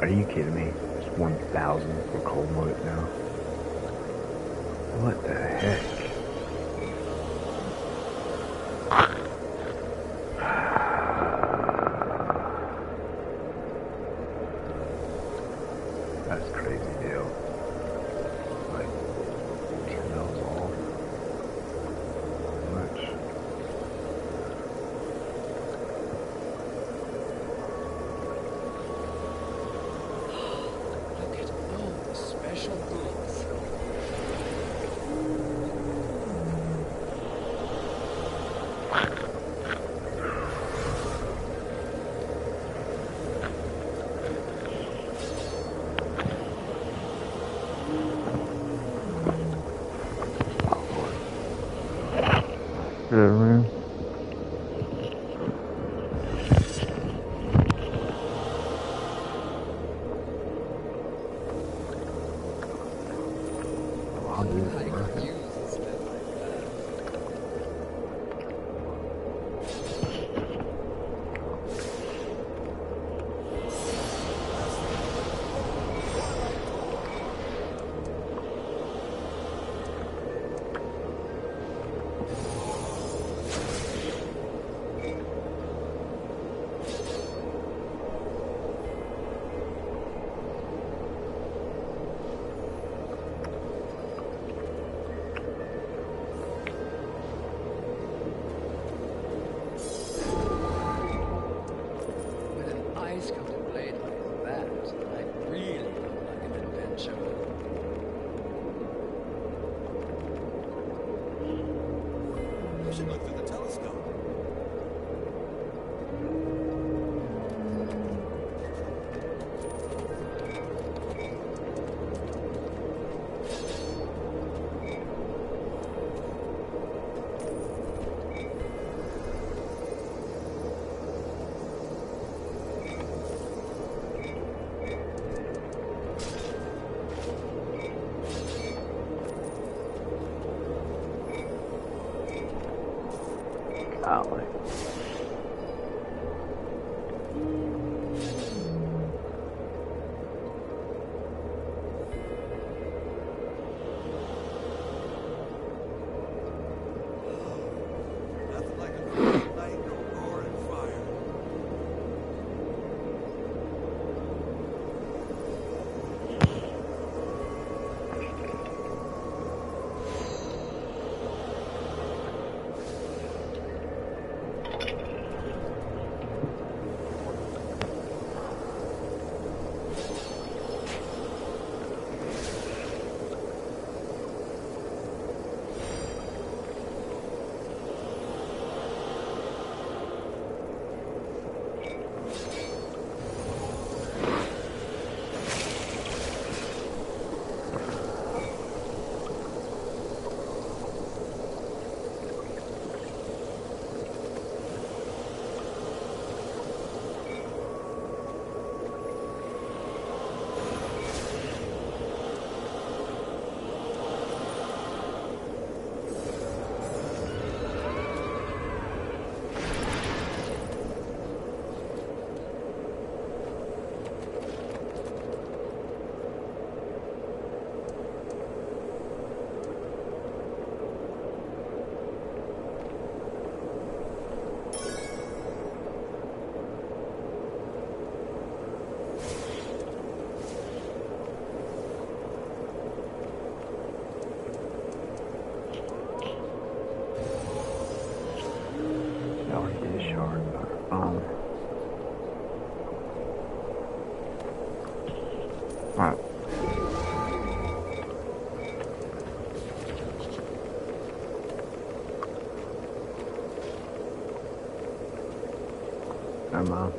Are you kidding me? It's 1,000 for cold mode now. What the heck? That's crazy deal. Like, turn those off. Much. Look at all the special goods. Yeah, man. I'll do this. With an ice-coated blade like that, I really look like an adventure. You should look through the telescope. Golly. Nothing like a cold night or roaring fire. Alright. Never mind.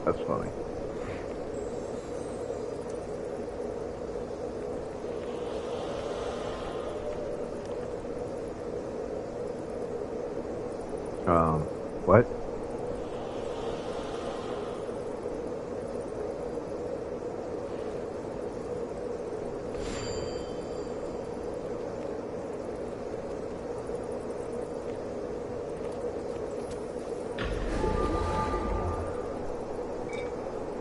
That's funny. What?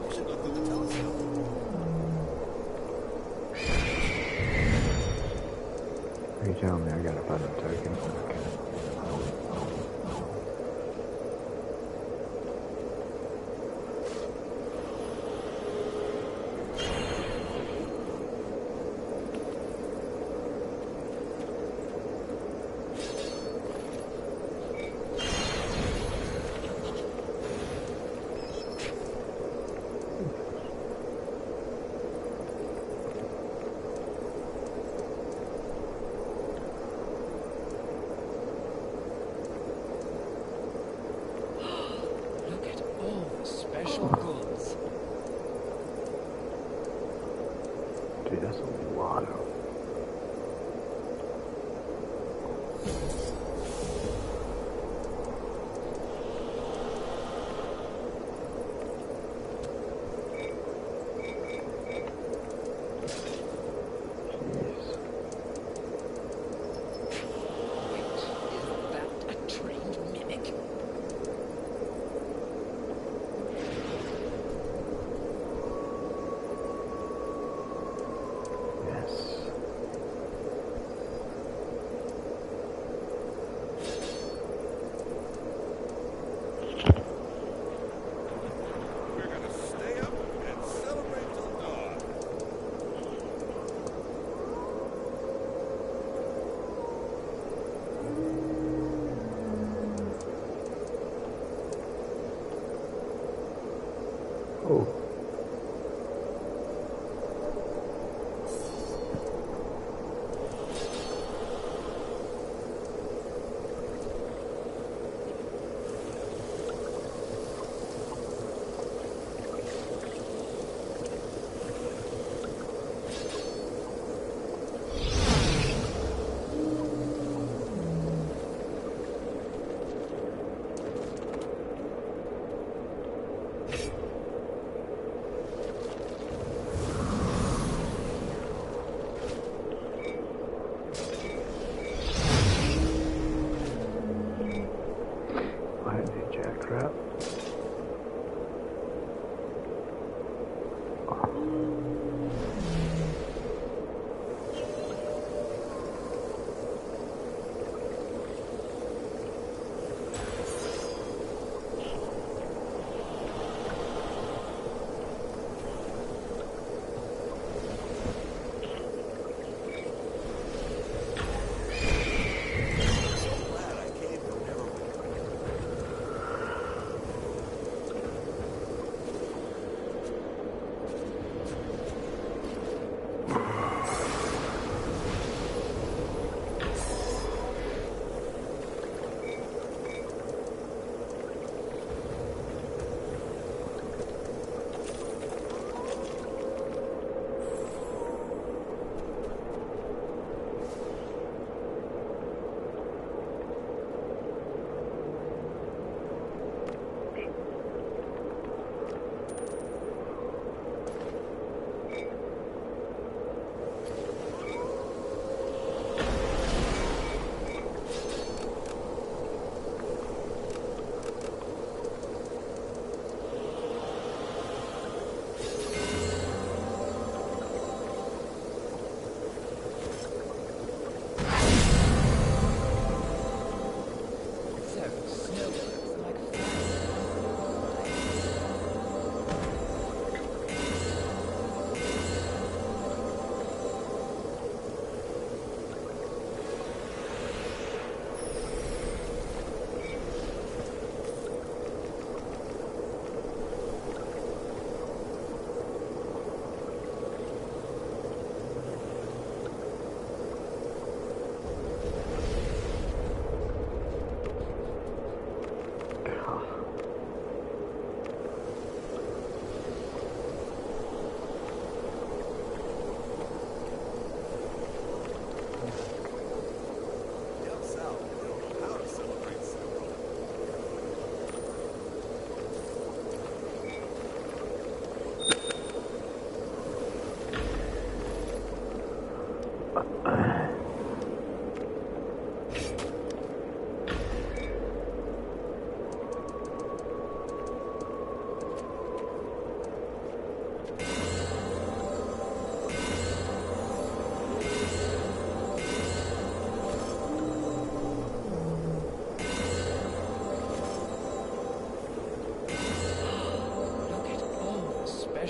You should look through the telescope. Are you telling me I gotta find a token? Okay.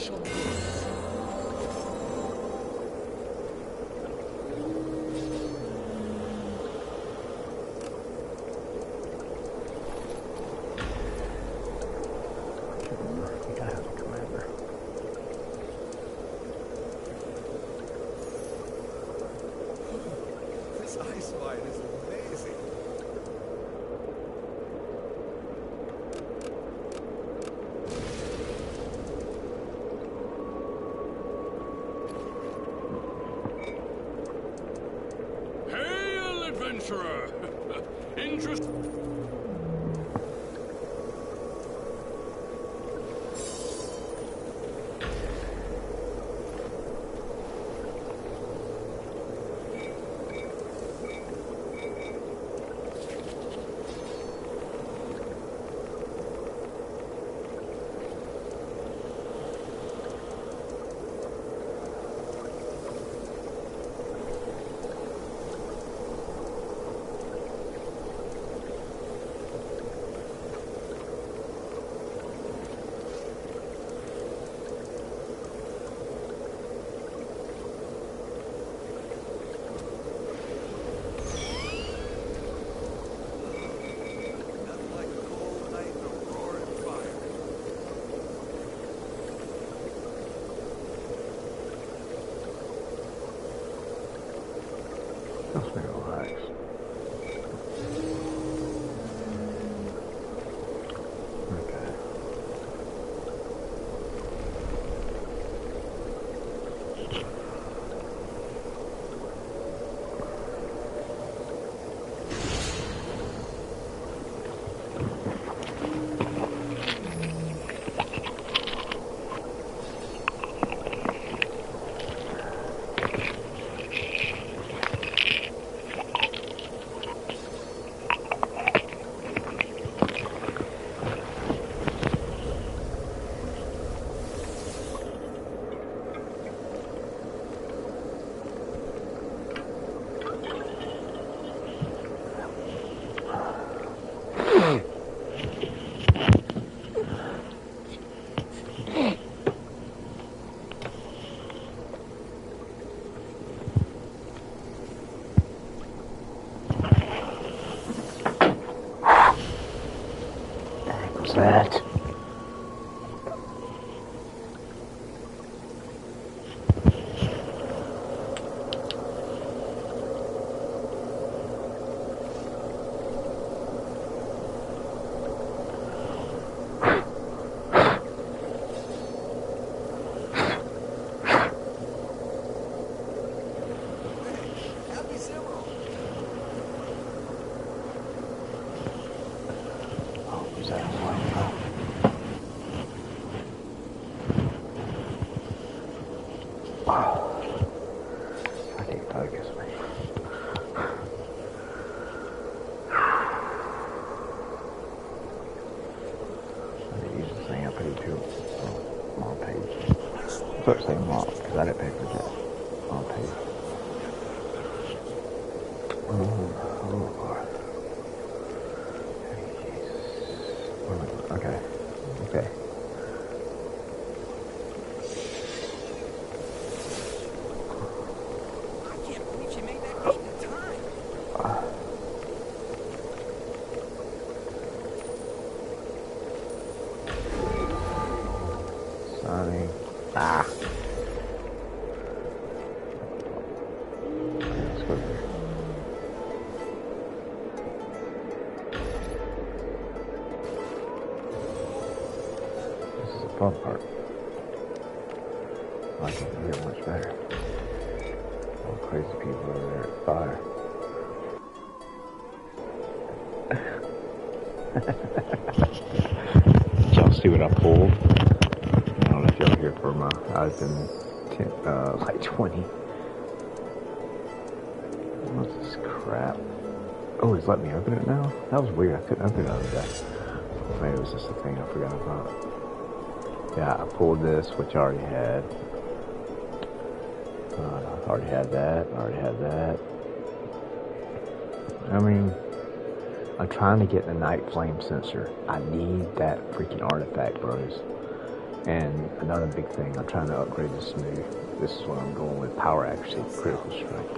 special needs. You gotta have a commander. This ice wine is amazing. Hail, adventurer! Interest. Nothing like a cold night and a roaring fire. Let's make it relax. Okay. What's that? Happy Zero. Oh, is that one? Oh. I can't focus, man. I need to use this thing I paid to on page. I thought it was locked because I didn't pay for that on page. Oh, Lord. Jesus. Okay. Okay. I can't believe she made that meet in time. Sorry. Ah. Let's go there. This is the fun part. I can hear much better. All crazy people over there at fire. Did y'all see what I pulled? I don't know if y'all here for my. I was in 10, like 20. What's this crap? Oh, he's letting me open it now? That was weird. I couldn't open it the other day. Maybe it was just a thing I forgot about. Yeah, I pulled this, which I already had. I already had that. I already had that. I mean, I'm trying to get the night flame sensor. I need that freaking artifact, bros. And another big thing, I'm trying to upgrade the smooth. This is what I'm going with, power accuracy, critical strike.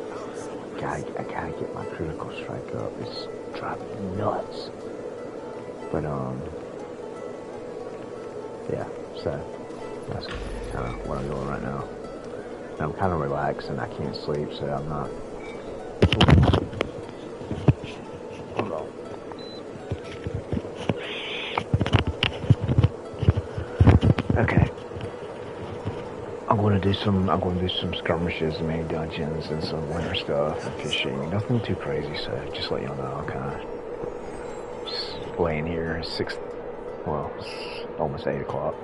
I gotta get my critical strike up. It's driving me nuts. But yeah, so that's kind of what I'm doing right now. And I'm kind of relaxed and I can't sleep, so I'm not. Hold on. Okay. I'm going to do some skirmishes and mini dungeons and some winter stuff and fishing. Nothing too crazy, so just let y'all know. I'm kind of just laying here, it's almost 8 o'clock.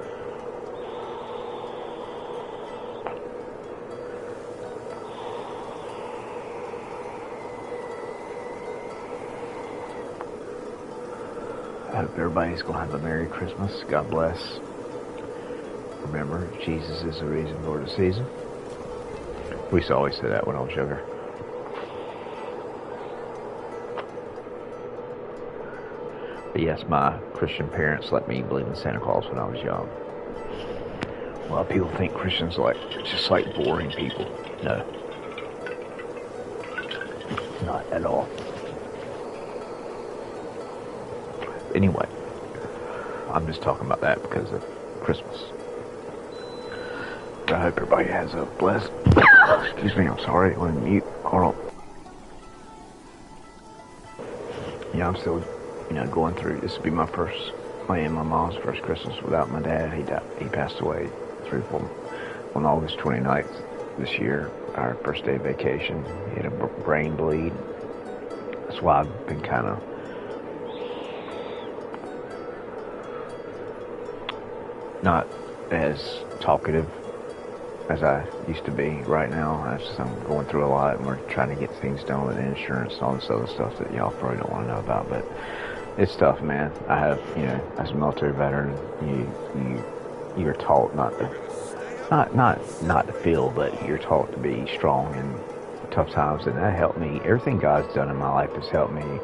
I hope everybody's going to have a Merry Christmas. God bless. Remember, Jesus is the reason for the season. We used to always say that when I was younger. But yes, my Christian parents let me believe in Santa Claus when I was young. A lot of people think Christians are just like boring people. No. Not at all. Anyway, I'm just talking about that because of Christmas. I hope everybody has a blessed... Excuse me, I'm sorry, I went on mute. Hold on. Yeah, I'm still, going through. This will be my mom's first Christmas without my dad. He passed away on August 29th this year, our first day of vacation. He had a brain bleed. That's why I've been kind of not as talkative as I used to be right now. I'm going through a lot, and we're trying to get things done with insurance and all this other stuff that y'all probably don't want to know about, but it's tough, man. I have, as a military veteran, you're taught not to feel, but you're taught to be strong in tough times, and that helped me. Everything God's done in my life has helped me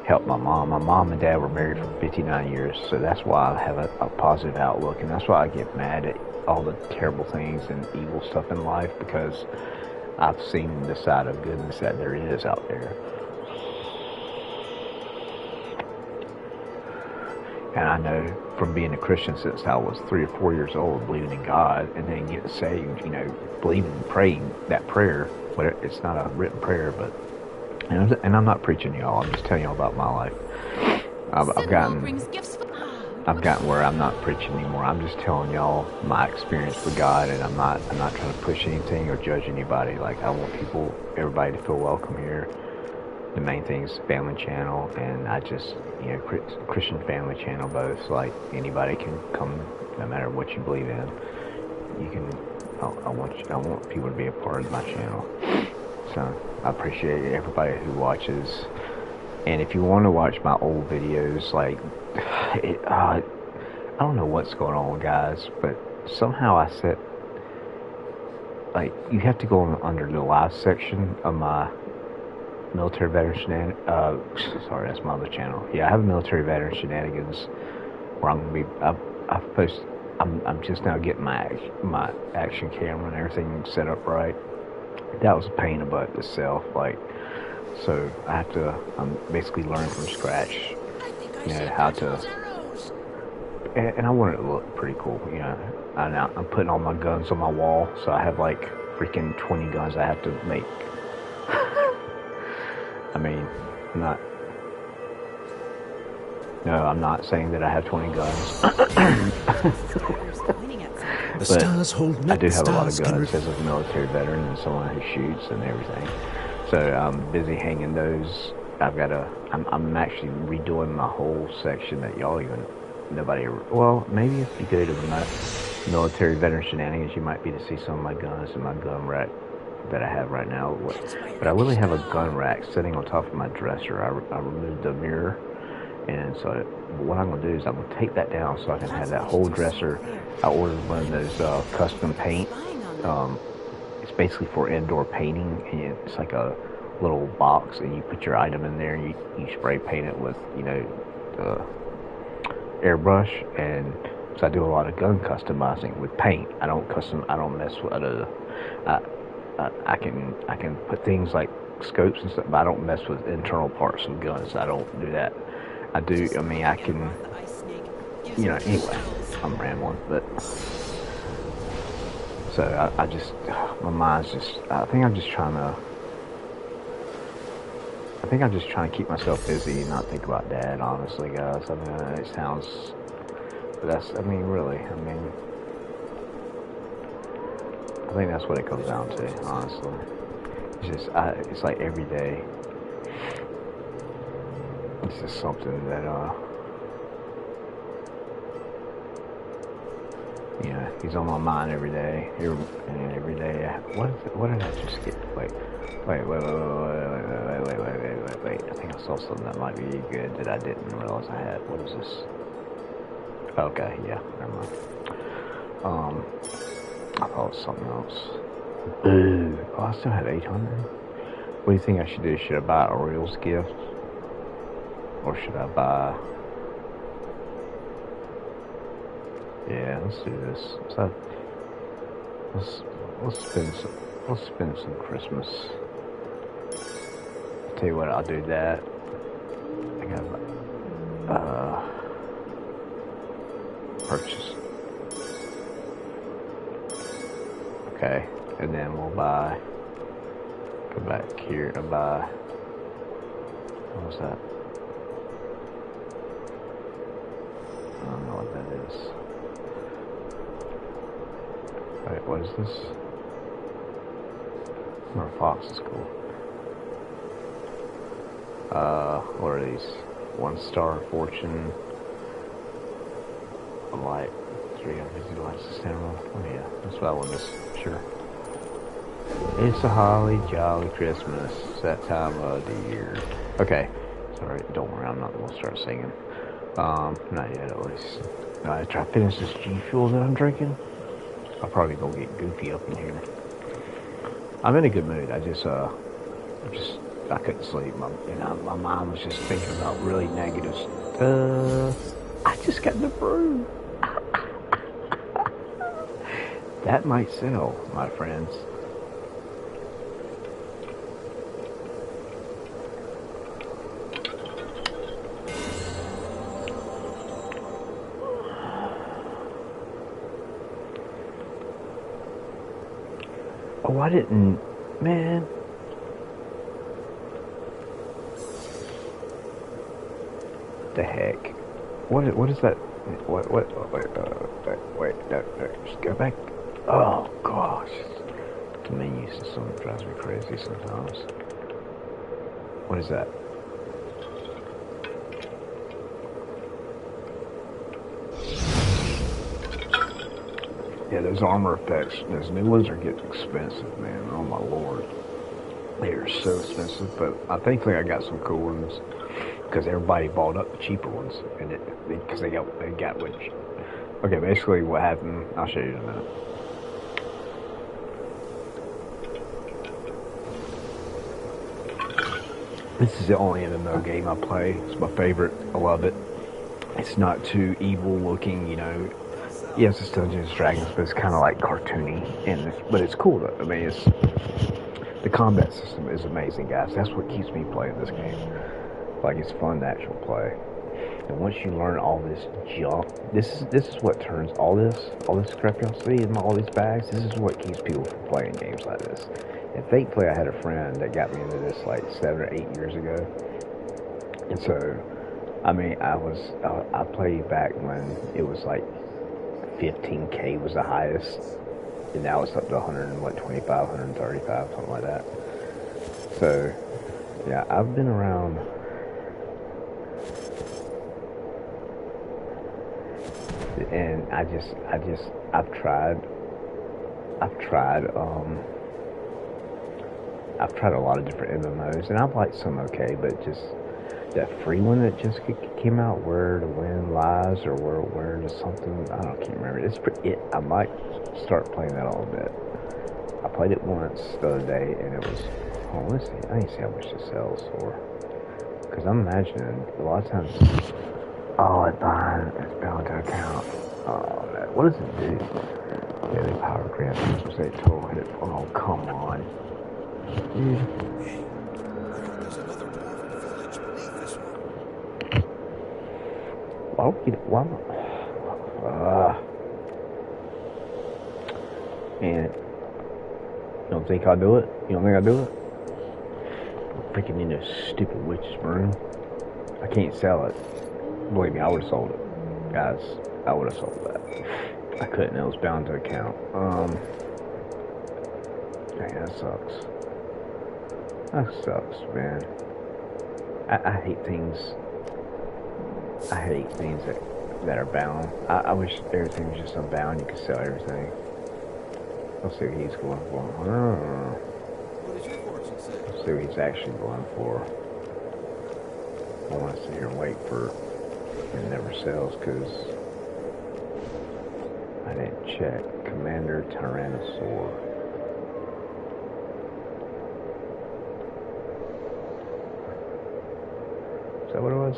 help my mom. My mom and dad were married for 59 years, so that's why I have a positive outlook, and that's why I get mad at all the terrible things and evil stuff in life, because I've seen the side of goodness that there is out there. And I know from being a Christian since I was 3 or 4 years old, believing in God, and then getting saved, believing and praying that prayer. It's not a written prayer, but and I'm not preaching to y'all. I'm just telling y'all about my life. I've gotten where I'm not preaching anymore. I'm just telling y'all my experience with God, and I'm not trying to push anything or judge anybody. Like, I want everybody to feel welcome here. The main thing is family channel, and I just, Christian family channel both. Like, anybody can come, no matter what you believe in. You can. I want people to be a part of my channel. So I appreciate everybody who watches. And if you want to watch my old videos, I don't know what's going on, guys, but somehow I set, you have to go under the live section of my military veteran shenanigans. Sorry, that's my other channel. Yeah, I have a military veteran shenanigans where I'm going to be, I'm just now getting my action camera and everything set up right. That was a pain in the butt itself, so I'm basically learning from scratch, how to, and I want it to look pretty cool, I'm putting all my guns on my wall, so I have freaking 20 guns I have to make. I'm not saying that I have 20 guns. But I do have a lot of guns as a military veteran and someone who shoots and everything. So I'm busy hanging those. I'm actually redoing my whole section that maybe if you go to my military veteran shenanigans, you might be to see some of my guns and my gun rack that I have right now. But I really have a gun rack sitting on top of my dresser. I removed the mirror. And so what I'm going to do is I'm going to take that down so I can have that whole dresser. I ordered one of those custom paint. It's basically for indoor painting, and it's like a little box, and you put your item in there, and you spray paint it with, the airbrush, and So I do a lot of gun customizing with paint. I don't mess with I can put things like scopes and stuff, but I don't mess with internal parts of guns. I don't do that. I mean, I can, anyway, I'm rambling, but, so I just, my mind's just, I think I'm just trying to keep myself busy and not think about Dad, honestly, guys. I mean, it sounds, but that's, I mean, really, I think that's what it comes down to, honestly. It's just, it's like every day, it's just something that, he's on my mind every day. Every day. What did I just get? Wait. I think I saw something that might be good that I didn't realize I had. What is this? Okay, yeah, never mind. I thought it was something else. Boo. Oh, I still have 800. What do you think I should do? Should I buy Oriole's gift? Or should I buy... Yeah, let's do this. So, let's spend some Christmas. I'll tell you what, I'll do that. I got purchase. Okay, and then we'll buy. Go back here and buy. What was that? I don't know what that is. Wait, what is this? Or Fox is cool. What are these? 1-star fortune. A light. 350 lights to stand on. Oh yeah, that's what I want this. Sure. It's a holly jolly Christmas. It's that time of the year. Okay. Sorry, don't worry, I'm not gonna start singing. Not yet at least. After I finish this G Fuel that I'm drinking, I'll probably go get goofy up in here. I'm in a good mood. I couldn't sleep. My mind was just thinking about really negative stuff. I just got the broom. That might sell, my friends. Oh, I didn't, man. The heck? What is that? Wait, just go back. Oh gosh, the menu system drives me crazy sometimes. What is that? Yeah, those armor effects, those new ones are getting expensive, man. Oh my lord, they are so expensive. But I think I got some cool ones because everybody bought up the cheaper ones, and because they got which. Okay, basically what happened, I'll show you in a minute. This is the only MMO game I play. It's my favorite. I love it. It's not too evil looking, Yes, it's Dungeons and Dragons, but it's kind of like cartoony, but it's cool though. I mean, the combat system is amazing, guys. That's what keeps me playing this game. Like, it's fun to actually play. And once you learn all this junk, this is what turns all this crap y'all see in all these bags. This is what keeps people from playing games like this. And thankfully, I had a friend that got me into this like 7 or 8 years ago. And so, I mean, I played back when it was like 15K was the highest, and now it's up to 125, 135, something like that. So, yeah, I've been around. And I've tried a lot of different MMOs, and I've liked some okay, but just that free one that just came out, Where to Win Lies, or where to something, I can't remember. I might start playing that a little bit. I played it once the other day, and it was, let's see, I need to see how much it sells for, because I'm imagining a lot of times, it's bound to account. Oh, no. What does it do? Daily power grab. Say total hit. Oh, come on. Dude. Hey, there's another dwarven village beneath this one. Why would you, why? And you don't think I'll do it? You don't think I'll do it? I'm freaking in this stupid witch's room. I can't sell it. Believe me, I would have sold it. Guys, I would have sold that. I couldn't. It was bound to account. Dang, that sucks. That sucks, man. I hate things. I hate things that are bound. I wish everything was just unbound. You could sell everything. Let's see what he's going for. What does your fortune say? Let's see what he's actually going for. I want to sit here and wait for it never sells because I didn't check. Commander Tyrannosaur. Is that what it was?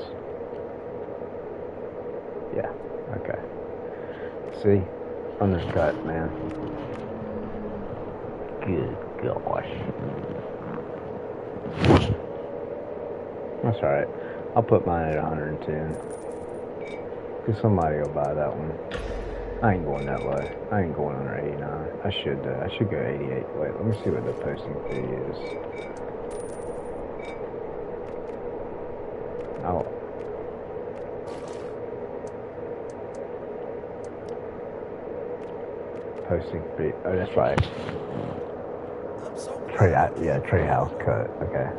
Yeah, okay. See? Undercut, man. Good gosh. That's alright. I'll put mine at 110. Because somebody will buy that one. I ain't going that way. I ain't going under 89. I should go 88. Wait, let me see what the posting fee is. Oh. Posting fee. Oh, that's right. I'm so Trade house cut. Okay.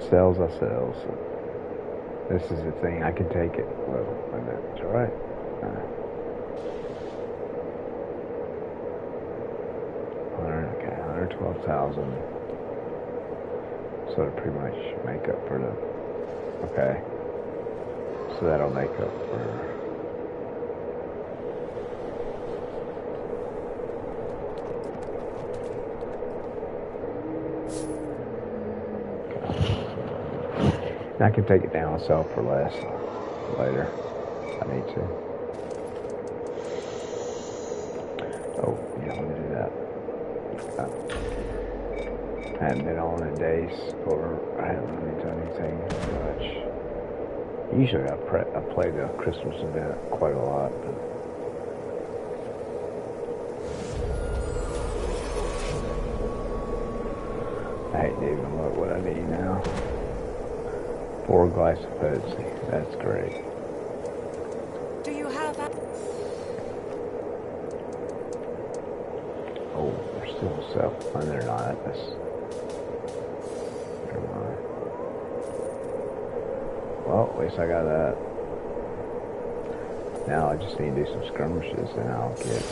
Sells, I sells. This is the thing. I can take it. Well, that's all right. Okay, 112,000. So to pretty much make up for the. Okay. So that'll make up for. I can take it down myself for less later if I need to. Oh, yeah, I'm gonna do that. I haven't been on in days, or I haven't really done anything much. Usually I play the Christmas event quite a lot, but I hate to even look what I need now. 4 glass of Pepsi. That's great. Do you have a... Oh, they're still self. Oh, they're not. That's. Never mind. Well, at least I got that. Now I just need to do some skirmishes, and I'll get.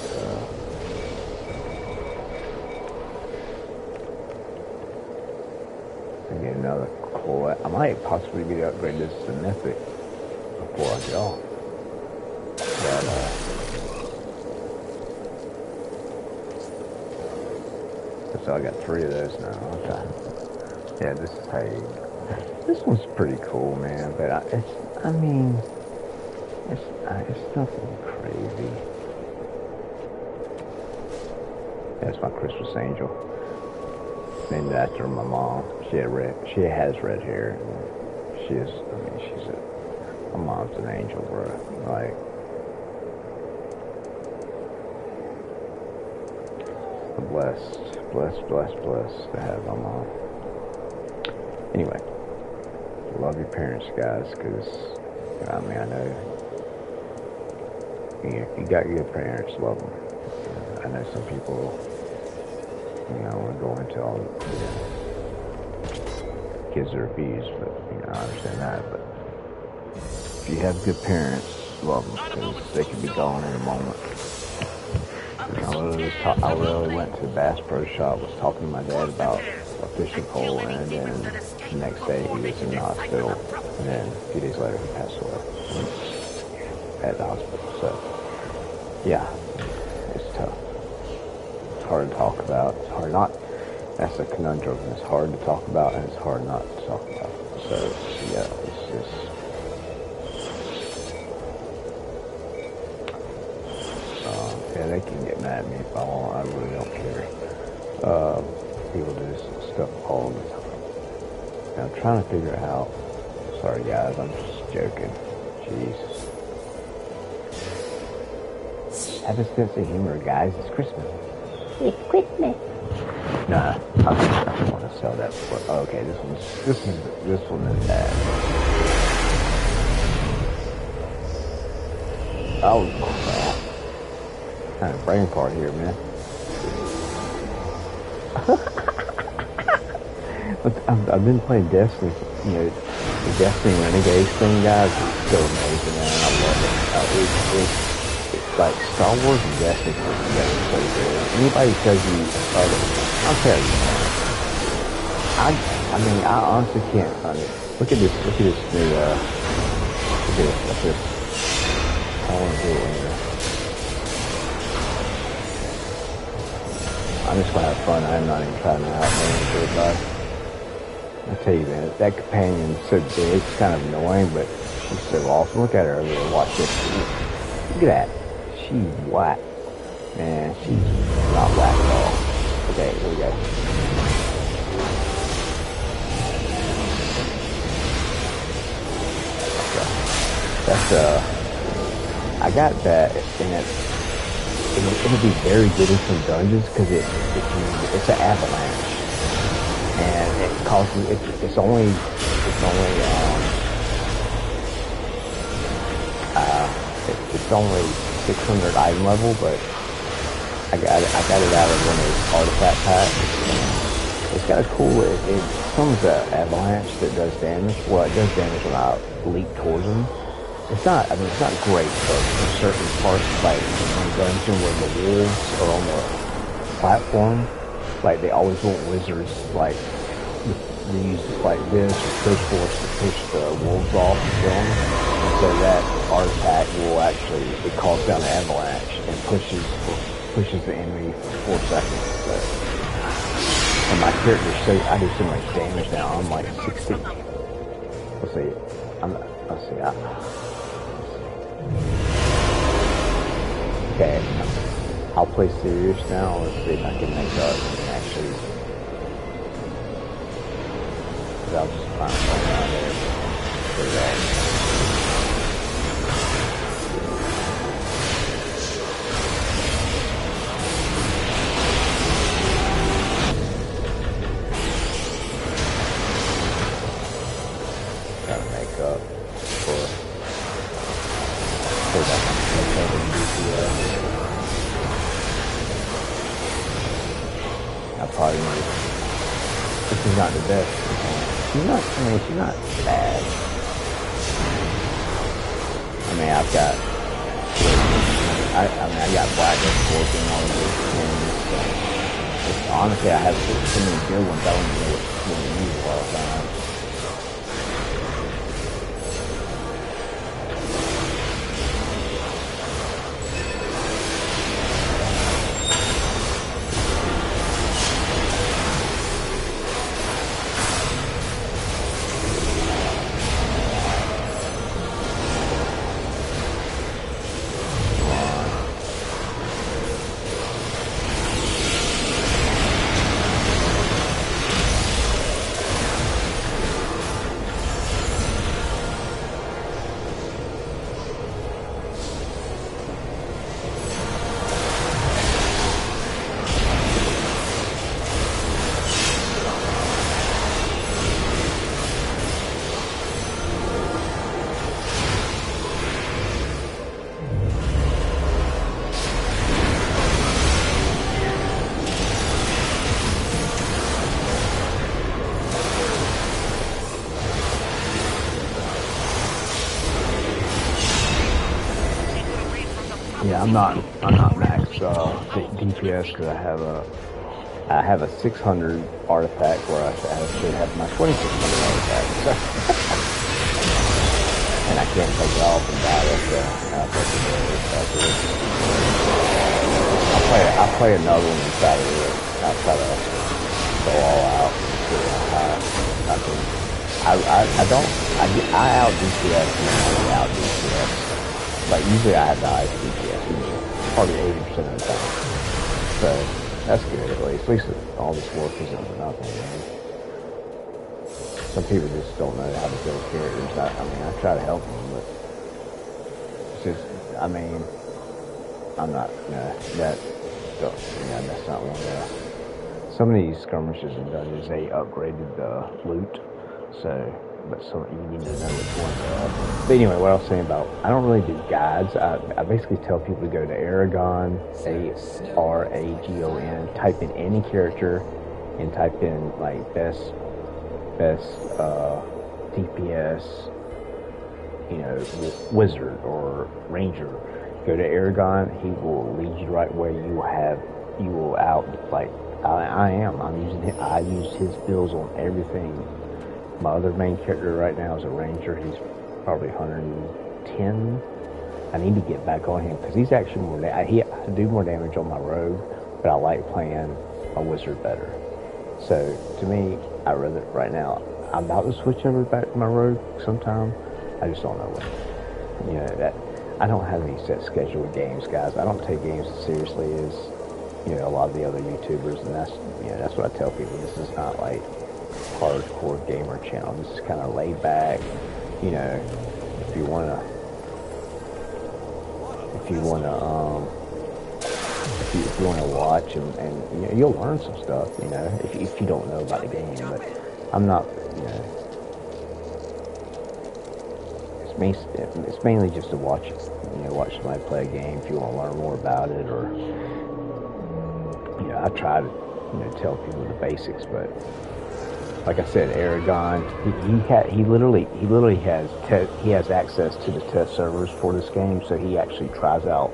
Get another cool. I might possibly be upgraded this to mythic before I get off. But, so I got 3 of those now. Okay. Yeah, this is paid. This one's pretty cool, man. But it's nothing crazy. That's my Christmas angel. Named after my mom. She has red hair. She's my mom's an angel, bro. Like, I'm blessed to have my mom. Anyway, love your parents, guys, because, I know you got good parents, love them. I know some people, I want to go into all the kids are abused, but I understand that. But if you have good parents, love them, because they can be gone in a moment. I literally went to the Bass Pro Shop, was talking to my dad about a fishing pole, and then the next day he was in the hospital, and then a few days later he passed away at the hospital. So Yeah, it's tough. It's hard to talk about. It's hard not. That's a conundrum. It's hard to talk about, and it's hard not to talk about. So yeah, it's just. Yeah, they can get mad at me if I want. I really don't care. People do this stuff all the time. And I'm trying to figure out. Sorry guys, I'm just joking. Jeez. Have a sense of humor, guys. It's Christmas. It's Christmas. Nah, I don't want to sell that. Oh, okay, this one is bad. Oh crap! Kind of brain part here, man. I've been playing Destiny. You know, the Destiny Renegades thing, guys. It's so amazing, man. I love it. It's like Star Wars and Destiny put together so good. Anybody tells you other, I'll tell you, man. I mean, I honestly can't find it. Look at this new, look at this. I want to do it later. I'm just gonna have fun. I'm not even trying to outmanage everybody. I tell you, man, that companion's so big, it's kind of annoying, but she's so awesome. Look at her over there. Watch this. Look at that. She's whack. Man, she's not whack at all. Okay, here we go. That's I got that, and it'll be very good in some dungeons because it's an avalanche, and it causes it's only 600 item level, but I got it out of one of those artifact packs. It's got a cool. It comes an avalanche that does damage. Well, it does damage when I leap towards them. It's not. I mean, it's not great, but in certain parts, like in one dungeon where the wolves are on the platform, like they always want wizards like to use like this or push force to push the wolves off and kill them. And so that artifact will actually calls down an avalanche and pushes the enemy for 4 seconds. So, and my character, I do so much damage now. I'm like 60. Let's see. Okay, I'll play serious now. Let's see if I can make up and actually. I'll just find something out there. Gotta make up for that. I probably need. This is not the best. She's not bad. I mean, I've got. I got black and scorpion on those things. So honestly, I have so many good ones. I don't know what to use a lot of times. Yeah, I'm not max DPS because I have a 600 artifact where I should have my 2600 artifact, so. And I can't take it off in battle, so I'll take it after this. I'll play another one inside of it. I'll try to go all out and see how I can. I out DPS and I out DPS. Like usually I have the highest DPS, probably 80% of the time. So that's good at least. At least all this work isn't for nothing, man. Some people just don't know how to build characters. I try to help them, but it's just, I'm not, that's not one of the, some of these skirmishes and dungeons, they upgraded the loot, so, but so you need to know which ones are. But anyway, what I was saying about, I don't really do guides. I basically tell people to go to Aragon, ARAGON, type in any character, and type in like best DPS, wizard or ranger. Go to Aragon. He will lead you right where you will out like I'm using him. I use his builds on everything. My other main character right now is a ranger. He's probably 110. I need to get back on him because he's actually more. I do more damage on my rogue, but I like playing a wizard better. So to me, I rather right now. I'm about to switch over back to my rogue sometime. I just don't know when. That I don't have any set schedule with games, guys. I don't take games as seriously as a lot of the other YouTubers, and that's what I tell people. This is not like hardcore gamer channel. This is kind of laid back. If you wanna watch and you'll learn some stuff. If you don't know about the game, but I'm not. It's mainly just to watch watch somebody play a game if you want to learn more about it, or I try to tell people the basics, but like I said, Aragon, he literally has access to the test servers for this game, so he actually tries out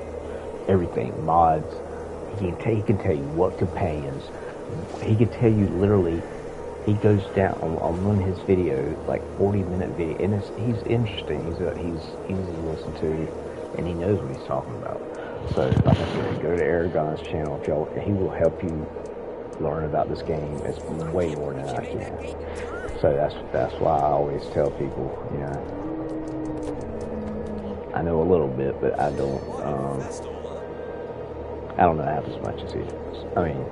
everything, mods. He can tell you what companions. He can tell you literally. He goes down on one of his videos, like 40-minute video, and he's interesting. He's easy to listen to, and he knows what he's talking about. So, like I said, go to Aragon's channel. He will help you learn about this game. It's way more than I can. So that's why I always tell people, I know a little bit, but I don't know half as much as he does. I mean.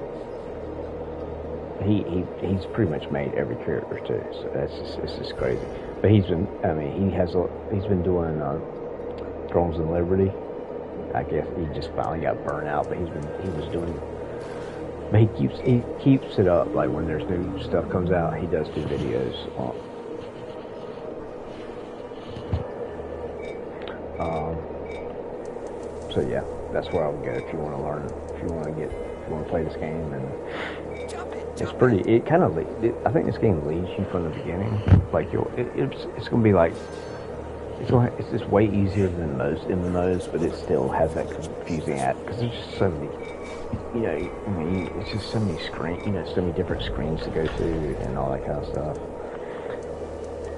He's pretty much made every character too, so it's just crazy. But he's been doing Thrones and Liberty. I guess he just finally got burnt out, but he keeps it up. Like when there's new stuff comes out, he does do videos on. So yeah, that's where I would go if you want to learn, if you want to play this game. And it's pretty. I think this game leads you from the beginning. Like it's gonna be like it's just way easier than most MMOs, but it still has that confusing act because there's just so many. It's just so many screens. So many different screens to go to and all that kind of stuff.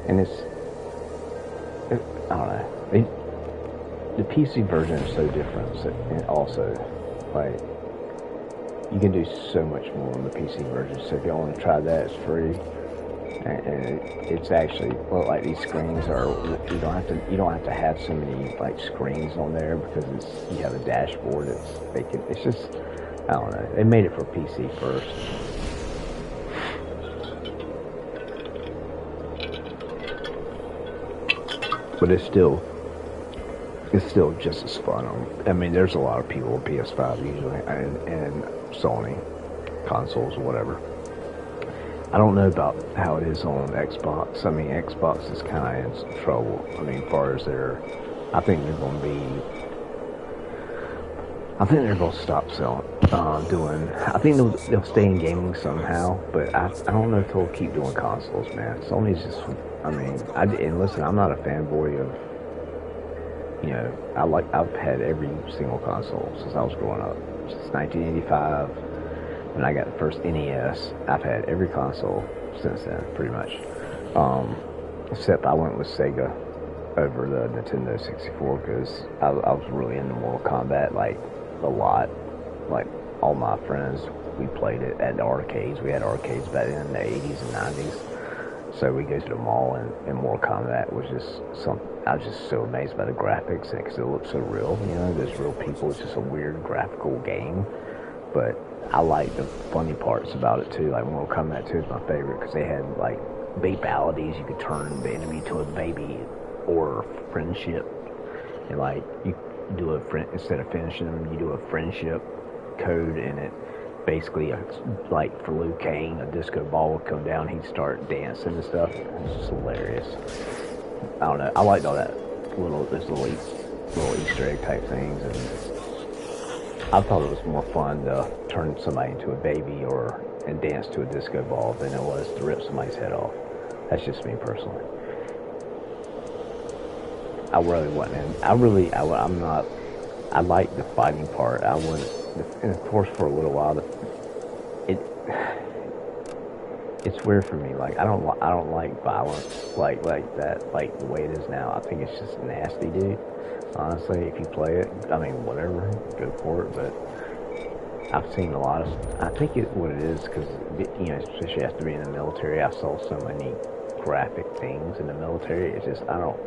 And I don't know. The PC version is so different, and also like. You can do so much more on the PC version. So if y'all want to try that, it's free, and it's actually like these screens are. You don't have to have so many like screens on there because you have a dashboard. It's just I don't know. They made it for PC first. But it's still just as fun. I mean, there's a lot of people with PS5 usually, and Sony consoles or whatever. I don't know about how it is on Xbox. I mean, Xbox is kind of in trouble. I mean, as far as I think they're going to stop selling, I think they'll stay in gaming somehow, but I don't know if they'll keep doing consoles, man. Sony's just, and listen, I'm not a fanboy of, I've had every single console since I was growing up. Since 1985, when I got the first NES, I've had every console since then, pretty much. Except I went with Sega over the Nintendo 64 because I was really into Mortal Kombat, like, a lot. Like, all my friends, we played it at the arcades. We had arcades back then in the 80s and 90s. So we go to the mall, and Mortal Kombat was just something. I was just so amazed by the graphics because it looked so real. You know, there's real people. It's just a weird graphical game. But I like the funny parts about it too. Like Mortal Kombat 2 is my favorite because they had like babalities. You could turn the enemy to a baby or friendship, and like you do a friend instead of finishing them, you do a friendship code, and it basically like for Liu Kang, a disco ball would come down, he'd start dancing and stuff. It's just hilarious. I don't know. I liked all that little Easter egg type things, and I thought it was more fun to turn somebody into a baby and dance to a disco ball than it was to rip somebody's head off. That's just me personally. I really wasn't. I'm not. I like the fighting part. I wouldn't. And of course, for a little while, it's weird for me. Like I don't like violence like that, like the way it is now. I think it's just nasty, dude. Honestly, if you play it, I mean, whatever, go for it. But I've seen a lot of. I think what it is because especially after being in the military, I saw so many graphic things in the military. It's just I don't.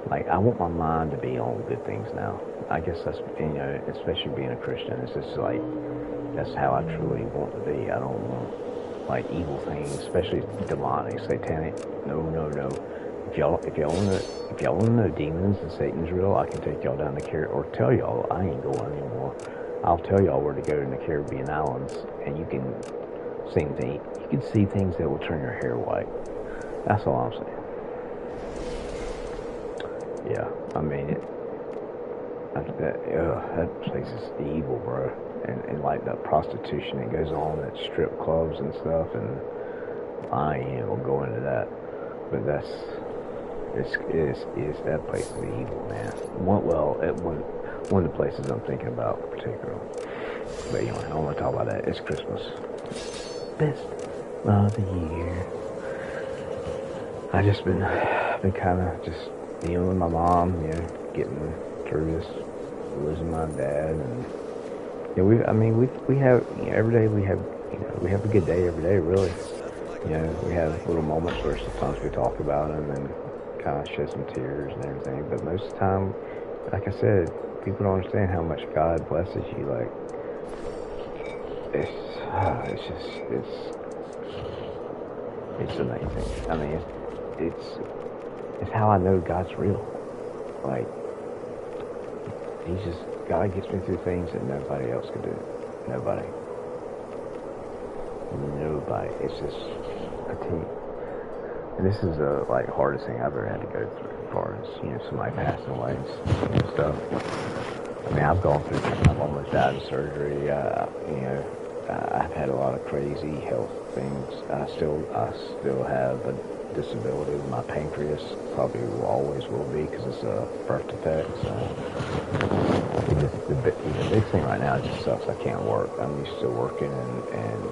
Like, I want my mind to be on good things now. I guess that's, especially being a Christian, it's just like, that's how I truly want to be. I don't want, like, evil things, especially demonic, satanic. No. If y'all want to know demons and Satan's real, I can take y'all down the Caribbean, or tell y'all I ain't going anymore. I'll tell y'all where to go in the Caribbean islands, and you can see things that will turn your hair white. That's all I'm saying. Yeah, I mean, that place is evil, bro. And like that prostitution that goes on at strip clubs and stuff, and I ain't even gonna go into that. But that place is evil, man. One of the places I'm thinking about particularly. But anyway, I don't want to talk about that. It's Christmas. Best of the year. I just been kind of just dealing with my mom, getting through this, losing my dad, and we have every day we have a good day every day, really. We have little moments where sometimes we talk about them and kind of shed some tears and everything, but most of the time, like I said, people don't understand how much God blesses you. Like it's amazing. I mean, it's how I know God's real. Like, God gets me through things that nobody else could do. Nobody. It's just a team. And this is the hardest thing I've ever had to go through as far as, somebody passing away and stuff. I mean, I've gone through, I've almost died of surgery. I've had a lot of crazy health things. I still have a disability with my pancreas. Probably always will be because it's a birth defect. So the big thing right now just sucks. I can't work. I'm used to working and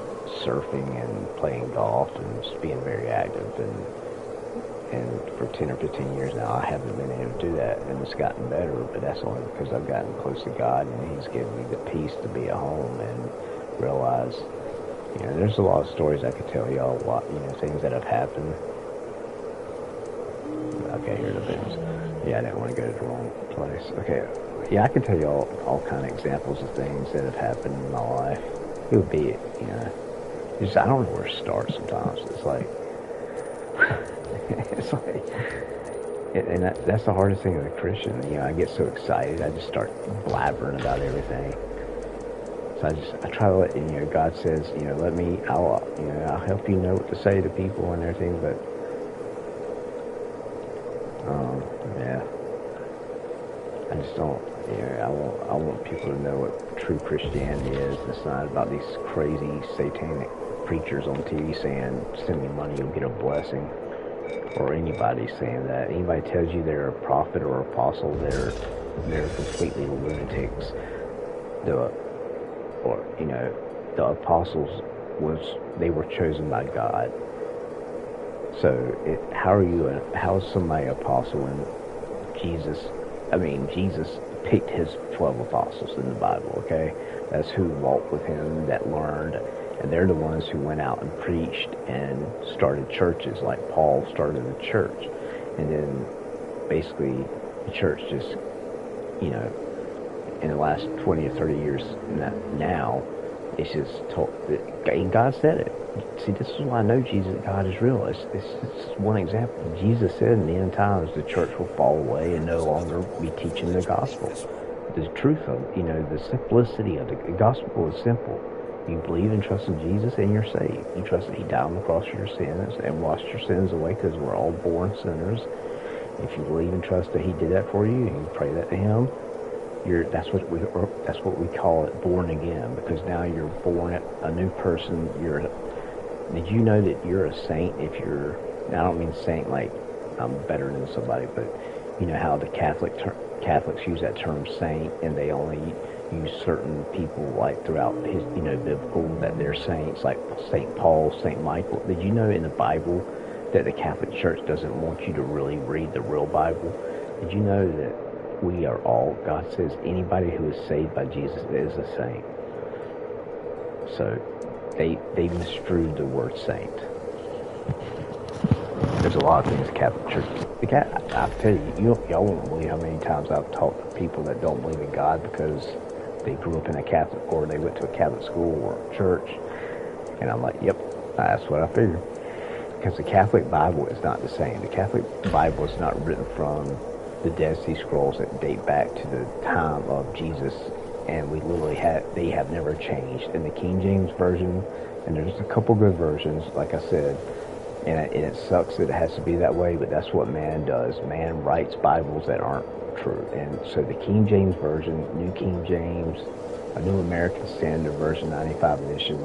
surfing and playing golf and just being very active. And for 10 or 15 years now, I haven't been able to do that. And it's gotten better, but that's only because I've gotten close to God and He's given me the peace to be at home and realize, there's a lot of stories I could tell y'all, things that have happened. Okay, here are the bins. Yeah, I didn't want to go to the wrong place. Okay, yeah, I can tell you all kind of examples of things that have happened in my life. It would be, just, I don't know where to start sometimes. It's like, and that's the hardest thing as a Christian. I get so excited, I just start blabbering about everything. So I try to let, God says, I'll help you know what to say to people and everything, but yeah, I just don't. I want people to know what true Christianity is. It's not about these crazy satanic preachers on TV saying, "Send me money, you'll get a blessing," or anybody saying that. Anybody tells you they're a prophet or apostle, they're completely lunatics. The apostles they were chosen by God. So how is somebody apostle Jesus picked his 12 apostles in the Bible, okay? That's who walked with him, that learned, and they're the ones who went out and preached and started churches, like Paul started a church. And then basically the church just, you know, in the last 20 or 30 years now, it's just told, and God said it. See, this is why I know God is real. It's one example. Jesus said in the end times the church will fall away and no longer be teaching the gospel. The truth of, the simplicity of the gospel is simple. You believe and trust in Jesus and you're saved. You trust that he died on the cross for your sins and washed your sins away, because we're all born sinners. If you believe and trust that he did that for you and you pray that to him, that's what we call it, born again, because now you're born a new person. Did you know that you're a saint if you're, now I don't mean saint like I'm better than somebody, but you know how the Catholics use that term saint, and they only use certain people like throughout his, biblical, that they're saints, like St. Paul, St. Michael. Did you know in the Bible that the Catholic Church doesn't want you to really read the real Bible? Did you know that we are all, God says, anybody who is saved by Jesus is a saint? So they misconstrued the word saint. There's a lot of things Catholic Church. I'll tell you, y'all won't believe how many times I've talked to people that don't believe in God because they grew up in a Catholic, or they went to a Catholic school or church, and I'm like, yep, that's what I figured. Because the Catholic Bible is not the same. The Catholic Bible is not written from the Dead Sea Scrolls that date back to the time of Jesus, and they have never changed. In the King James Version, and there's a couple good versions, like I said, and it sucks that it has to be that way, but that's what man does. Man writes Bibles that aren't true. And so the King James Version, New King James, a New American Standard Version 95 edition,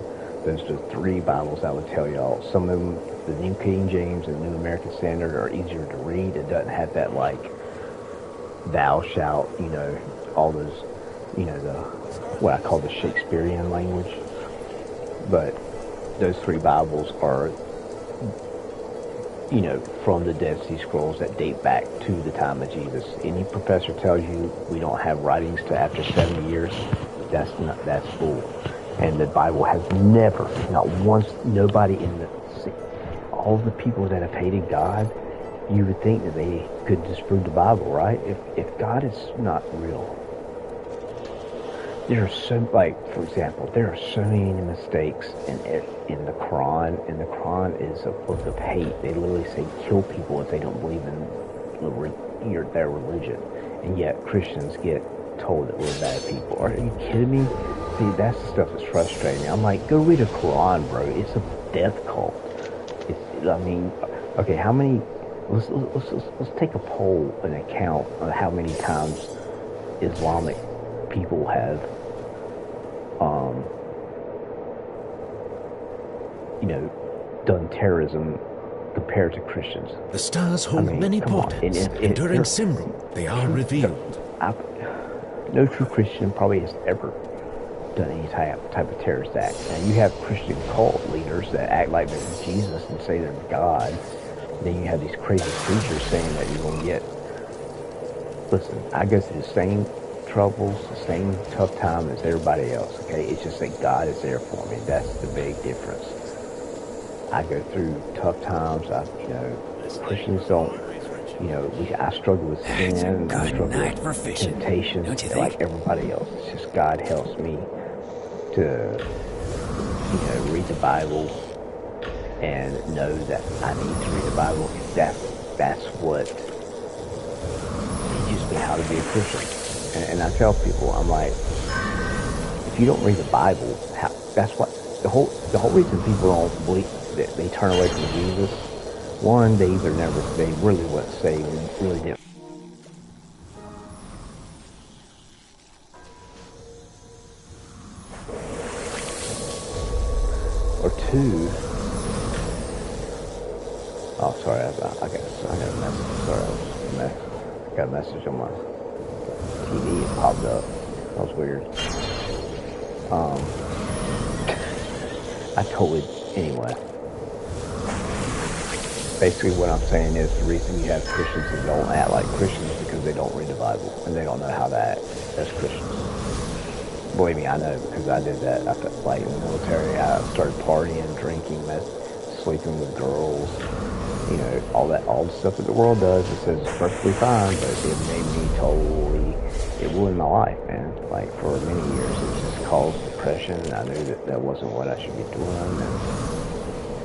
those are the three Bibles I would tell y'all. Some of them, the New King James and New American Standard, are easier to read. It doesn't have that like thou shalt, all those, what I call the Shakespearean language. But those three Bibles are, from the Dead Sea Scrolls that date back to the time of Jesus. Any professor tells you we don't have writings to after 70 years, that's bull. And the Bible has never, not once, nobody all the people that have hated God, you would think that they could disprove the Bible, right? If God is not real, there are for example, there are so many mistakes in the Quran, and the Quran is a book of hate. They literally say kill people if they don't believe in their religion, and yet Christians get told that we're bad people. Are you kidding me? See, that's the stuff that's frustrating. I'm like, go read a Quran, bro. It's a death cult. Okay, how many? Let's take a poll and account of how many times Islamic people have, done terrorism compared to Christians. The stars hold many portents, and during Simran they are revealed. No true Christian probably has ever done any type of terrorist act. And you have Christian cult leaders that act like they're Jesus and say they're God. Then you have these crazy preachers saying that you're going to get... Listen, I go through the same troubles, the same tough time as everybody else, okay? It's just that God is there for me. That's the big difference. I go through tough times. Christians don't, I struggle with sin. I struggle with temptations like everybody else. It's just God helps me to, read the Bible and know that I need to read the Bible. That's what teaches me how to be a Christian. And I tell people, I'm like, if you don't read the Bible, that's what the whole reason people don't believe that they turn away from Jesus. One, they really weren't saved, really didn't. Or two, oh, sorry, I got a message. Sorry, I got a message on my TV. It popped up. That was weird. Anyway. Basically what I'm saying is the reason you have Christians that don't act like Christians is because they don't read the Bible and they don't know how to act as Christians. Believe me, I know, because I did that. I felt like in the military, I started partying, drinking, sleeping with girls, you know, all the stuff that the world does. It says it's perfectly fine, but it made me totally, it ruined my life, man. Like, for many years, it just caused depression, and I knew that that wasn't what I should be doing,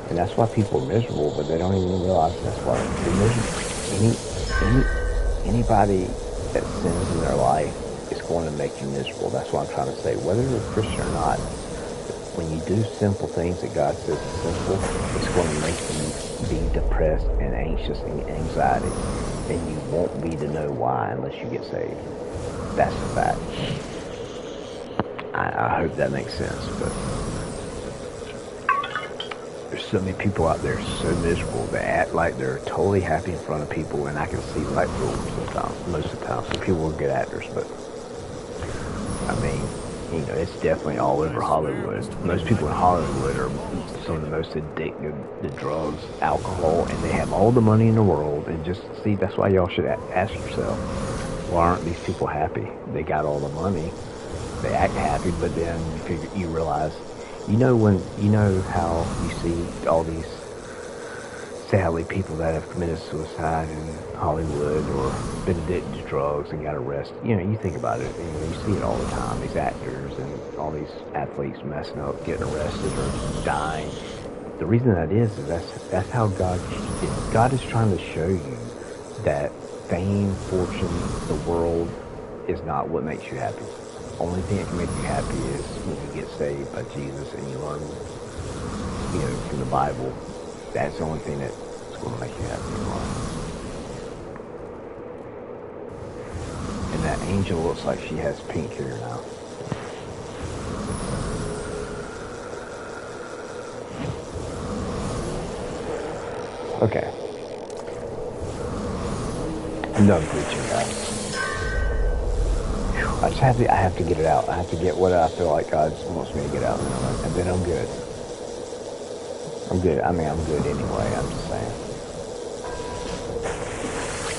and that's why people are miserable, but they don't even realize that's why they're miserable. Anybody that sins in their life is going to make you miserable. That's what I'm trying to say. Whether you're a Christian or not, when you do simple things that God says is simple, it's going to make you be depressed and anxious and anxiety. And you won't be to know why unless you get saved. That's the fact. I hope that makes sense, but there's so many people out there so miserable. They act like they're totally happy in front of people, and I can see right through them sometimes, most of the time. Some people are good actors, but I mean, you know, it's definitely all over Hollywood. Most people in Hollywood are some of the most addicted to drugs, alcohol, and they have all the money in the world. And just see, that's why y'all should ask yourself, why aren't these people happy? They got all the money, they act happy, but then you realize, you know how you see all these sadly people that have committed suicide in Hollywood or been addicted to drugs and got arrested. You know, you think about it, you see it all the time. These actors and all these athletes messing up, getting arrested or dying. The reason that is that's how God is trying to show you that fame, fortune, the world is not what makes you happy. Only thing that can make you happy is when you get saved by Jesus and you learn, you know, from the Bible. That's the only thing that's going to make you happy in life. And that angel looks like she has pink hair now. Okay. I'm done preaching, guys. I have to get it out. I have to get what I feel like God wants me to get out, and then I'm good. I'm good. I mean, I'm good anyway. I'm just saying.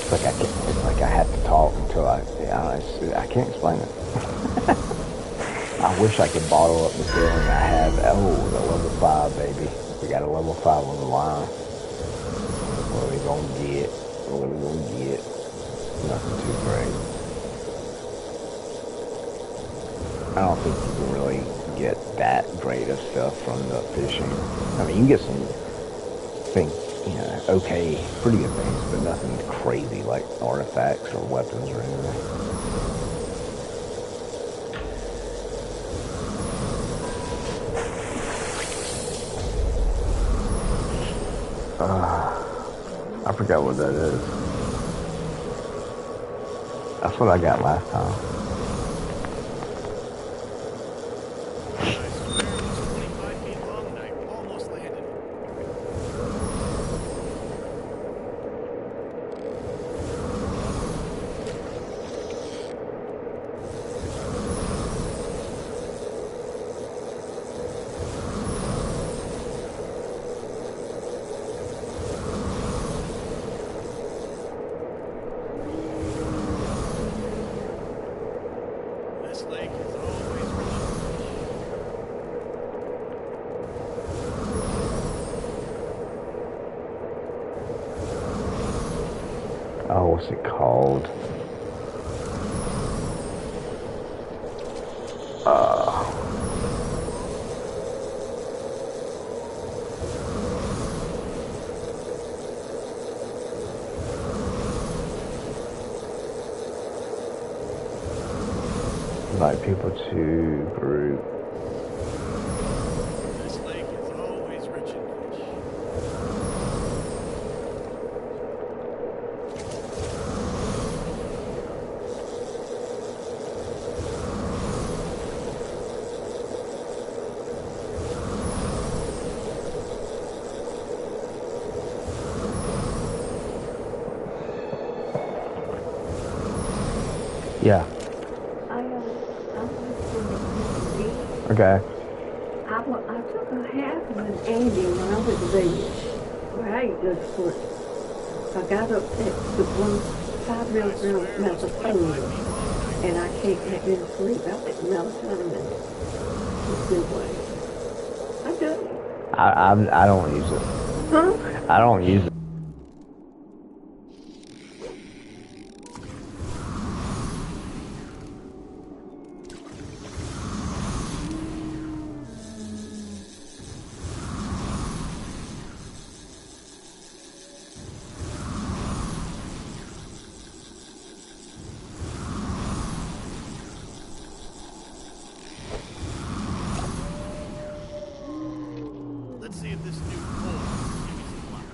It's like I have to talk until I can't explain it. I wish I could bottle up the feeling I have. Oh, the level 5, baby. We got a level 5 on the line. What are we gonna get? Nothing too great. I don't think you can really get that great of stuff from the fishing. I mean, you can get some things, you know, okay, pretty good things, but nothing crazy like artifacts or weapons or anything. I forgot what that is. That's what I got last time. Oh, what's it called? Invite people to group. This lake is always rich in fish. Yeah. Okay. I took a half of an Andy when I was there. Well, I ate those for I got up at the one real melatonin, and I can't get rid of sleep. I take melatonin in good way. I do. I don't use it. Huh? I don't use it. Let's see if this new pole can give me some luck.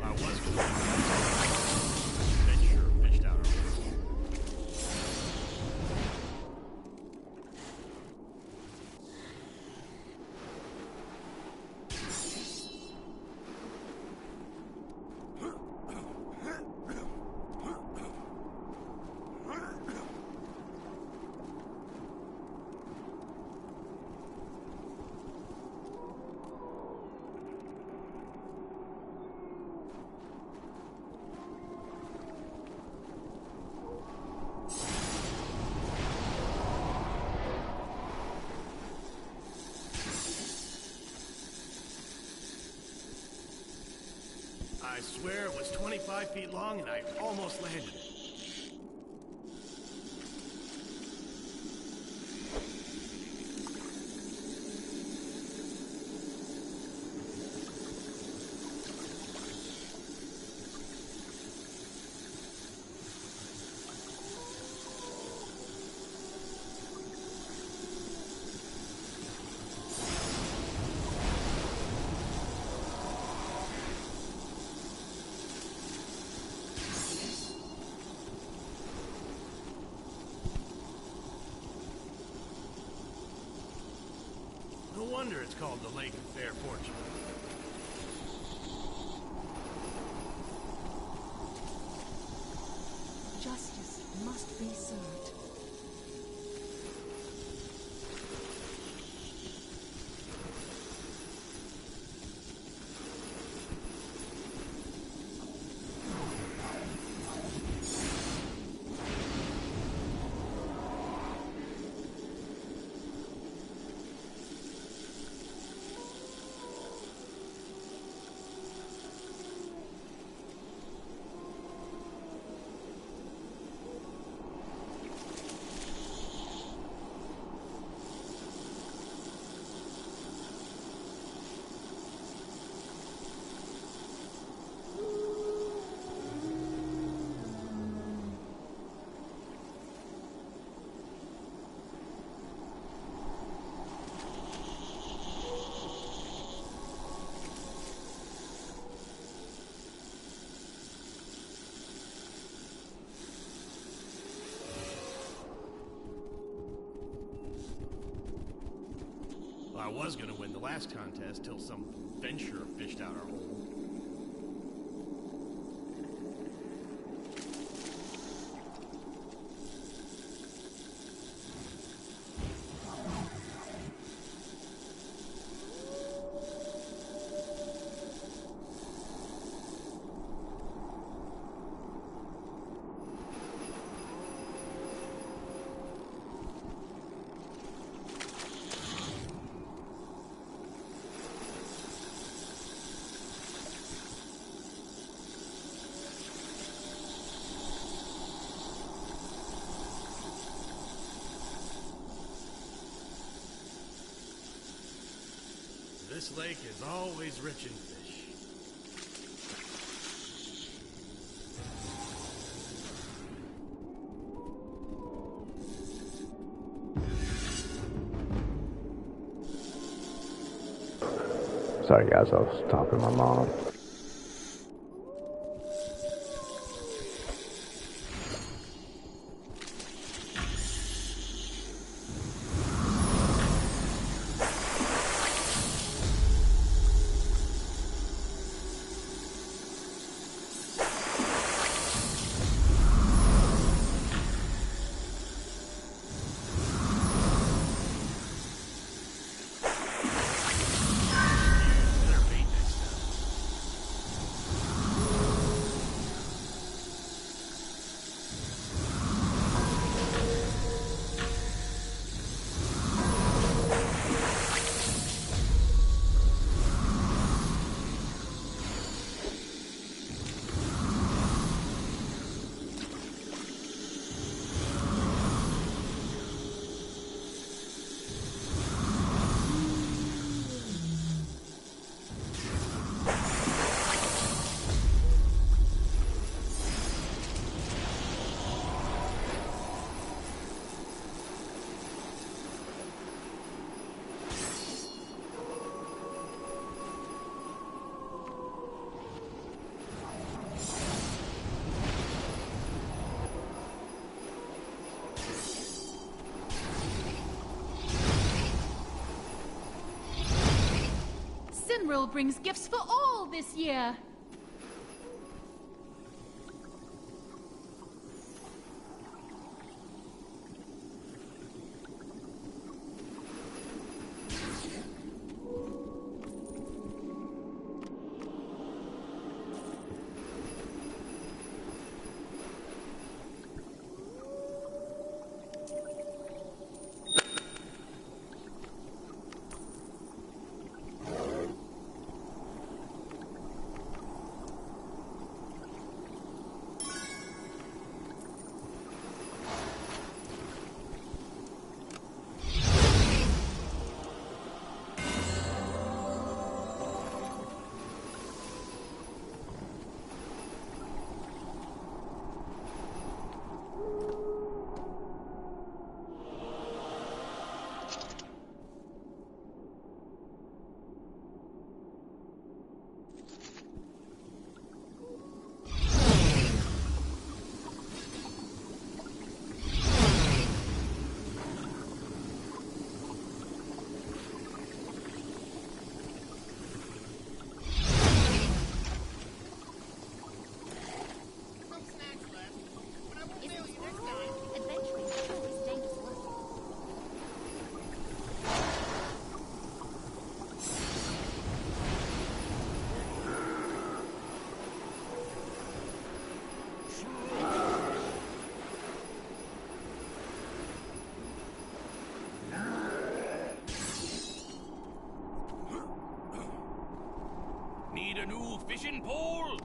I was going to then sure fished out our way. I swear it was 25 feet long and I almost landed it. No wonder it's called the Lake of Fair Fortune. Justice must be served. I was gonna win the last contest till some venture fished out our hole. This lake is always rich in fish. Sorry guys, I was talking to my mom. Admiral brings gifts for all this year. Need a new fishing pole?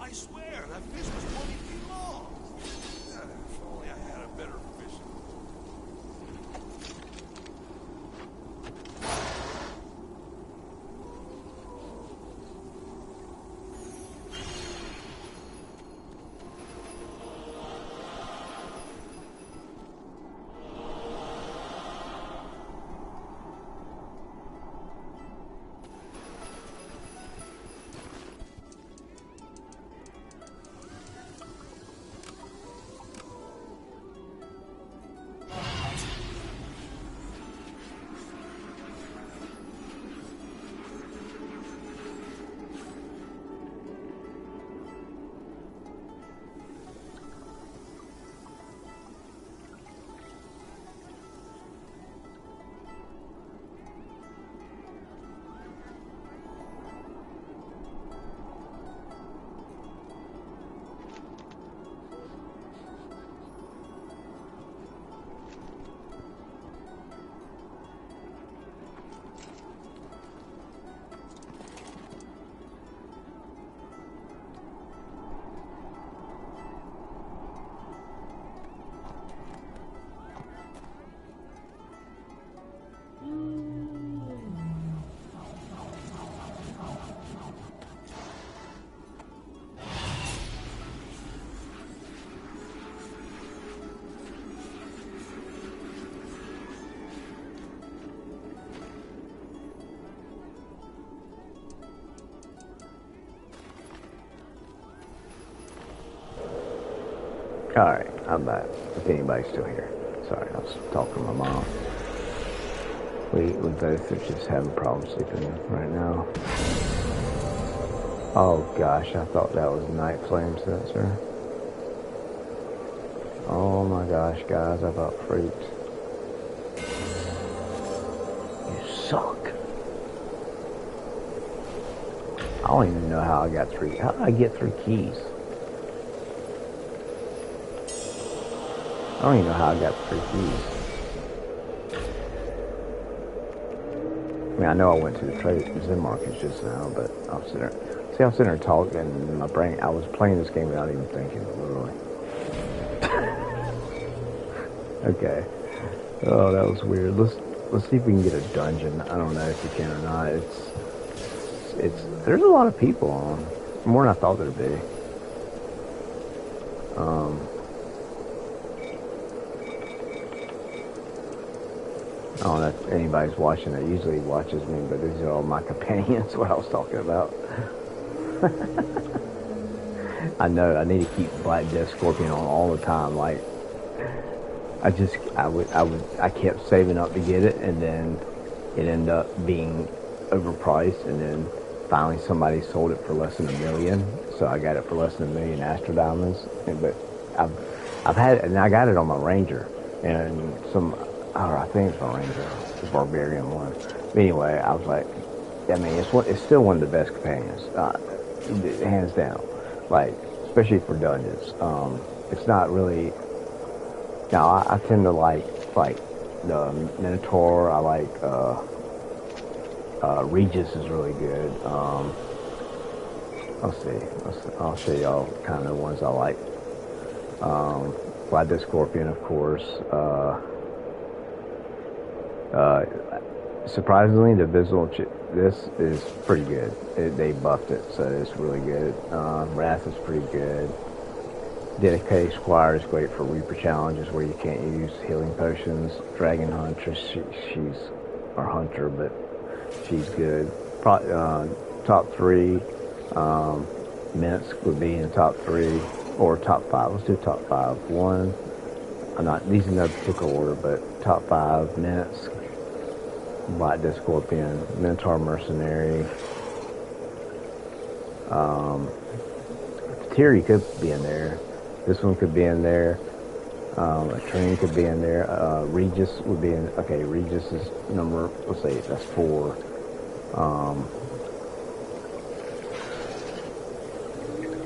I swear, that fish was 20 feet long. If only I had a better fishing Alright. I'm back. If anybody's still here. Sorry, I was talking to my mom. We both are just having problems sleeping right now. Oh gosh, I thought that was night flame sensor. Oh my gosh, guys, I got freaked. You suck. I don't even know how I got three. How did I get 3 keys? I don't even know how I got 3 keys. I mean, I know I went to the Zen markets just now, but I was sitting there. See, I was sitting there talking, and my brain, I was playing this game without even thinking, literally. Okay. Oh, that was weird. Let's see if we can get a dungeon. I don't know if we can or not. There's a lot of people on. More than I thought there'd be. I don't know if anybody's watching that usually watches me, but these are all my companions, what I was talking about. I know, I need to keep Black Death Scorpion on all the time, like, I kept saving up to get it, and then it ended up being overpriced, and then finally somebody sold it for less than $1 million, so I got it for less than $1 million Astro Diamonds, but I've had it, and I got it on my Ranger, and I think it's my Ranger, the Barbarian one. But anyway, I was like, I mean, it's still one of the best companions, hands down, like, especially for dungeons. It's not really. Now, I tend to like the Minotaur. I like Regis is really good. Let's see. I'll show y'all kind of the ones I like. Black Death Scorpion, of course. Surprisingly, the visual this is pretty good. They buffed it, so it's really good. Wrath is pretty good. Dedicated Squire is great for Reaper challenges where you can't use healing potions. Dragon Huntress, she's our hunter, but she's good. Top 3, Minsk would be in top 3 or top 5. Let's do top 5. 1, these in no particular order, but top 5: Minsk, Black Death Scorpion, Minotaur Mercenary. Terry could be in there. This one could be in there. A train could be in there. Regis would be in. Okay, Regis is number. Let's say that's 4.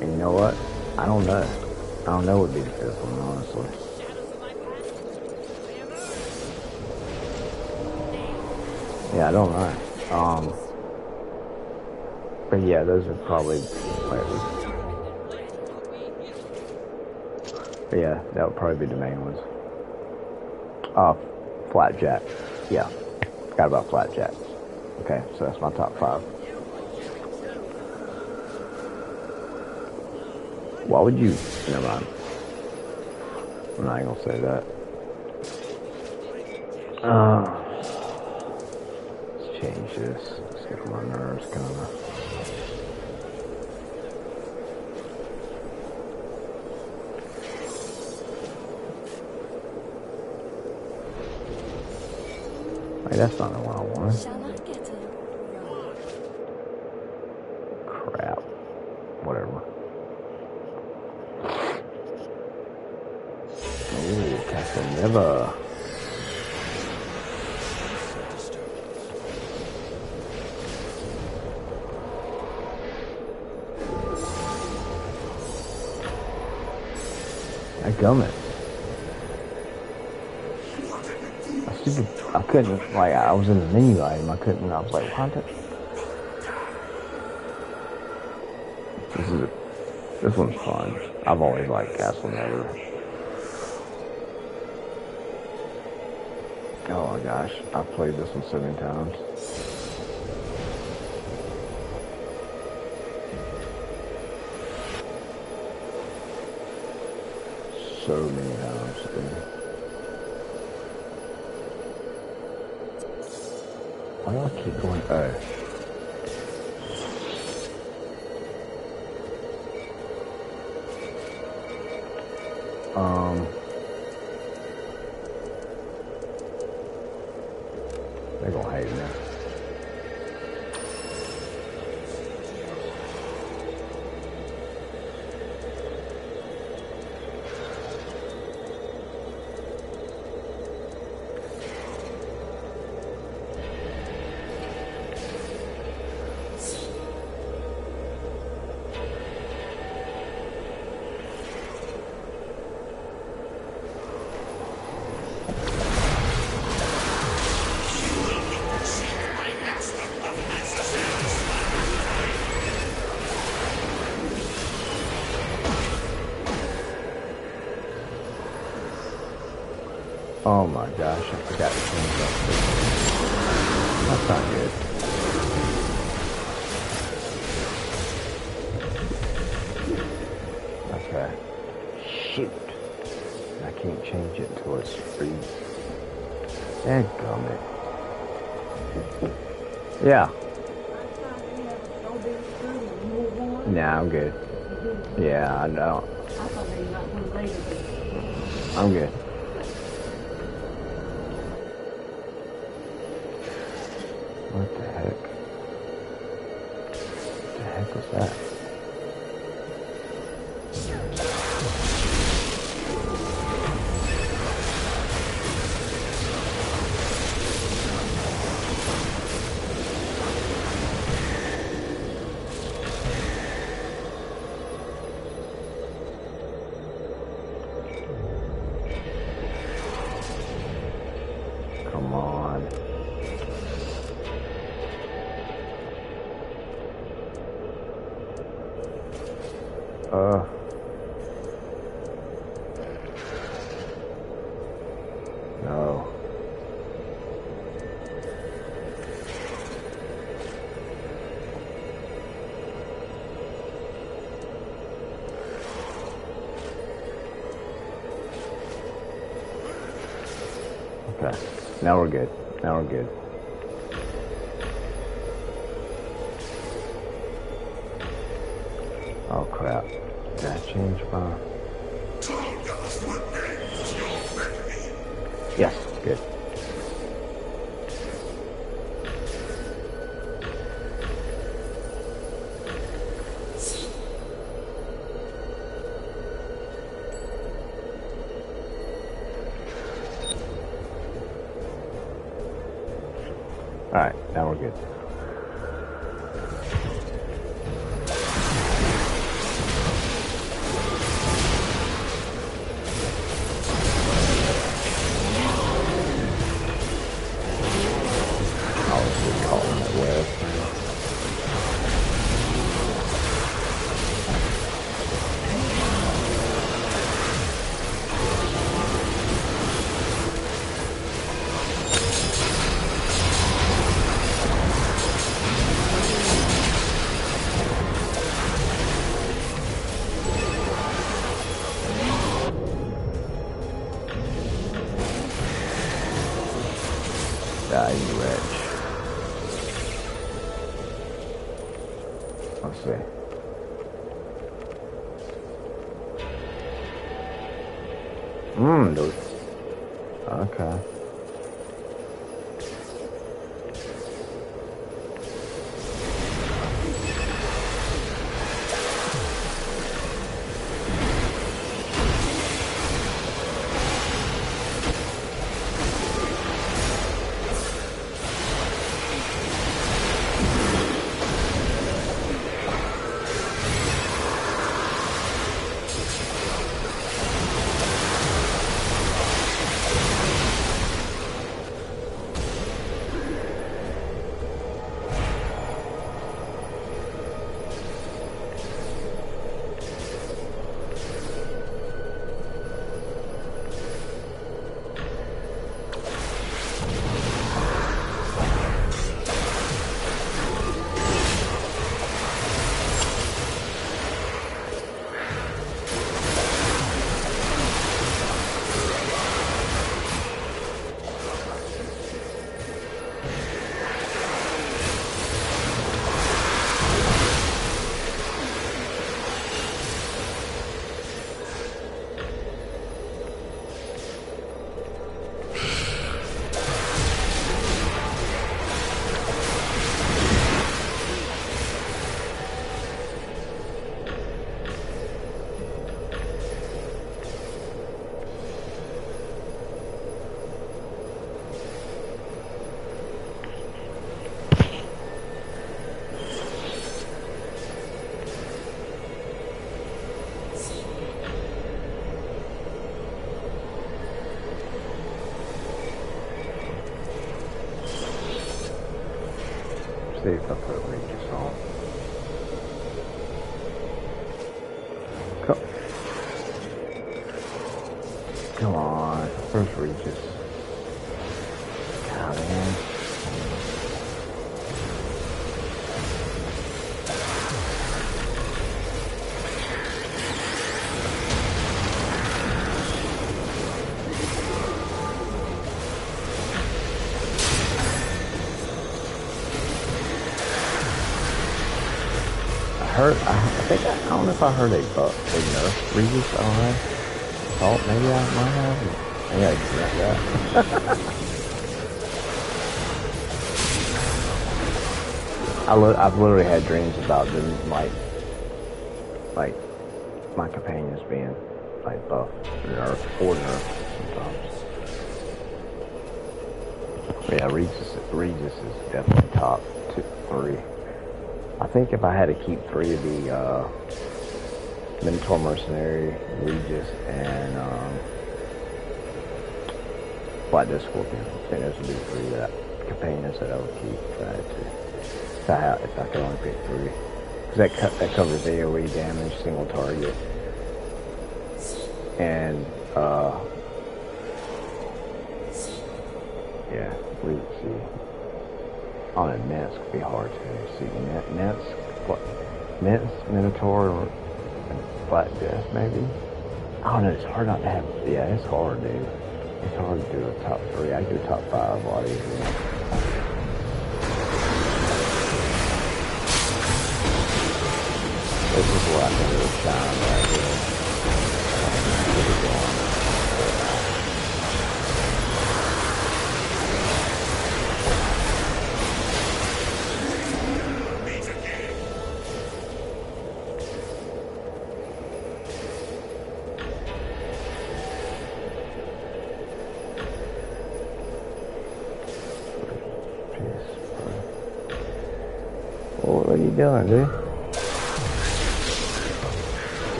And you know what? I don't know. I don't know what would be the 5th one, honestly. Yeah, I don't know. But yeah, those are probably. But yeah, that would probably be the main ones. Flapjack. Yeah, forgot about Flapjack. Okay, so that's my top 5. Why would you? Never mind. I'm not gonna say that. Let's change this. Let's get on my nerves, kind of. Hey, that's not the one I want. Crap. Whatever. Ooh, Casanova. I gummit. I couldn't, like, I was in the menu item, I was like, what? This one's fun. I've always liked Casanova. Oh my gosh, I've played this one so many times. So many times, dude. Why do I keep going? Oh. They're gonna hate me. Oh my gosh, I forgot to change that. That's not good. Okay. Shoot. I can't change it until it's free. Dadgummit. Yeah. Nah, I'm good. Yeah, I know. I'm good. What the heck? What the heck was that? Come on. No. Okay. Now we're good. Now we're good. Oh crap. Did I change my... Yes, good. Alright, now we're good. Die, you wretch. Let's see. Those. Okay. if I put Regis on. Come on. Where's Regis? God, man. I don't know if I heard a nerf Regis on. Thought maybe I might have. Maybe I dreamt that. I've literally had dreams about them, like my companions being like buff or nerf sometimes. But yeah, Regis is definitely top 3. I think if I had to keep 3 of the Minotaur Mercenary, Regis, and Black Death Scorpion, I think those would be the 3 companions that I would keep if I had to. If I could only pick 3. Because that covers AoE damage, single target. And, yeah, we see. On a Nets could be hard to see. Nets, Minotaur, or Black Death, maybe? I don't know, it's hard not to have. Yeah, it's hard, dude. It's hard to do a top 3. I do a top 5 a lot easier. This is where I can really shine right here. Get it going. What are you doing, dude?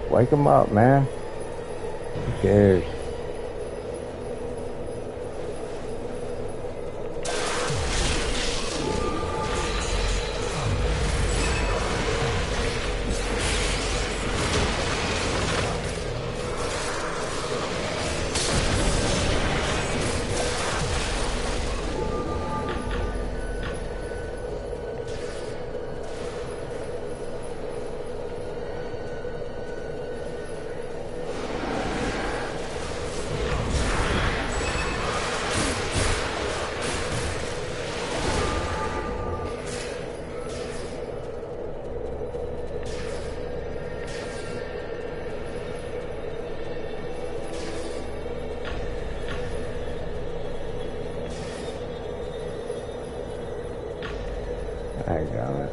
Wake him up, man. Who cares? I got it.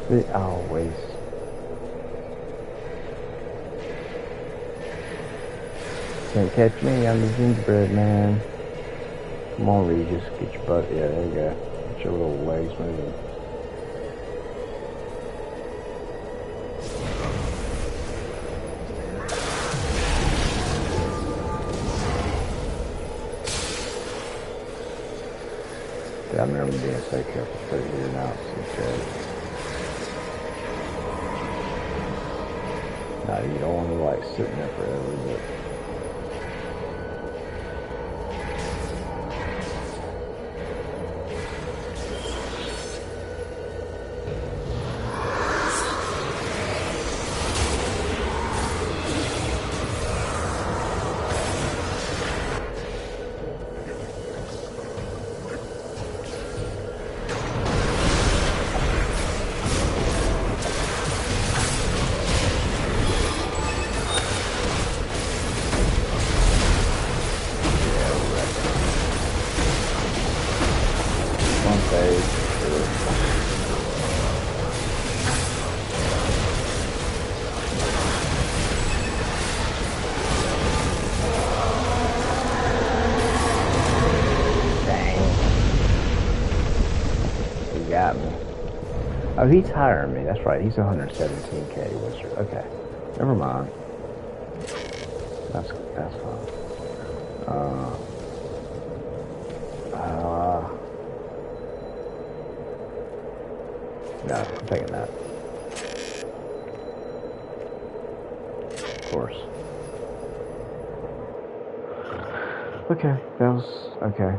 They always. Can't catch me, I'm the gingerbread man. Come on, Regis, get your butt. Yeah, there you go. Get your little legs moving. I remember being so careful putting it in out. Now you don't want to like sitting there forever, but Oh, he's higher than me. That's right. He's 117k wizard. Okay. Never mind. That's fine. No, I'm taking that. Of course. Okay, that was okay.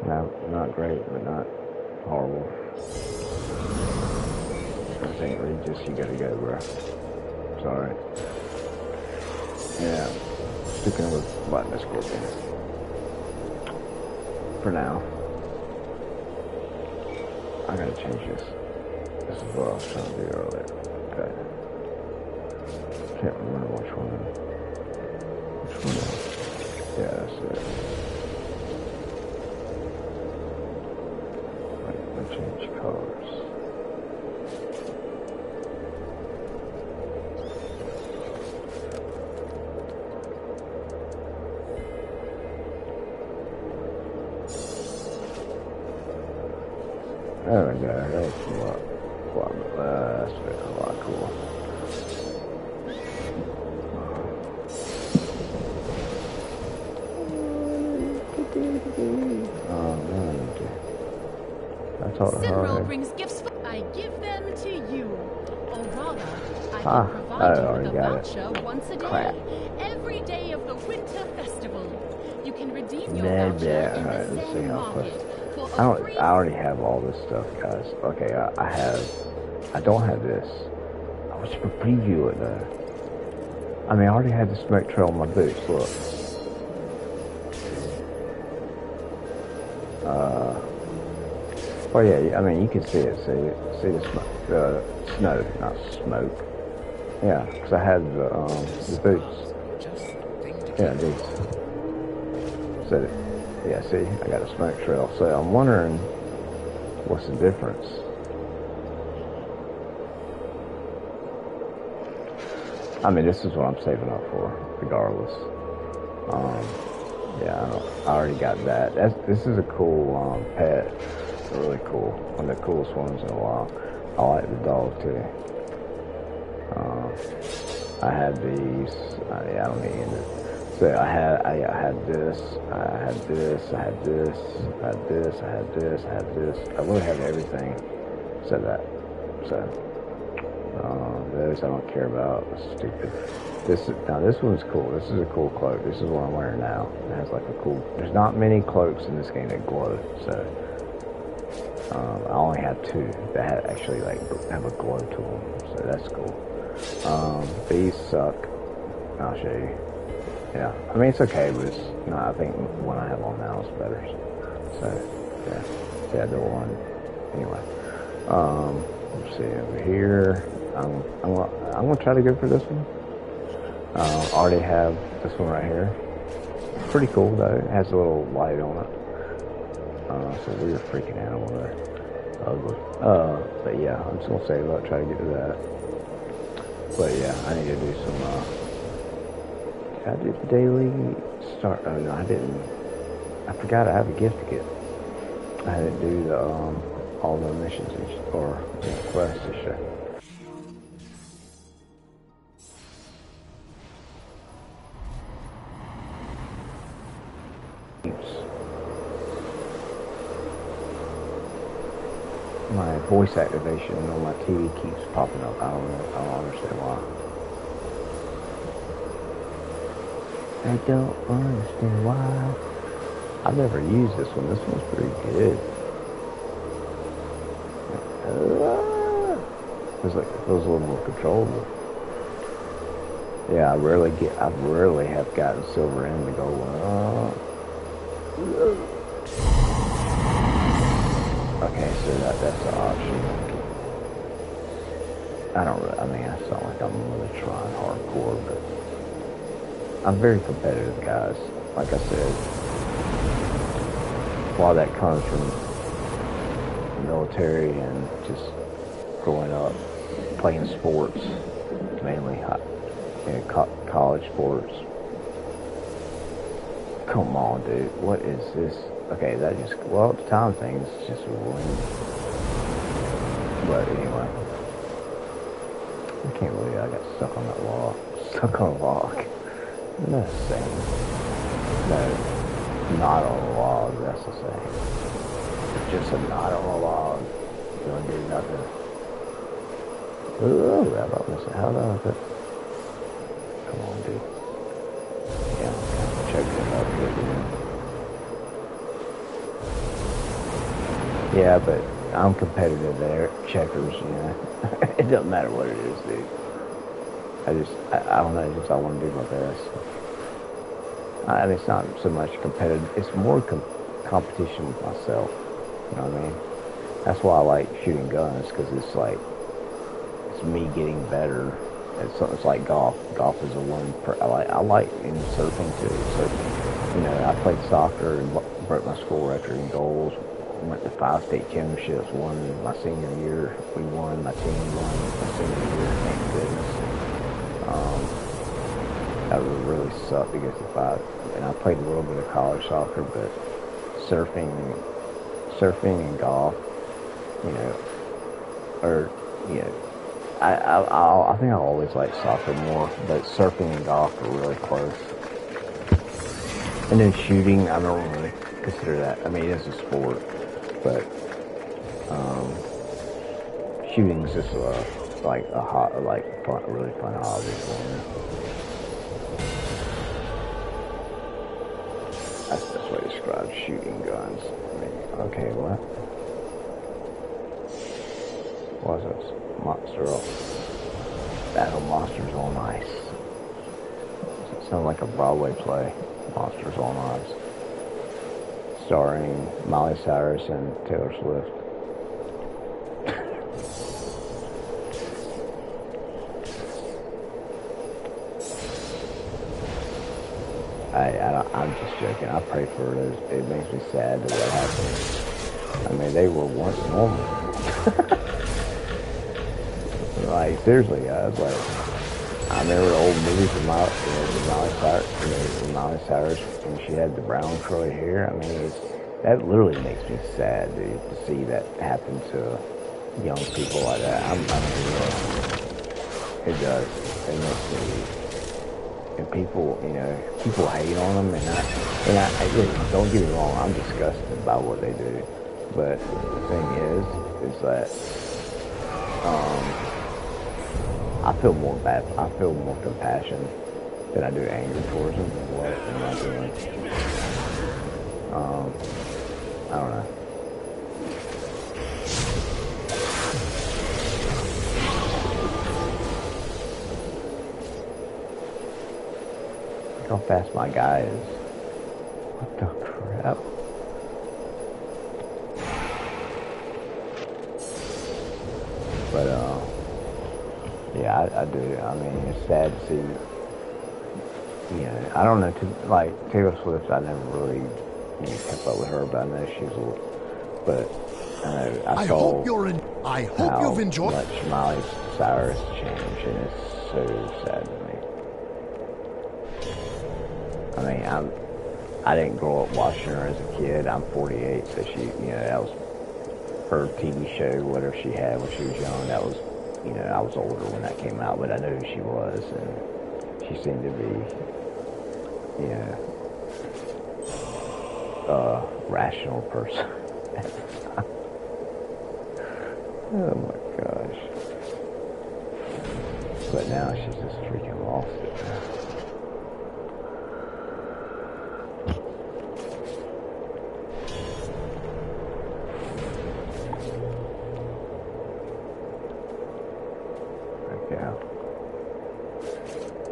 No, not great, but not horrible. I think Regis, you gotta go, bro. Sorry. Yeah. Sticking with button scorpion. For now. I gotta change this. This is what I was trying to do earlier. Okay. Can't remember which one. Which one is it? Yeah, that's it. Let me change colors. There we go. That's a lot. That's a lot cool. Oh man, I told her. Cyril brings gifts. I give them to you, or rather, I can provide you with a voucher once a day, Crap. every day of the winter festival. You can redeem your Yeah, voucher in alright, the let's see Zen how market for I already have all this stuff, guys. Okay, I don't have this. I was to preview it though. I mean, I already had the smoke trail on my boots, look. Oh yeah, I mean, you can see it, see the snow, not smoke. Yeah, because I had the boots. Yeah, these. So, yeah, see, I got a smoke trail. So I'm wondering, what's the difference? I mean, this is what I'm saving up for, regardless. Yeah, I already got that. This is a cool pet. Really cool. One of the coolest ones in a while. I like the dog too. I had these. Yeah, I don't need it. So I had this. I had this. I had this. I had this. I had this. I had this. I really have everything. Said that. So this I don't care about. It's stupid. This one's cool. This is a cool cloak. This is what I'm wearing now. It has like a cool. There's not many cloaks in this game that glow. So. I only have two that actually like have a glow to them, so that's cool. These suck. I'll show you. Yeah, I mean it's okay, but it's not. I think the one I have on now is better. So yeah, the one. Anyway, let's see over here. I'm gonna try to go for this one. I already have this one right here. It's pretty cool though. It has a little light on it. So we're freaking animal there. Ugly. But yeah, I'm just gonna save up, try to get to that. But yeah, I need to do some, did I do the daily start? Oh no, I didn't. I forgot I have a gift to get. I didn't do the, all the missions or quests to show. My voice activation on my TV keeps popping up. I don't know. I don't understand why. I don't understand why. I've never used this one. This one's pretty good. It feels a little more controllable. Yeah, I rarely have gotten silver in to go. Okay, so that's the option. I mean, I sound like I'm really trying hardcore, but I'm very competitive, guys. Like I said, a lot of that comes from the military and just growing up playing sports, mainly college sports. Come on, dude. What is this? Okay, that just, well, the time thing's just ruined. But anyway, I can't believe I got stuck on that log. Stuck on a log. Isn't that the same? No, not on a log, that's the same. Just a knot on a log. Don't do nothing. Ooh, how about this? How about it? Come on, dude. Yeah, check it out here, dude. Yeah, but I'm competitive there. Checkers, you know. It doesn't matter what it is, dude. I don't know, just I want to do my best. I mean, it's not so much competitive. It's more competition with myself. You know what I mean? That's why I like shooting guns, because it's like, it's me getting better. It's like golf. Golf is a one. I like in surfing too. Surfing. You know, I played soccer and broke my school record in goals. Went to 5 state championships. Won my senior year. We won. My team won my senior year. Thank goodness. That would really suck to get to 5. And I played a little bit of college soccer, but surfing and golf, you know, or you know. I think I always like soccer more, but surfing and golf are really close. And then shooting, I don't really consider that. I mean, it's a sport, but shooting is just like a hot, like fun, really fun hobby for me. That's the best way to describe shooting guns. I mean, okay, what? What was this? Battle Monsters on Ice. It sounds like a Broadway play. Monsters on Ice. Starring Miley Cyrus and Taylor Swift. I'm just joking. I pray for it. It makes me sad that that happened. I mean, they were once normal. Like, seriously, guys, like, I remember old movies with Miley Cyrus, when she had the brown curly hair. I mean, that literally makes me sad, dude, to see that happen to young people like that. It does. It makes me, and people, you know, people hate on them, and I really, don't get me wrong, I'm disgusted by what they do, but the thing is that, I feel more compassion than I do anger towards them than what am I doing. I don't know. Look how fast my guy is. What the crap? But, yeah, I do. I mean, it's sad to see, you know, I don't know, like, Taylor Swift, I never really, you know, kept up with her, but I know she was a little, but I know, I hope you've enjoyed how much Miley Cyrus changed, and it's so sad to me. I mean, I didn't grow up watching her as a kid. I'm 48, so she, you know, that was her TV show, whatever she had when she was young. That was, you know, I was older when that came out, but I knew who she was, and she seemed to be, you know, a rational person at the time. Oh my gosh. But now she's just freaking lost it. Yeah.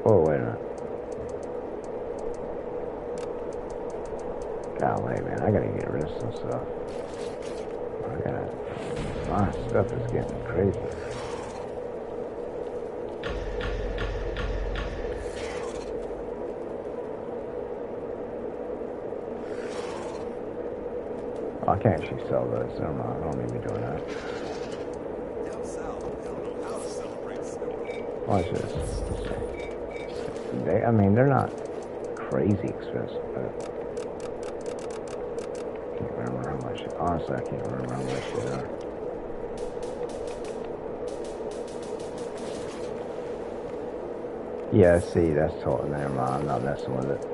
Oh, wait a minute. Golly, man, I gotta get rid of some stuff. My stuff is getting crazy. Oh, I can't actually sell those. Never mind, I don't need to be doing that. Watch this. I mean, they're not crazy expensive, but I can't remember how much. Honestly, I can't remember how much they are. Yeah, see, that's totally, never mind, I'm not messing with it.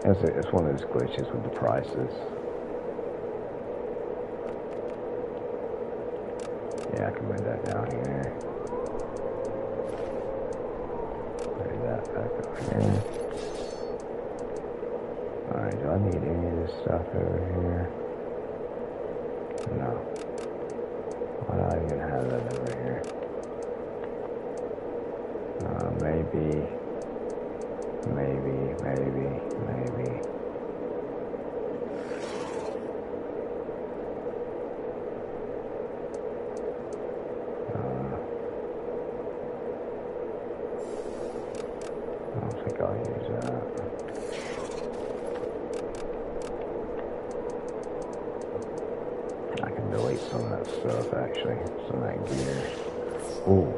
It's one of those glitches with the prices. Yeah, I can move that down here. Move that back up here. Alright, do I need any of this stuff over here? No. Why do I even have that over here? Maybe. I don't think I'll use that. I can delete some of that stuff, actually. Some of that gear. Ooh,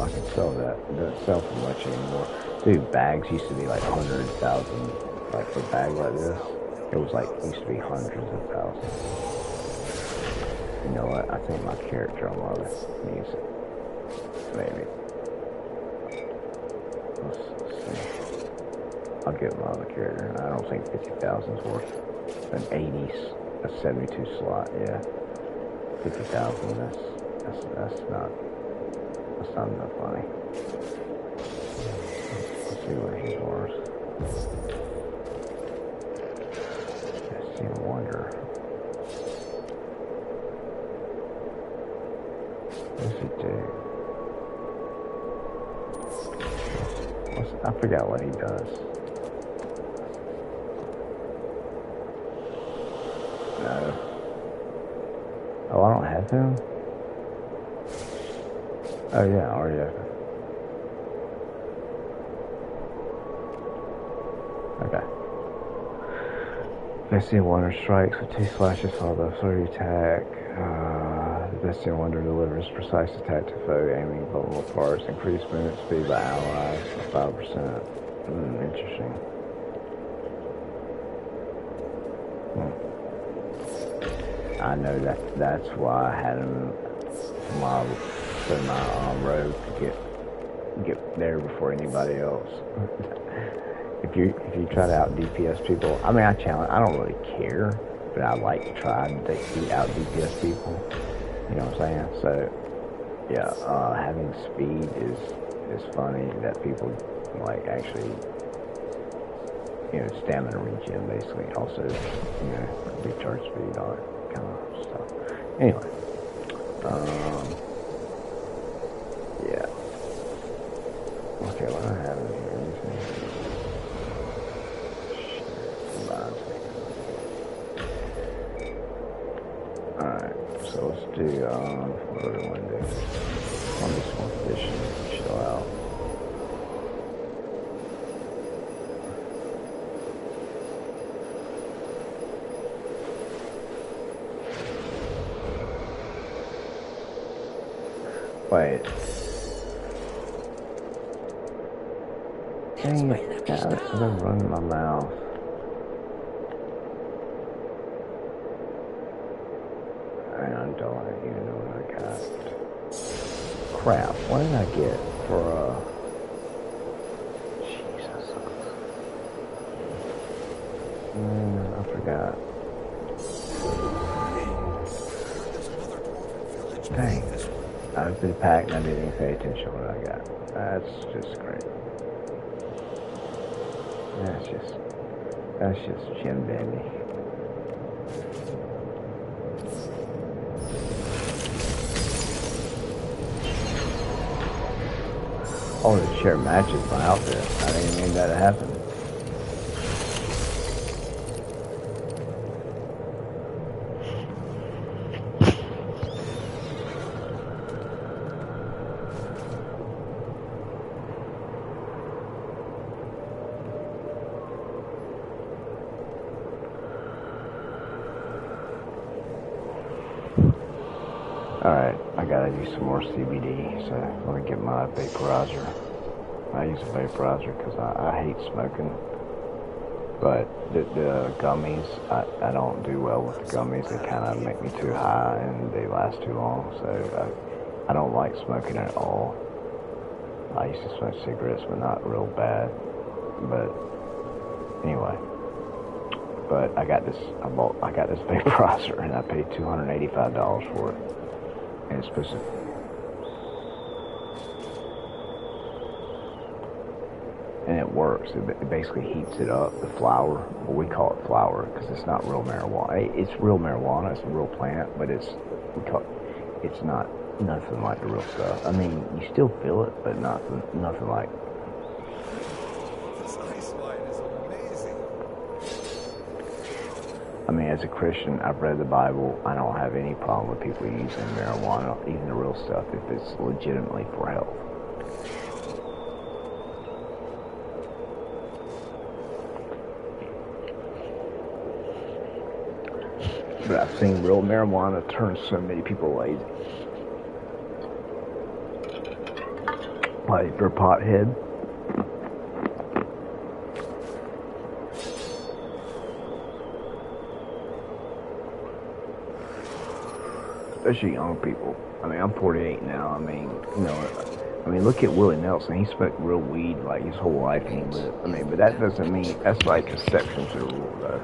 I can sell that. It doesn't sell for much anymore. Dude, bags used to be like 100,000. Like for a bag like this, it was like, used to be hundreds of thousands. You know what? I think my character on love music. Maybe. Let's see. I'll get my other character. I don't think 50,000 is worth an 80s, a 72 slot. Yeah, 50,000. That's not enough money. Let's see what he's worth. I see a wonder. What does he do? I forgot what he does. No. Oh, I don't have him? Oh yeah, I already have him. Okay. Bestia Wonder strikes with 2 slashes followed by 3 attack. The Bestia Wonder delivers precise attack to foe, aiming vulnerable parts. Increased movement speed by allies by 5%. Interesting. I know that's why I had him my road to get there before anybody else. If you try to out DPS people, I mean I don't really care, but I like to try and beat out DPS people. You know what I'm saying? So yeah, having speed is funny that people like actually, you know, stamina regen basically. Also, you know, recharge speed, all that kind of stuff. Anyway, yeah. Okay, what do I have in here? Alright, so let's do, what do we want to do? On this one edition, chill out. Wait. Dang it, I'm running my mouth. I don't even know what I got. Crap, what did I get for, Jesus. I forgot. Dang. I opened the pack and I didn't even pay attention to what I got. That's just great. That's just Jim Baby. Oh, the chair matches my outfit. I didn't even mean that to happen. Alright, I gotta do some more CBD, so let me get my vaporizer. I use a vaporizer because I hate smoking. But the gummies, I don't do well with the gummies. They kind of make me too high and they last too long. So I don't like smoking at all. I used to smoke cigarettes, but not real bad. But anyway, but I got this vaporizer, and I paid $285 for it, and it's supposed to. And it works. It basically heats it up, the flower. Well, we call it flower because it's not real marijuana. It's real marijuana. It's a real plant, but it's not nothing like the real stuff. I mean, you still feel it, but nothing like. This ice wine is amazing. I mean, as a Christian, I've read the Bible. I don't have any problem with people using marijuana, even the real stuff, if it's legitimately for health. But I've seen real marijuana turn so many people lazy. Like, for pothead. Especially young people. I mean, I'm 48 now. I mean, look at Willie Nelson. He smoked real weed like his whole life. And he lived. I mean, but that doesn't mean, that's like exception to the rule, though.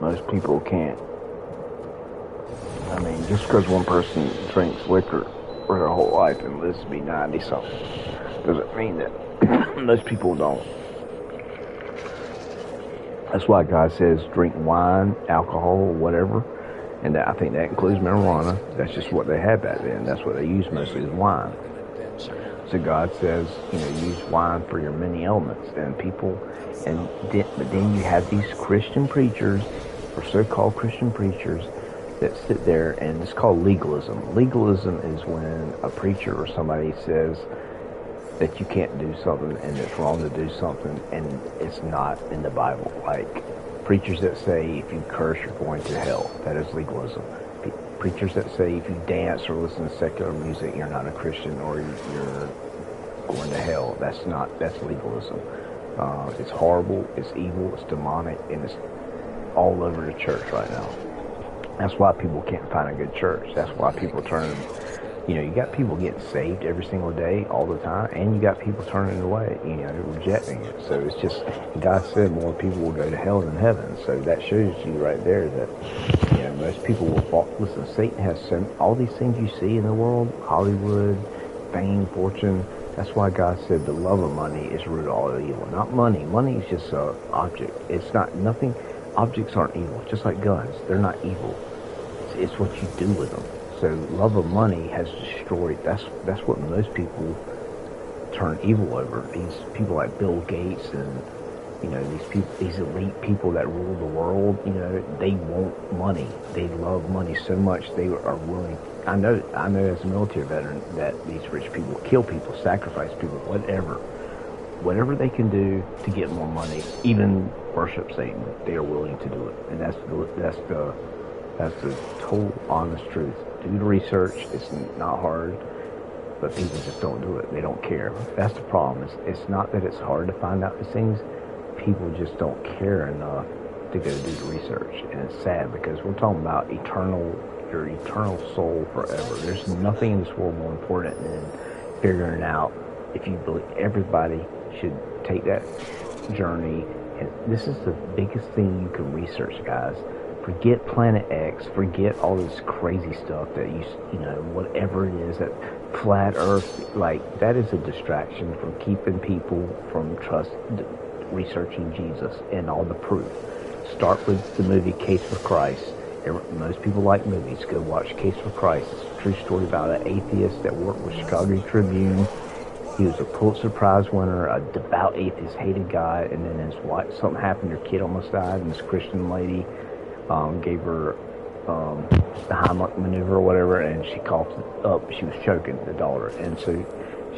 Most people can't. I mean, just because one person drinks liquor for their whole life and lives to be 90-something doesn't mean that most people don't. That's why God says drink wine, alcohol, whatever, and I think that includes marijuana. That's just what they had back then. That's what they used mostly, is wine. So God says, use wine for your many ailments, and people, but then you have these Christian preachers, or so-called Christian preachers, that sit there, and it's called legalism. Legalism is when a preacher or somebody says that you can't do something and it's wrong to do something, and it's not in the Bible. Like preachers that say if you curse you're going to hell, that is legalism. Preachers that say if you dance or listen to secular music you're not a Christian or you're going to hell, that's legalism. It's horrible, it's evil, it's demonic, and it's all over the church right now. That's why people can't find a good church. That's why people turn, you got people getting saved every single day, all the time, and you got people turning away, rejecting it. So it's just, God said more people will go to hell than heaven. So that shows you right there that, most people will fall. Listen, Satan has all these things you see in the world, Hollywood, fame, fortune. That's why God said the love of money is root of all evil. Not money. Money is just an object. It's not nothing. Objects aren't evil. Just like guns, they're not evil. It's what you do with them. So love of money has destroyed. That's what most people turn evil over. These people like Bill Gates and these elite people that rule the world. They want money. They love money so much they are willing. I know as a military veteran that these rich people kill people, sacrifice people, whatever they can do to get more money, even worship Satan. They are willing to do it, and that's the total honest truth. Do the research. It's not hard, but people just don't do it. They don't care. That's the problem. It's not that it's hard to find out these things. People just don't care enough to go do the research, and it's sad because we're talking about your eternal soul forever. There's nothing in this world more important than figuring out if you believe. Everybody should take that journey, and this is the biggest thing you can research, guys. Forget Planet X, forget all this crazy stuff that whatever it is, that flat earth, like, that is a distraction from keeping people from researching Jesus and all the proof. Start with the movie Case for Christ. Most people like movies. Go watch Case for Christ. It's a true story about an atheist that worked with Chicago Tribune. He was a Pulitzer Prize winner, a devout atheist, hated God, and then his wife, something happened, her kid almost died, and this Christian lady gave her the Heimlich maneuver or whatever, and she coughed up. She was choking, the daughter, and so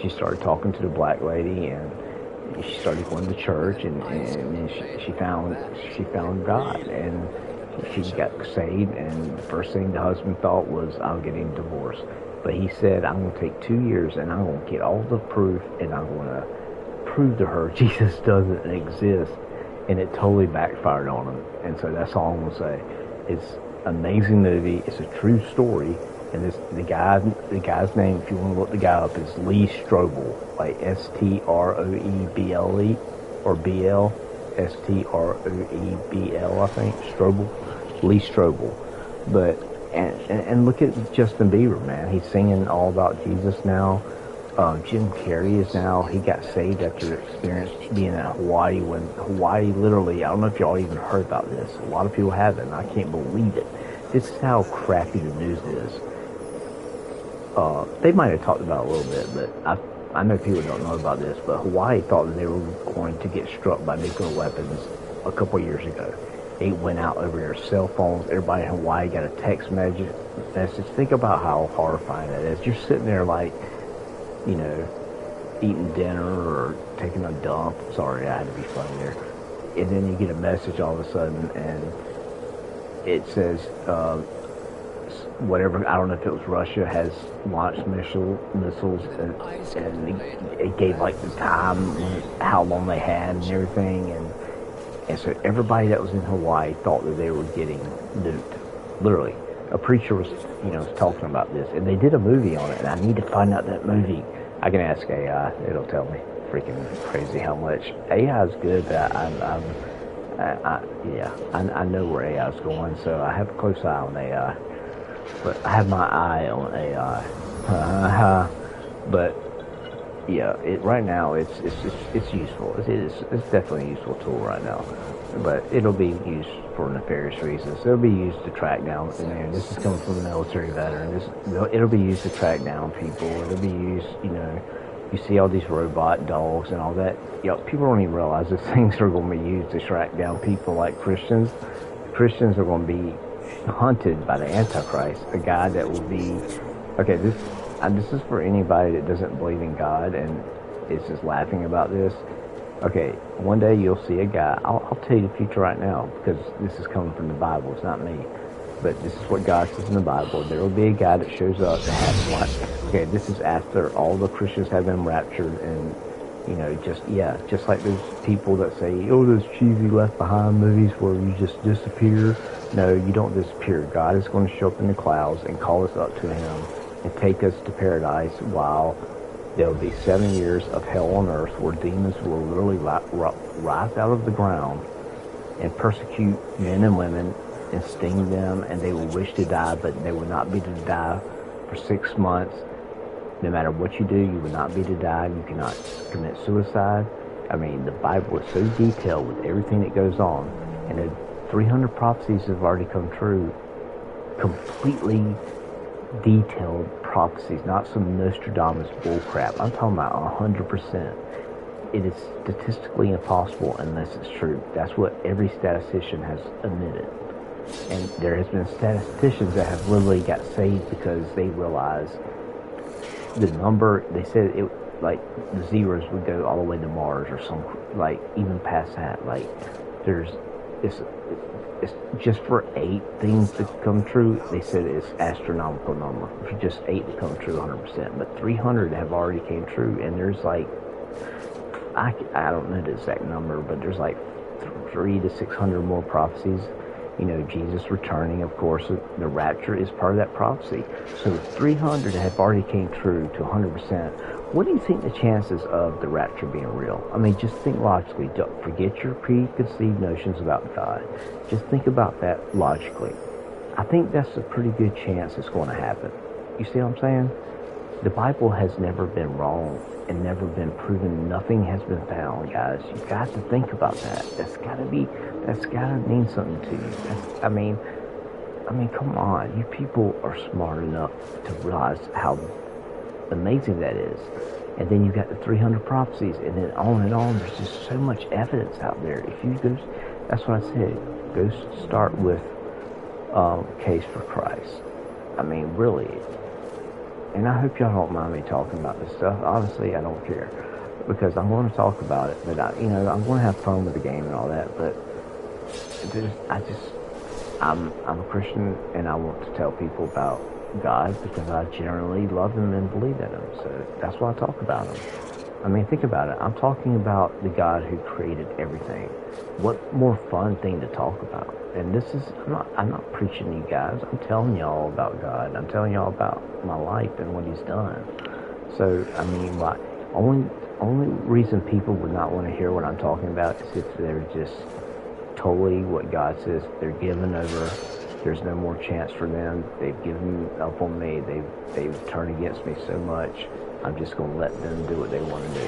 she started talking to the black lady, and she started going to church, and she found God, and she got saved. And the first thing the husband thought was, I'm getting divorced. But he said, I'm going to take 2 years, and I'm going to get all the proof, and I'm going to prove to her Jesus doesn't exist. And it totally backfired on him. And so that's all I'm going to say. It's an amazing movie. It's a true story. And the guy's name, if you want to look the guy up, is Lee Strobel, like Stroeble or BL, Stroebl, I think, Strobel, Lee Strobel. But and look at Justin Bieber, man. He's singing all about Jesus now. Jim Carrey he got saved after experience being in Hawaii, when Hawaii literally, I don't know if y'all even heard about this. A lot of people haven't. I can't believe it. This is how crappy the news is. They might have talked about it a little bit, but I know people don't know about this, but Hawaii thought that they were going to get struck by nuclear weapons a couple of years ago. It went out over their cell phones. Everybody in Hawaii got a text message. Think about how horrifying that is. You're sitting there like, you know, eating dinner or taking a dump. Sorry, I had to be funny there. And then you get a message all of a sudden, and it says, whatever, I don't know if it was Russia, has launched missiles, and it gave like the time, how long they had and everything, and so everybody that was in Hawaii thought that they were getting nuked. Literally. A preacher was, talking about this, and they did a movie on it, and I need to find out that movie. I can ask AI, it'll tell me. Freaking crazy how much. AI is good, but I know where AI is going, so I have a close eye on AI. But I have my eye on AI. But yeah, right now it's useful. It's definitely a useful tool right now. But it'll be used for nefarious reasons. It'll be used to track down. And this is coming from a military veteran. It'll be used to track down people. It'll be used. You see all these robot dogs and all that. People don't even realize these things are going to be used to track down people like Christians. Christians are going to be hunted by the Antichrist, a guy that will be, okay, this is for anybody that doesn't believe in God and is just laughing about this. Okay, one day you'll see a guy, I'll tell you the future right now, because this is coming from the Bible, it's not me, but this is what God says in the Bible. There will be a guy that shows up that has one. Okay, this is after all the Christians have been raptured, and just like those people that say, oh, those cheesy Left Behind movies where you just disappear. No, you don't disappear. God is going to show up in the clouds and call us up to Him and take us to paradise, while there will be 7 years of hell on earth where demons will literally rise out of the ground and persecute men and women and sting them, and they will wish to die, but they will not be to die for 6 months. No matter what you do, you will not be to die. You cannot commit suicide. I mean, the Bible is so detailed with everything that goes on, and the 300 prophecies have already come true. Completely detailed prophecies, not some Nostradamus bullcrap. I'm talking about 100%. It is statistically impossible unless it's true. That's what every statistician has admitted. And there has been statisticians that have literally got saved because they realized the number, they said it, like the zeros would go all the way to Mars or some, like even past that. Like it's just for 8 things to come true. They said it's astronomical number. For just 8 to come true 100%, but 300 have already came true, and there's like, I don't know the exact number, but there's like 300 to 600 more prophecies. Jesus returning, of course, the rapture is part of that prophecy. So 300 have already came true to 100%. What do you think the chances of the rapture being real? I mean, just think logically. Don't forget your preconceived notions about God. Just think about that logically. I think that's a pretty good chance it's going to happen. You see what I'm saying? The Bible has never been wrong and never been proven. Nothing has been found, guys. You've got to think about that. That's got to mean something to you. I mean, come on. You people are smart enough to realize how amazing that is. And then you got the 300 prophecies, and then on and on. There's just so much evidence out there. If you go, that's what I said. Go start with Case for Christ. I mean, really. And I hope y'all don't mind me talking about this stuff. Honestly, I don't care, because I'm going to talk about it. But I'm going to have fun with the game and all that. But I'm a Christian, and I want to tell people about God because I generally love Him and believe in Him. So that's why I talk about Him. I mean, think about it. I'm talking about the God who created everything. What more fun thing to talk about? And this is, I'm not preaching to you guys. I'm telling y'all about God. I'm telling y'all about my life and what He's done. So, I mean, only reason people would not want to hear what I'm talking about is if they're just totally what God says they're given over. There's no more chance for them. They've given up on me. They've turned against me so much. I'm just going to let them do what they want to do.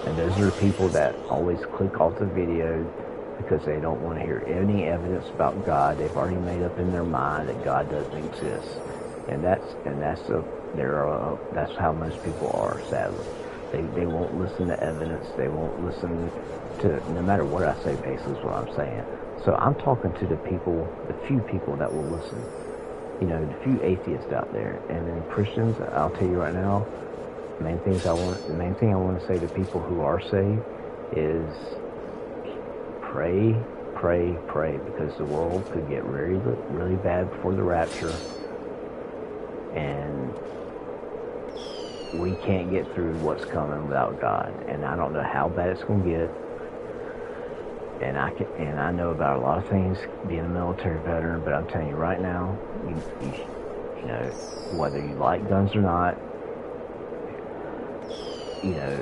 And those are the people that always click off the video because they don't want to hear any evidence about God. They've already made up in their mind that God doesn't exist. And that's how most people are, sadly. They won't listen to evidence. They won't listen to, no matter what I say, basically is what I'm saying. So I'm talking to the few people that will listen. You know, the few atheists out there. And then Christians, I'll tell you right now, the main thing I want to say to people who are saved is pray, pray, pray, because the world could get really, really bad before the rapture, and we can't get through what's coming without God. And I don't know how bad it's going to get. And I know about a lot of things being a military veteran, but I'm telling you right now, you know, whether you like guns or not, you know,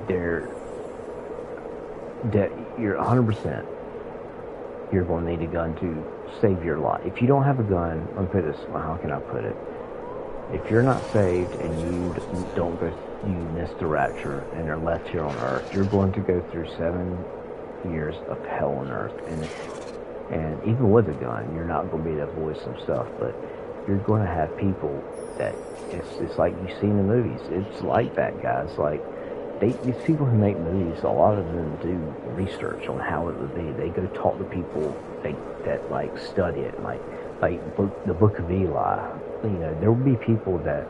you're 100%, you're going to need a gun to save your life. If you don't have a gun, let me put this, how can I put it? If you're not saved and you miss the rapture and are left here on earth, you're going to go through 7 years of hell on earth. And even with a gun, you're not going to be able to avoid some stuff, but you're going to have people that it's like you see in the movies. It's like that, guys. Like these people who make movies, a lot of them do research on how it would be. They go talk to people that like study it, like the Book of Eli. You know, there will be people that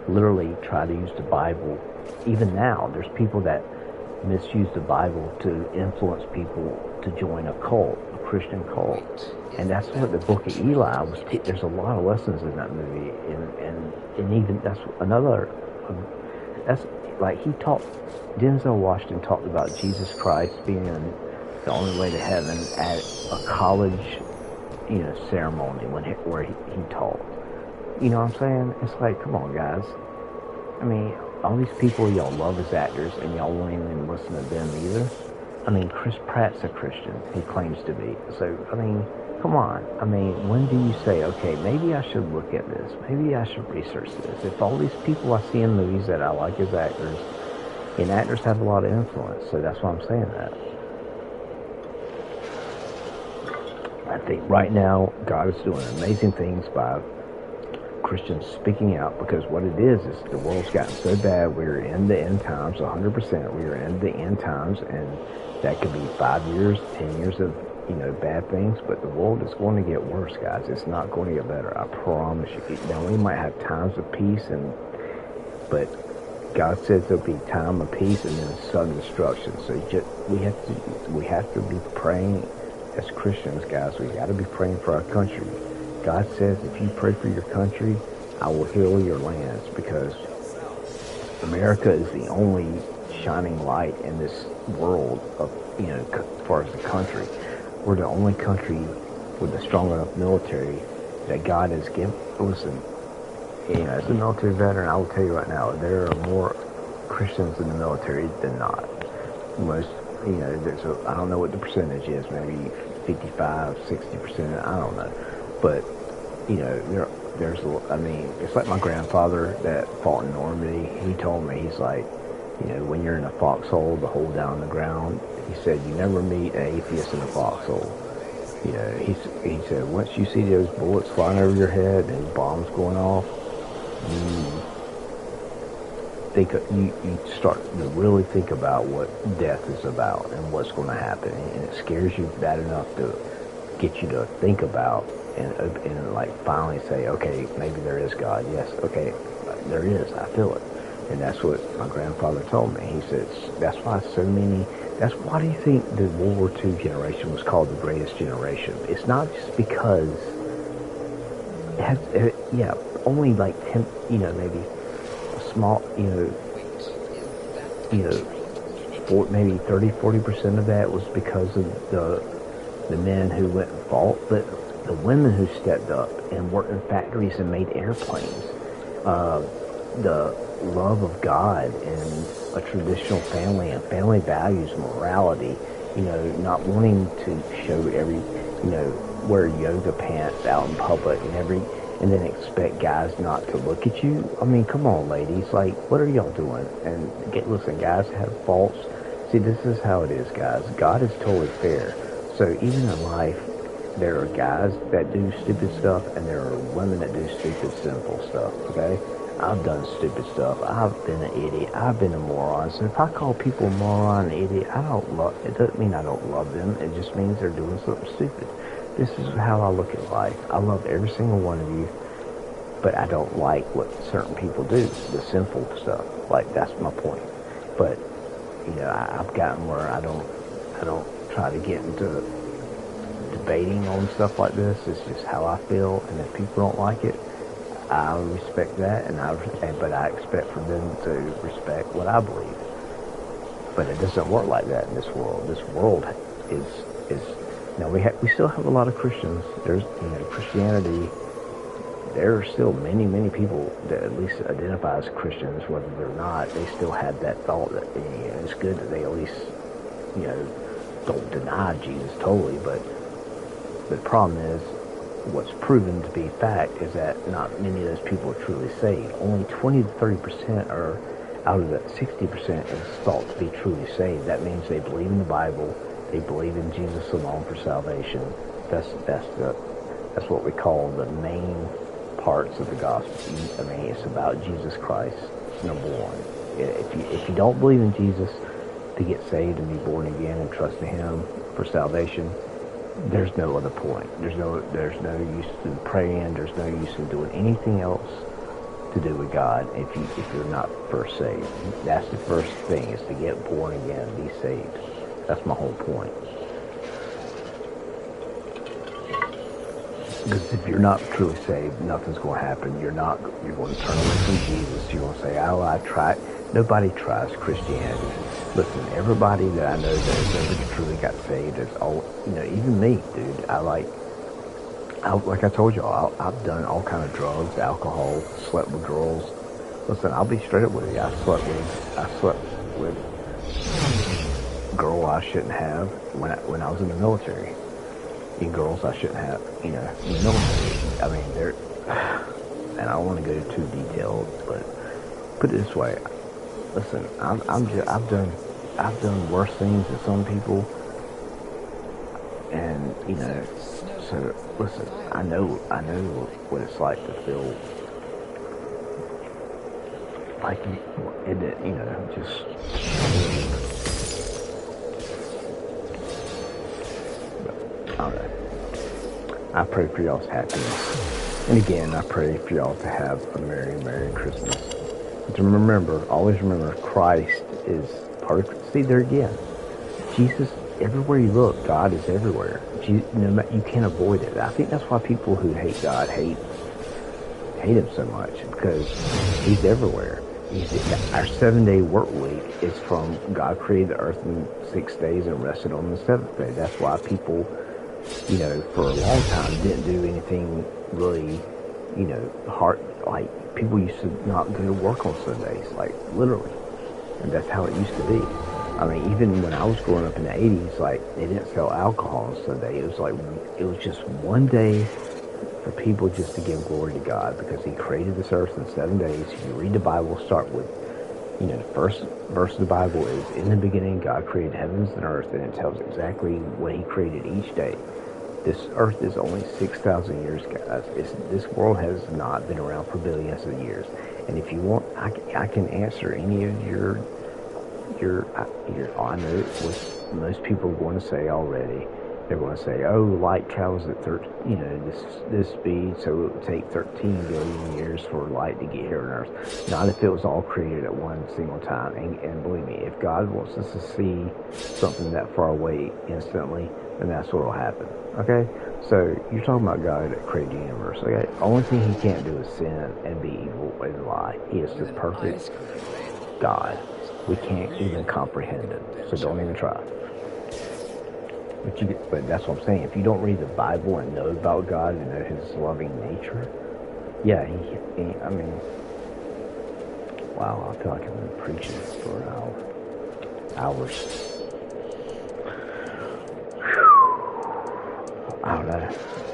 literally try to use the Bible. Even now, there's people that misuse the Bible to influence people to join a cult, a Christian cult. And that's what the Book of Eli was. There's a lot of lessons in that movie, and even that's another. That's like Denzel Washington talked about Jesus Christ being the only way to heaven at a college, you know, ceremony where he taught. You know what I'm saying? It's like, come on, guys. I mean, all these people y'all love as actors, and y'all won't even listen to them either. I mean, Chris Pratt's a Christian. He claims to be. So, I mean, come on. I mean, when do you say, okay, maybe I should look at this. Maybe I should research this. If all these people I see in movies that I like as actors, and actors have a lot of influence, so that's why I'm saying that. I think right now, God is doing amazing things by Christians speaking out, because what it is the world's gotten so bad. We're in the end times, 100%. We are in the end times, and that could be 5 years, 10 years of, you know, bad things, but the world is going to get worse, guys. It's not going to get better. I promise you. Now, we might have times of peace, but God says there'll be time of peace and then sudden destruction. So we have to be praying as Christians, guys. We got to be praying for our country. God says, if you pray for your country, I will heal your lands, because America is the only shining light in this world of, you know, as far as the country. We're the only country with a strong enough military that God has given. Listen, you know, as a military veteran, I will tell you right now, there are more Christians in the military than not. Most, you know, I don't know what the percentage is, maybe 55, 60%, I don't know. But, you know, I mean, it's like my grandfather that fought in Normandy. He told me, he's like, you know, when you're in a foxhole, the hole down the ground, he said, you never meet an atheist in a foxhole. You know, he said, once you see those bullets flying over your head and bombs going off, you start to really think about what death is about and what's going to happen, and it scares you bad enough to get you to think about and like finally say, okay, maybe there is God. Yes, okay, there is. I feel it. And that's what my grandfather told me. He said, that's why why do you think the World War II generation was called the greatest generation? It's not just because it has, only like 10, you know, maybe a small, you know, you know, maybe 30-40% of that was because of the men who went and fought, but the women who stepped up and worked in factories and made airplanes, the love of God and a traditional family and family values, morality, you know, not wanting to show wear yoga pants out in public and then expect guys not to look at you. I mean, come on, ladies, like, what are y'all doing? And listen, guys have faults. See, this is how it is, guys. God is totally fair. So even in life, there are guys that do stupid stuff, and there are women that do stupid, sinful stuff, okay? I've done stupid stuff. I've been an idiot. I've been a moron. So if I call people a moron, an idiot, it doesn't mean I don't love them. It just means they're doing something stupid. This is how I look at life. I love every single one of you, but I don't like what certain people do, the sinful stuff. Like, that's my point. But, you know, I've gotten where I don't try to get into debating on stuff like this. It's just how I feel, and if people don't like it, I respect that, but I expect for them to respect what I believe. But it doesn't work like that in this world. This world is now we still have a lot of Christians. There's, you know, Christianity. There are still many people that at least identify as Christians, whether they're not. They still have that thought that, you know, it's good that they at least, you know, don't deny Jesus totally. But the problem is, what's proven to be fact is that not many of those people are truly saved. Only 20 to 30% are out of that 60% is thought to be truly saved. That means they believe in the Bible, they believe in Jesus alone for salvation. That's what we call the main parts of the gospel. I mean, it's about Jesus Christ, number one. If you don't believe in Jesus to get saved and be born again and trust in Him for salvation, there's no other point. There's no use in praying. There's no use in doing anything else to do with God if you're not first saved. That's the first thing, is to get born again, be saved. That's my whole point. Because if you're not truly saved, nothing's going to happen. You're going to turn away from Jesus. You're going to say, "Oh, I tried." Nobody tries Christianity. Listen, everybody that I know that has ever truly got saved is all, you know, even me, dude. Like I told y'all, I've done all kind of drugs, alcohol, slept with girls. Listen, I'll be straight up with you. I slept with a girl I shouldn't have when I was in the military. And girls I shouldn't have, you know, in the military. I mean, and I don't want to go too detailed, but put it this way. Listen, I've done worse things than some people, and, you know, so listen, I know what it's like to feel like, you know, just. I don't know. I pray for y'all's happiness, and again, I pray for y'all to have a Merry Christmas. To always remember, Christ is part of. See, there again, Jesus. Everywhere you look, God is everywhere. You can't avoid it. I think that's why people who hate God hate Him so much, because He's everywhere. Our 7-day work week is from God created the earth in 6 days and rested on the 7th day. That's why people, you know, for a long time didn't do anything really, you know, hard. Like, people used to not go to work on Sundays, like, literally. And that's how it used to be. I mean, even when I was growing up in the 80s, like, they didn't sell alcohol on Sunday. It was just one day for people just to give glory to God, because He created this earth in 7 days. If you read the Bible, start with, you know, the first verse of the Bible is, "In the beginning, God created heavens and earth," and it tells exactly what He created each day. This earth is only 6,000 years, guys. This world has not been around for billions of years. And if you want, I can answer any of your I know what most people are going to say already. They're going to say, "Oh, light travels at this speed, so it would take 13 billion years for light to get here on Earth." Not if it was all created at one single time. And believe me, if God wants us to see something that far away instantly, then that's what will happen. Okay? So you're talking about God that created the universe. Okay? The only thing He can't do is sin and be evil and lie. He is the perfect God. We can't even comprehend it, so don't even try. But that's what I'm saying. If you don't read the Bible and know about God and know His loving nature, yeah, I mean, wow, I feel like I've been preaching for an hour. Hours. I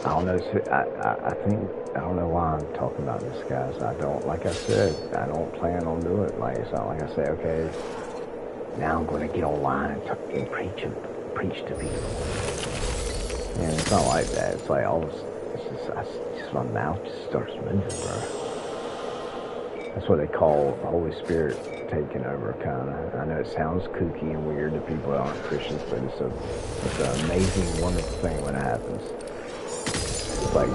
don't know. I think, I don't know why I'm talking about this, guys. I don't, like I said, I don't plan on doing it. Like, it's not like I say, okay, now I'm going to get online and preach to people. And it's not like that. It's like all this, just my mouth just starts moving, bro. That's what they call the Holy Spirit taking over, kind of. I know it sounds kooky and weird to people that aren't Christians, but it's an amazing, wonderful thing when it happens. It's like,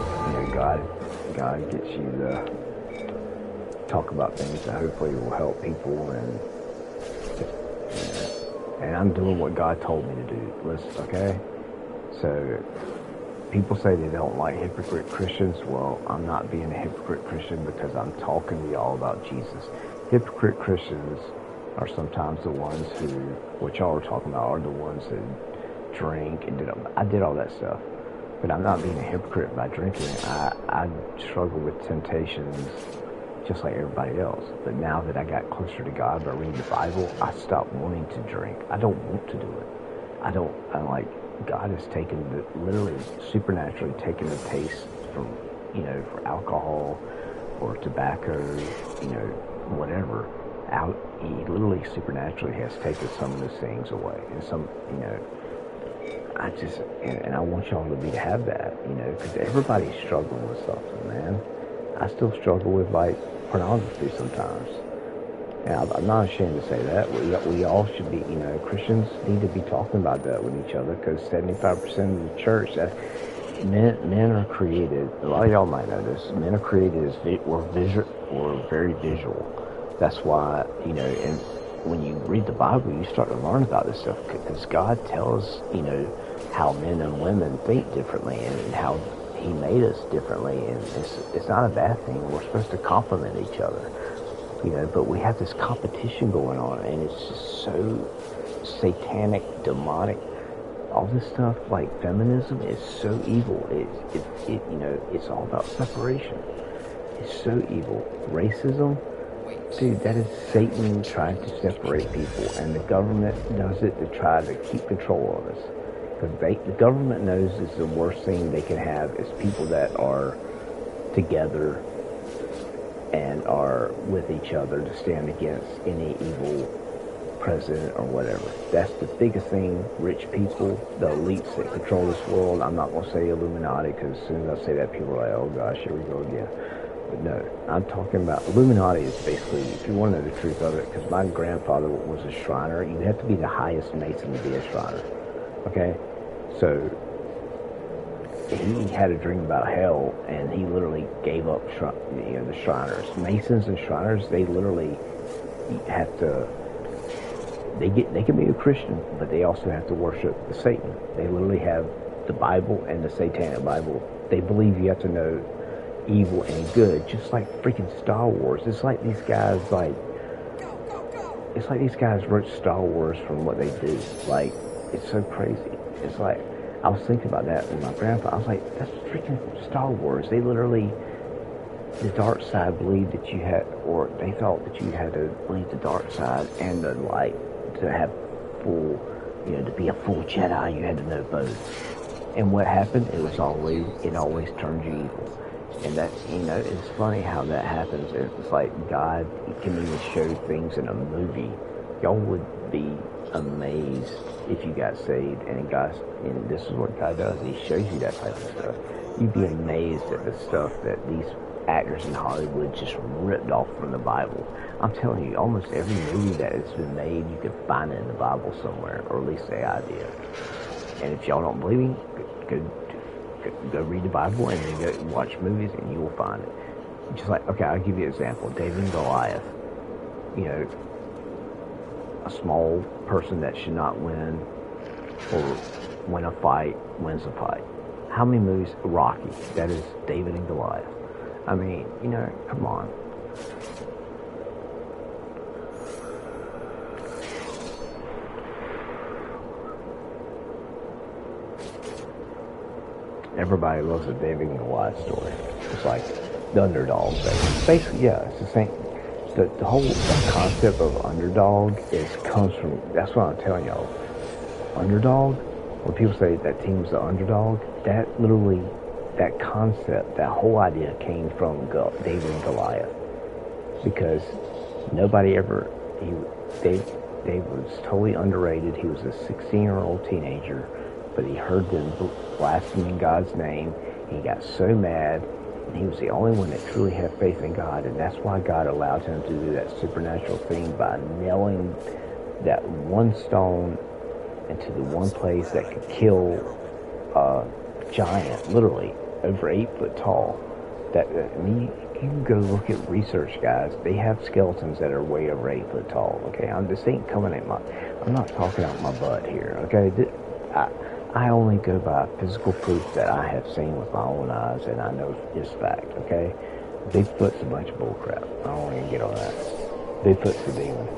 God gets you to talk about things that hopefully will help people, and I'm doing what God told me to do. Listen, okay? So, people say they don't like hypocrite Christians. Well, I'm not being a hypocrite Christian because I'm talking to y'all about Jesus. Hypocrite Christians are sometimes the ones who, what y'all are talking about, are the ones that drink and I did all that stuff. But I'm not being a hypocrite by drinking. I struggle with temptations just like everybody else. But now that I got closer to God by reading the Bible, I stopped wanting to drink. I don't want to do it. God has literally supernaturally taken the taste from, for alcohol or tobacco, whatever, out. He literally supernaturally has taken some of those things away. And and I want y'all to have that, because everybody's struggling with something, man. I still struggle with, pornography sometimes. And I'm not ashamed to say that. We all should be, Christians need to be talking about that with each other, because 75% of the church, men are created, a lot of y'all might know this, men are created we're very visual. That's why, and when you read the Bible, you start to learn about this stuff, because God tells, how men and women think differently, and how He made us differently, and it's not a bad thing. We're supposed to complement each other. But we have this competition going on, and it's just so satanic, demonic. All this stuff, like feminism, is so evil. It's all about separation. It's so evil. Racism, dude, that is Satan trying to separate people, and the government does it to try to keep control of us. Because the government knows it's the worst thing they can have is people that are together and are with each other to stand against any evil president or whatever. That's the biggest thing. Rich people, the elites that control this world. I'm not going to say Illuminati, because as soon as I say that, people are like, oh gosh, here we go again. But no, I'm talking about Illuminati is basically, if you want to know the truth of it, because my grandfather was a Shriner. You have to be the highest Mason to be a Shriner. Okay? So he had a dream about hell, and he literally gave up the Shriners. Masons and Shriners, they literally have to, they can be a Christian, but they also have to worship the Satan. They literally have the Bible and the Satanic Bible. They believe you have to know evil and good, just like freaking Star Wars. It's like these guys, it's like these guys wrote Star Wars from what they do. Like, it's so crazy. It's like, I was thinking about that with my grandpa. I was like, that's freaking Star Wars. They literally, the dark side believed that you had, or they thought that you had to believe the dark side and the light to have full, to be a full Jedi, you had to know both. And what happened? It always turned you evil. And that, it's funny how that happens. It's like God can even show things in a movie. Y'all would be amazed if you got saved, and this is what God does. He shows you that type of stuff. You'd be amazed at the stuff that these actors in Hollywood just ripped off from the Bible. I'm telling you, almost every movie that has been made, you can find it in the Bible somewhere, or at least the idea. And if y'all don't believe me, go read the Bible and then go watch movies, and you will find it. Just like, okay, I'll give you an example. David and Goliath. A small person that should not win or win a fight wins a fight. How many movies? Rocky. That is David and Goliath. I mean, come on. Everybody loves a David and Goliath story. It's like the underdog thing. Basically, yeah, it's the same. The whole concept of underdog comes from, that's what I'm telling y'all. Underdog, when people say that team's the underdog, that literally, that concept, that whole idea came from David and Goliath. Because nobody ever, Dave was totally underrated. He was a 16-year-old teenager, but he heard them blaspheming God's name. He got so mad, and he was the only one that truly had faith in God, and that's why God allowed him to do that supernatural thing by nailing that one stone into the one place that could kill a giant, literally, over 8 foot tall. You can go look at research, guys. They have skeletons that are way over 8 foot tall, okay? This ain't coming at I'm not talking out my butt here, okay? I only go by physical proof that I have seen with my own eyes, and I know this fact, okay? Bigfoot's a bunch of bullcrap. I don't want to get on that. Bigfoot's the demon.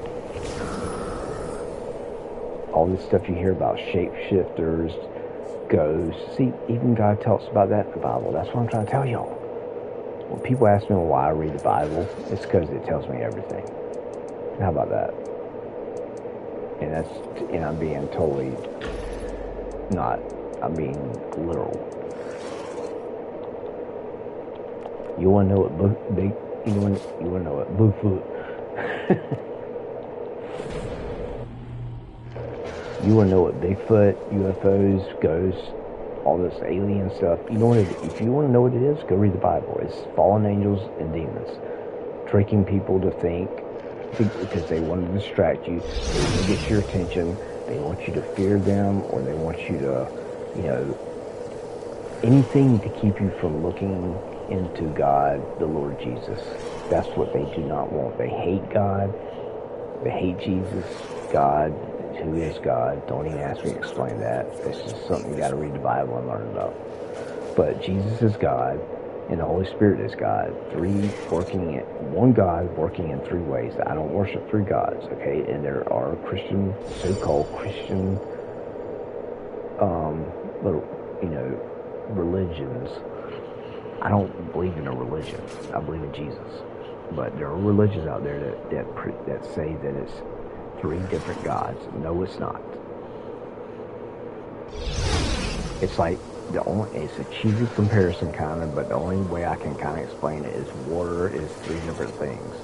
All this stuff you hear about shapeshifters, ghosts. See, even God talks about that in the Bible. That's what I'm trying to tell y'all. When people ask me why I read the Bible, it's because it tells me everything. How about that? And I'm being totally not, I'm being literal. You want to know what you want to know what Bigfoot? You want to know what Bigfoot, UFOs, ghosts, all this alien stuff. If you want to know what it is, go read the Bible. It's fallen angels and demons tricking people to think because they want to distract you. They want to get your attention. They want you to fear them, or they want you to, anything to keep you from looking into God, the Lord Jesus. That's what they do not want. They hate God. They hate Jesus, God. Who is God? Don't even ask me to explain that. It's just something you got to read the Bible and learn about. But Jesus is God, and the Holy Spirit is God. One God working in 3 ways. I don't worship 3 gods, okay? And there are so-called Christian, religions. I don't believe in a religion. I believe in Jesus. But there are religions out there that say that it's 3 different gods. No, it's not. It's like it's a cheesy comparison kind of, but the only way I can kind of explain it is water is 3 different things.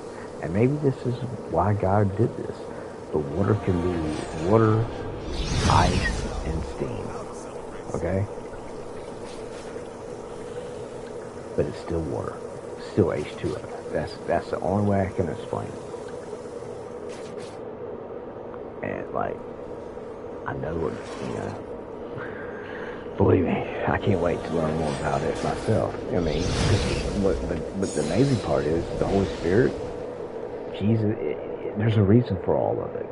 And maybe this is why God did this. But water can be water, ice, and steam. Okay? But it's still water. It's still H2O. That's the only way I can explain it. And I know what, believe me, I can't wait to learn more about it myself. But the amazing part is the Holy Spirit, Jesus, there's a reason for all of it.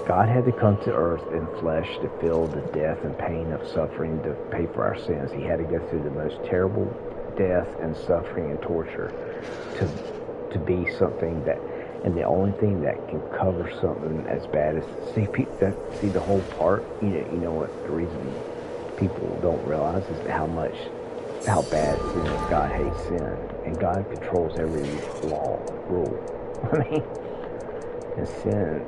God had to come to earth in flesh to feel the death and pain of suffering to pay for our sins. He had to go through the most terrible death and suffering and torture to be something that, and the only thing that can cover something as bad as see the whole part. You know what the reason people don't realize is how bad sin is. God hates sin, and God controls every rule. And sin,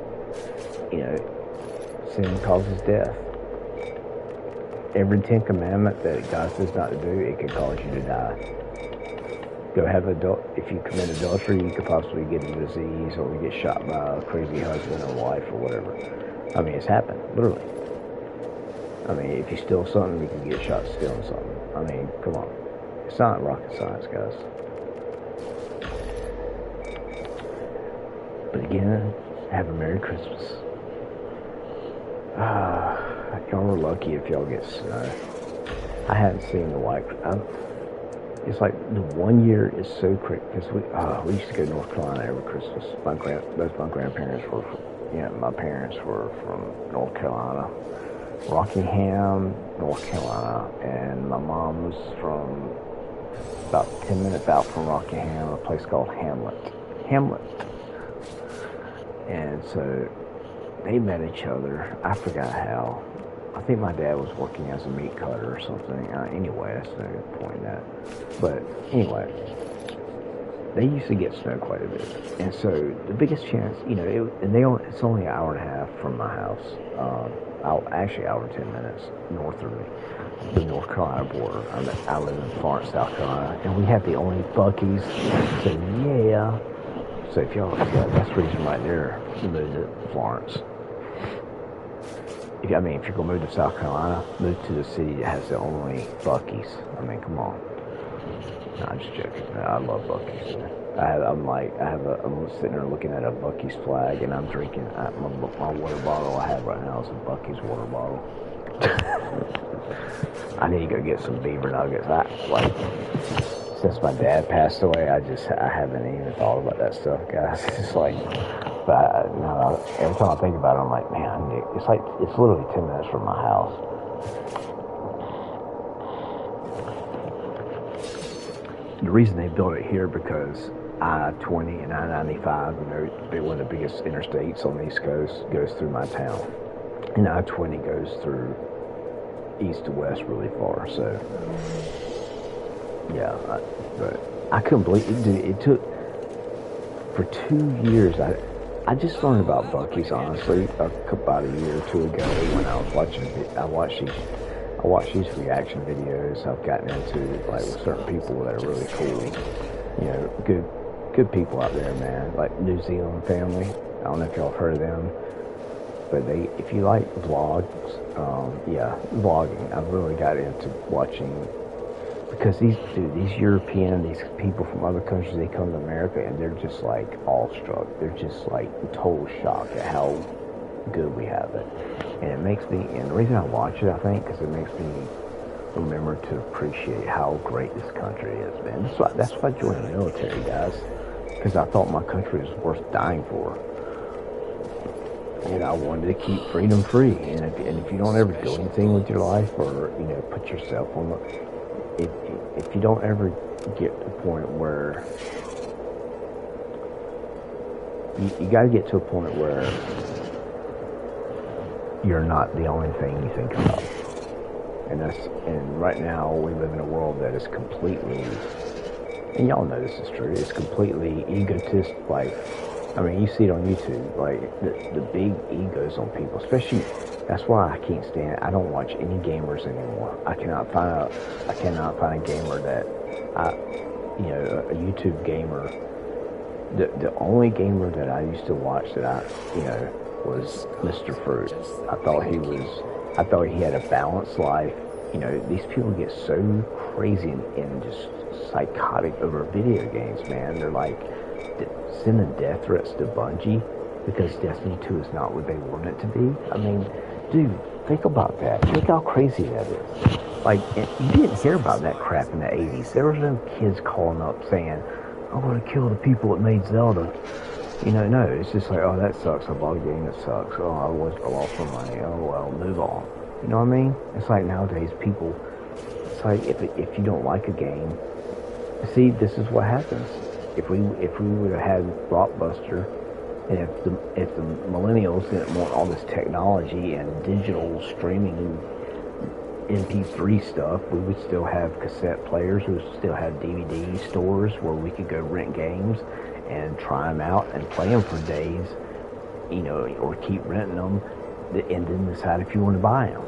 sin causes death. Every 10 commandment that God says not to do, it could cause you to die. If you commit adultery, you could possibly get a disease or get shot by a crazy husband or wife or whatever. It's happened, literally. If you steal something, you can get shot stealing something. Come on. It's not rocket science, guys. But again, have a Merry Christmas. Y'all are lucky if y'all get snow. I haven't seen the white. It's like the 1 year is so quick because we used to go to North Carolina every Christmas. Both my grandparents were, my parents were from North Carolina, Rockingham, North Carolina, and my mom was from about 10 minutes out from Rockingham, a place called Hamlet. And so they met each other. I forgot how. I think my dad was working as a meat cutter or something. Anyway, that's no point in that. But anyway, they used to get snow quite a bit, and so the biggest chance, it's only an hour and a half from my house. Actually, hour and 10 minutes north of the North Carolina border. I live in Florence, South Carolina, and we have the only Buc-ee's. So yeah. So if y'all, that's the reason right there to move to Florence. If you're gonna move to South Carolina, move to the city that has the only Buc-ee's. I mean, come on. No, I'm just joking. I love Buc-ee's. I'm sitting there looking at a Buc-ee's flag, and I'm drinking my water bottle I have right now is a Buc-ee's water bottle. I need to go get some beaver nuggets. Since my dad passed away, I haven't even thought about that stuff, guys. It's like, every time I think about it, I'm like, man, it's literally 10 minutes from my house. The reason they built it here because I-20 and I-95, one of the biggest interstates on the East Coast, goes through my town. And I-20 goes through east to west really far, so yeah, but I couldn't believe it. Dude, it took for 2 years. I just learned about Buc-ee's honestly about a year or two ago when I was I watch these reaction videos. I've gotten into with certain people that are really cool, good people out there, man. Like New Zealand family. I don't know if y'all have heard of them, but if you like vlogs, vlogging. I've really got into watching. Because these European, these people from other countries, they come to America and they're just like awestruck. They're just like in total shock at how good we have it. And it makes me, and the reason I watch it, I think, because it makes me remember to appreciate how great this country is, man. That's why I joined the military, guys. Because I thought my country was worth dying for. And I wanted to keep freedom free. And if you don't ever do anything with your life or, put yourself on the... If you don't ever get to a point where you got to get to a point where you're not the only thing you think about, and right now we live in a world that is completely, and y'all know this is true, it's completely egotist. You see it on YouTube, the big egos on people, especially. That's why I can't stand. I don't watch any gamers anymore. I cannot find a gamer that a YouTube gamer. The only gamer that I used to watch that was Mr. Fruit. I thought he had a balanced life. These people get so crazy and just psychotic over video games, man. They're like sending death threats to Bungie because Destiny 2 is not what they want it to be. I mean, dude, think about that. Think how crazy that is. You didn't hear about that crap in the 80s. There was no kids calling up saying, I'm going to kill the people that made Zelda. No, it's just like, oh, that sucks. I bought a game that sucks. Oh, I lost my money. Oh, well, move on. You know what I mean? It's like nowadays people, it's like if you don't like a game, see, this is what happens. If we would have had Blockbuster, and if the millennials didn't want all this technology and digital streaming MP3 stuff, we would still have cassette players. We would still have DVD stores where we could go rent games and try them out and play them for days, or keep renting them and then decide if you want to buy them.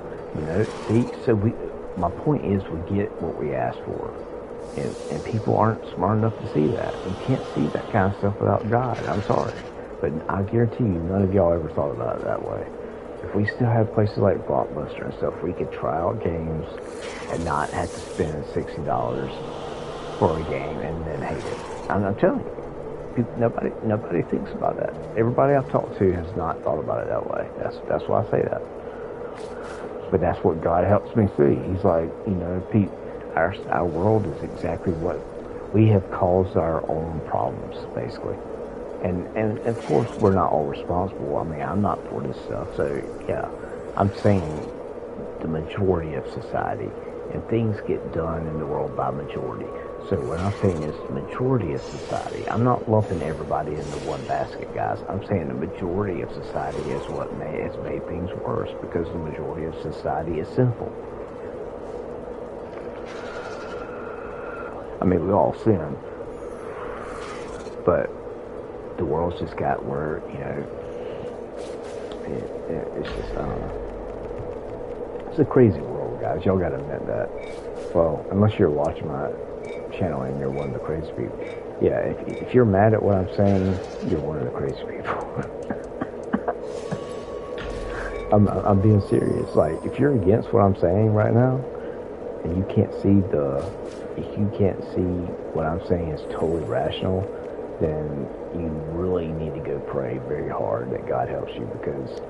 My point is we get what we ask for. And people aren't smart enough to see that. You can't see that kind of stuff without God. I'm sorry. But I guarantee you, none of y'all ever thought about it that way. If we still have places like Blockbuster and stuff where we could try out games and not have to spend $60 for a game and then hate it. I'm telling you, nobody thinks about that. Everybody I've talked to has not thought about it that way. That's why I say that. But that's what God helps me see. He's like, Pete, our world is exactly what we have caused our own problems, basically. And of course, we're not all responsible. I'm not for this stuff. So, yeah, I'm saying the majority of society. And things get done in the world by majority. So what I'm saying is the majority of society. I'm not lumping everybody into one basket, guys. I'm saying the majority of society is what has made things worse because the majority of society is sinful. I mean, we all sin, but the world's just got where, you know, it's just, I don't know. It's a crazy world, guys. Y'all gotta admit that. Well, unless you're watching my channel and you're one of the crazy people. Yeah, if you're mad at what I'm saying, you're one of the crazy people. I'm being serious. Like, if you're against what I'm saying right now, and you can't see what I'm saying is totally rational, then you really need to go pray very hard that God helps you, because,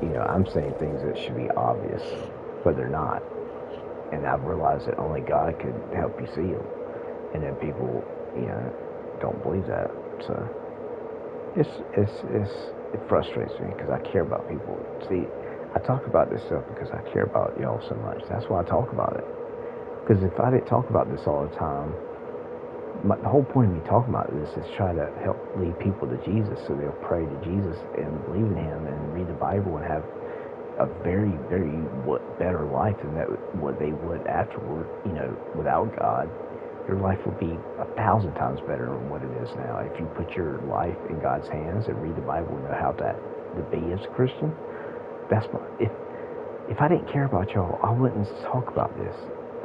you know, I'm saying things that should be obvious, but they're not. And I've realized that only God could help you see them. And then people, you know, don't believe that. So it frustrates me because I care about people. See, I talk about this stuff because I care about y'all so much. That's why I talk about it. Because if I didn't talk about this all the time, the whole point of me talking about this is try to help lead people to Jesus so they'll pray to Jesus and believe in Him and read the Bible and have a very, very better life than what they would afterward. You know, without God, your life would be 1,000 times better than what it is now. If you put your life in God's hands and read the Bible and know how to be as a Christian, if I didn't care about y'all, I wouldn't talk about this.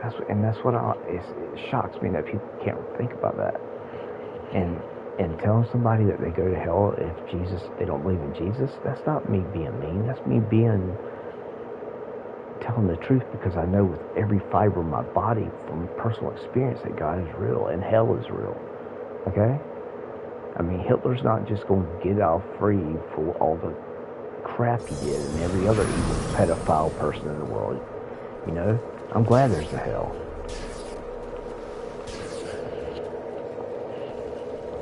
It shocks me that people can't think about that. And telling somebody that they go to hell if they don't believe in Jesus, that's not me being mean. That's me telling the truth, because I know with every fiber of my body from personal experience that God is real and hell is real. Okay? I mean, Hitler's not just going to get off free for all the crap he did and every other evil pedophile person in the world. You know? I'm glad there's a hell.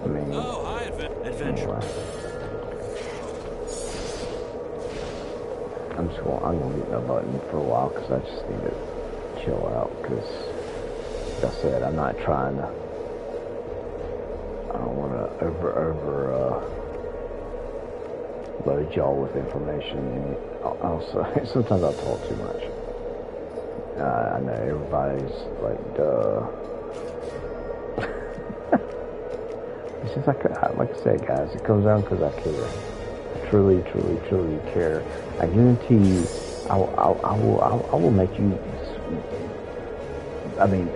I mean, oh, hi, adventure. Anyway. I'm gonna get my button for a while because I just need to chill out. Because, like I said, I'm not trying to. I don't want to load y'all with information. Also, sometimes I talk too much. I know everybody's like, duh. It's just like I said, guys, it comes down because I care. I truly, truly, truly care. I guarantee you, I will make you. I mean,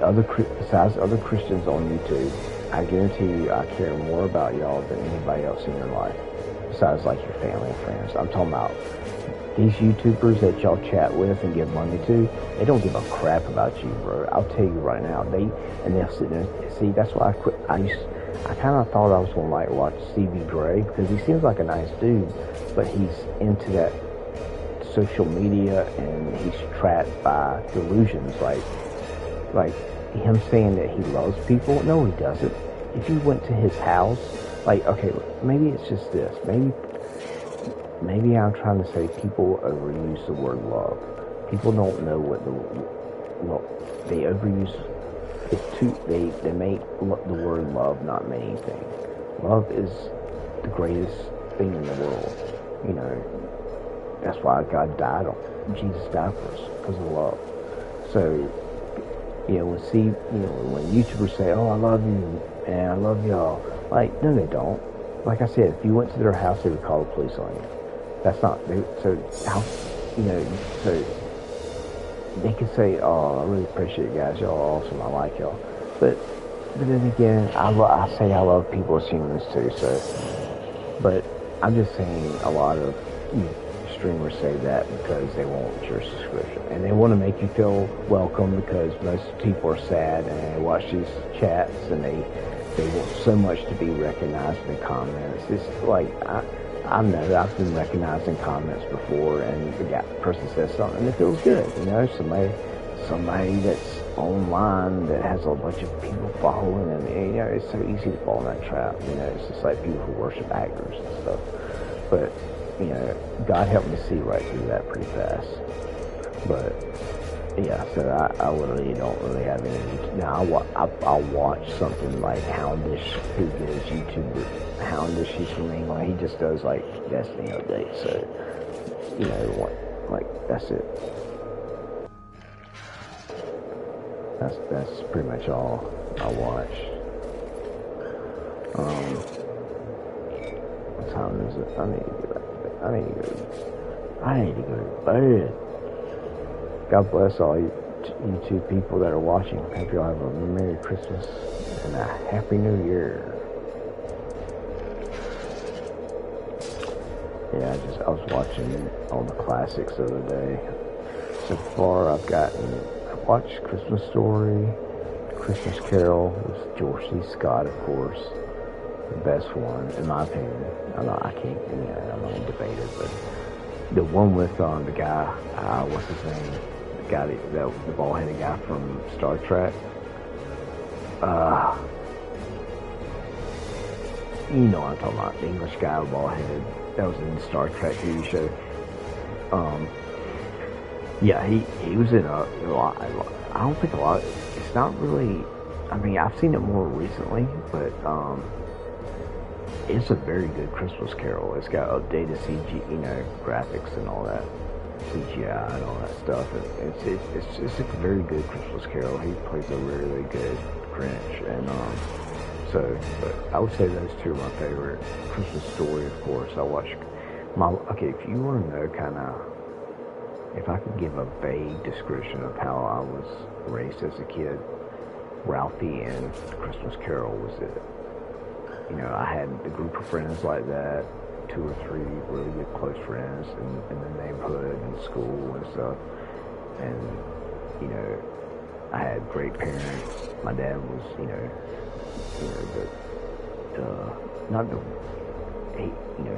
besides other Christians on YouTube, I guarantee you, I care more about y'all than anybody else in your life. Besides, like, your family and friends. I'm talking about these YouTubers that y'all chat with and give money to. They don't give a crap about you, bro. I'll tell you right now. They'll sit there. See, that's why I quit. I kind of thought I was going to like watch C.B. Gray because he seems like a nice dude, but he's into that social media and he's trapped by delusions, like him saying that he loves people. No, he doesn't. If you went to his house, like, okay, maybe it's just this. Maybe I'm trying to say people overuse the word love. People don't know what they overuse. They make the word love not mean anything. Love is the greatest thing in the world. You know, that's why Jesus died for us, because of love. So, you know, when YouTubers say, "Oh, I love you and I love y'all," like, no, they don't. Like I said, if you went to their house, they would call the police on you. That's not. So they can say, "Oh, I really appreciate you guys. Y'all are awesome. I like y'all." But then again, I say I love people as humans too. So, but I'm just saying a lot of streamers say that because they want your subscription and they want to make you feel welcome, because most people are sad and they watch these chats and they want so much to be recognized in the comments. It's like I know I've been recognized in comments before, and the person says something and it feels good. You know, somebody that's online that has a bunch of people following them. You know, it's so easy to fall in that trap. You know, it's just like people who worship actors and stuff. But you know, God helped me see right through that pretty fast. But Yeah, so I literally don't really have any. Now I'll watch something like Houndish, who does YouTuber Houndish. He's from England. He just does like Destiny updates. So you know what, like that's it. That's pretty much all I watch. What time is it? I need to go to bed. I need to go to bed. God bless all you two people that are watching. Hope you all have a Merry Christmas and a Happy New Year. Yeah, I was watching all the classics of the day. So far, I've watched Christmas Story, Christmas Carol with George C. Scott, of course, the best one in my opinion. I'm not gonna debate it, but the one with the guy, what's his name? The guy the bald-headed guy from Star Trek. You know what I'm talking about? The English guy, bald-headed. That was in the Star Trek TV show. Yeah, he was in a lot. I don't think a lot. It's not really. I mean, I've seen it more recently, but it's a very good Christmas Carol. It's got updated CG, graphics and all that, CGI and all that stuff. And it's a very good Christmas Carol. He plays a really good Grinch, and but I would say those two are my favorite. Christmas Story, of course. I watch okay, if you want to know kind of, if I could give a vague description of how I was raised as a kid, Ralphie and Christmas Carol was it. I had a group of friends like that, 2 or 3 really good close friends in the neighborhood and school and stuff. And, I had great parents. My dad was,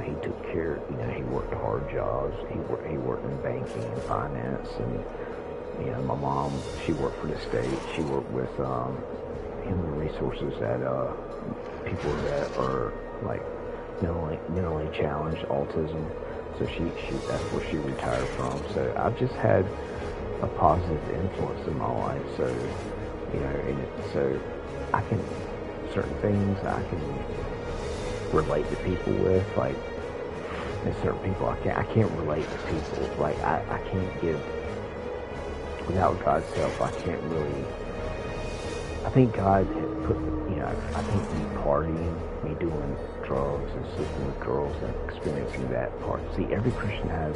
he took care, he worked hard jobs. He worked in banking and finance, and, my mom, she worked for the state. She worked with, human resources at, people that are, like, mentally challenged, autism. So that's where she retired from. So I've just had a positive influence in my life. So, so I can, certain things I can relate to people with, like, and certain people I can't relate to people. Like, I can't give, without God's help, I can't really, I think God had put, I think me partying, me doing drugs and sleeping with girls and experiencing that part. See, every Christian has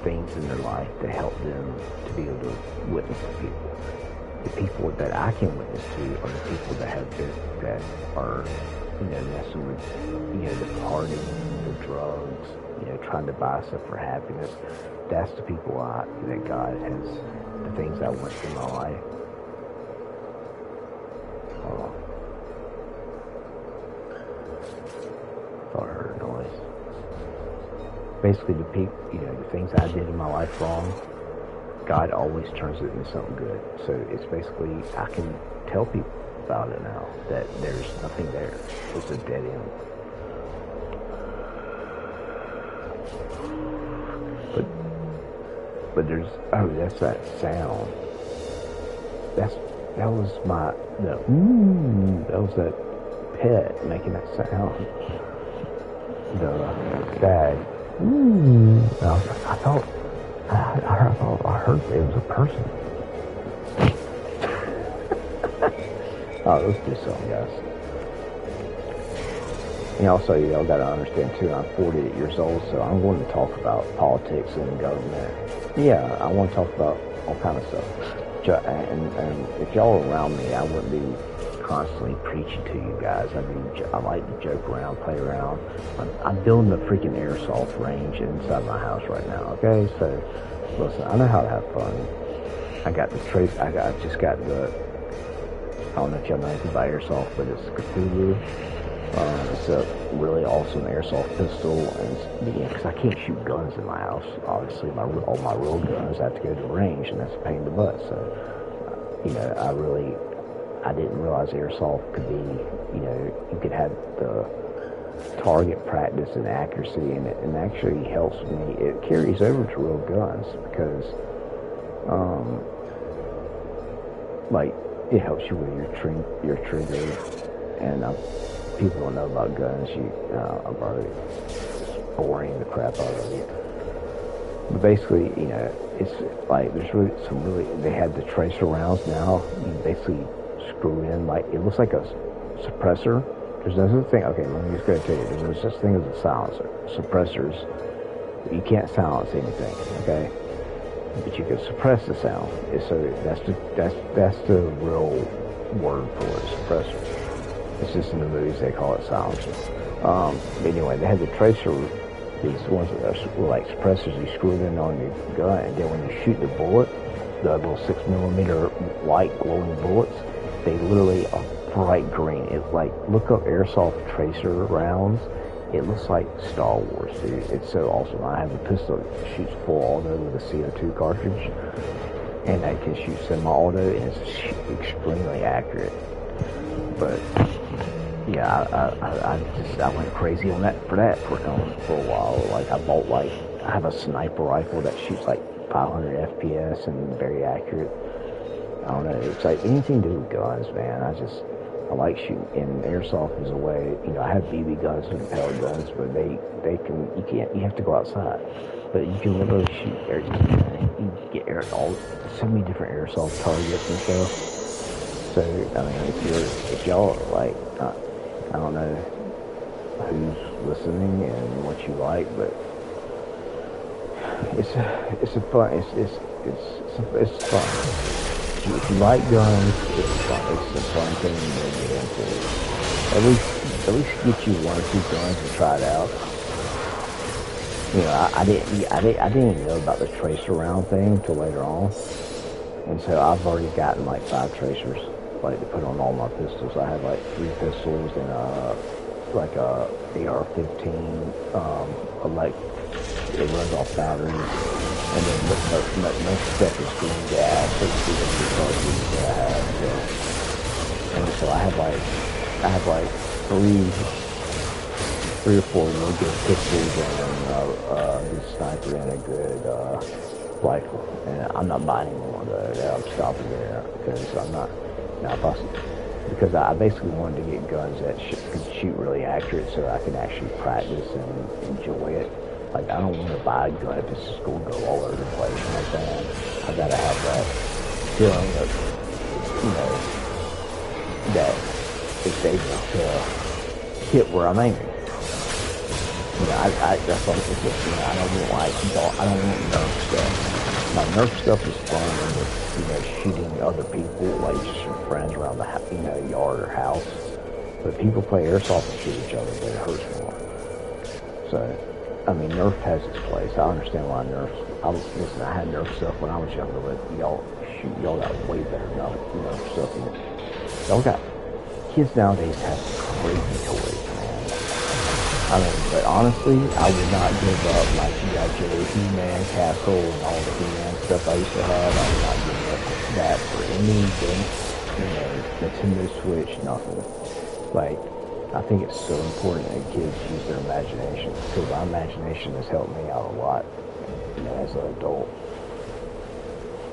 things in their life that help them to be able to witness to people. The people that I can witness to are the people that are, messing with, the partying, the drugs, trying to buy stuff for happiness. That's the people that God has, the things I went through in my life. Thought I heard a noise. Basically, the things I did in my life wrong, God always turns it into something good. So it's basically, I can tell people about it now, that there's nothing there. It's a dead end. But there's, that's that sound. That was that was that pet making that sound. The stag. I thought I heard it was a person. Let's do something, guys. And also, y'all gotta understand too, I'm 48 years old, so I'm going to talk about politics and government. Yeah, I want to talk about all kind of stuff. And if y'all were around me, I wouldn't be constantly preaching to you guys. I like to joke around, play around. I'm building a freaking airsoft range inside my house right now. Okay, so listen, I know how to have fun. I got the trace. I just got the. I don't know if y'all know anything about airsoft, but it's Cthulhu. It's a really awesome airsoft pistol, and because I can't shoot guns in my house. Obviously, all my real guns I have to go to the range, and that's a pain in the butt. So, I didn't realize airsoft could be, you could have the target practice and accuracy, and it actually helps me. It carries over to real guns because Like, it helps you with your trigger, and people don't know about guns. I'm probably boring the crap out of you. But basically, you know, it's like there's they had the tracer rounds now. You basically screw in, like, it looks like a suppressor. There's no such thing. Okay, let me just go tell you. There's no such thing as a silencer. Suppressors, you can't silence anything. Okay, but you can suppress the sound. So that's the real word for it, suppressor. It's just in the movies they call it silencer. But anyway, they had the tracer. These ones that were like suppressors. You screw it in on your gun, and then when you shoot the bullet, the little 6mm white glowing bullets, they literally are bright green. It's like, look up airsoft tracer rounds. It looks like Star Wars, dude. It's so awesome. I have a pistol that shoots full auto with a CO2 cartridge, and that can shoot semi-auto, and it's extremely accurate. But yeah, I went crazy on that for a while. Like, I have a sniper rifle that shoots like 500 FPS and very accurate. I don't know. It's like anything to do with guns, man. I like shooting, and airsoft is a way. You know, I have BB guns and pellet guns, but you have to go outside. But you can literally shoot you get so many different airsoft targets and stuff. So, I mean, if y'all like, I don't know who's listening and what you like, but it's fun. It's fun. If you like guns, it's fun. It's a fun thing to get into. At least get you 1 or 2 guns and try it out. You know, I didn't even know about the tracer round thing until later on, and so I've already gotten like 5 tracers, like, to put on all my pistols. I have like 3 pistols and like a AR-15, like, it runs off batteries, and then most stuff is green gas. So it's the cartridge that I have. So. And so I have like 3 or 4 really good pistols and a good sniper and a good rifle. And I'm not buying any more though. I'm stopping there because I'm not. Because I basically wanted to get guns that could shoot really accurate, so I can actually practice and enjoy it. Like, I don't want to buy a gun if it's just going to go all over the place. You know what I'm saying? I gotta have that feeling of, you know, that it's able to hit where I'm aiming. You know, that's what it's just, you know, I don't want Nerf stuff. Now, Nerf stuff is fun with, you know, shooting other people, like just your friends around the, you know, yard or house. But people play airsoft and shoot each other, but it hurts more. So, I mean, Nerf has its place. I understand why listen, I had Nerf stuff when I was younger, but y'all got way better Nerf stuff. Y'all got, kids nowadays have crazy toys, man. I mean, but honestly, I would not give up my G.I. Joe, He-Man, Castle, and all the He-Man stuff I used to have. I would not give up that for any game, you know, Nintendo Switch, nothing. Like, I think it's so important that kids use their imagination, because my imagination has helped me out a lot, you know, as an adult.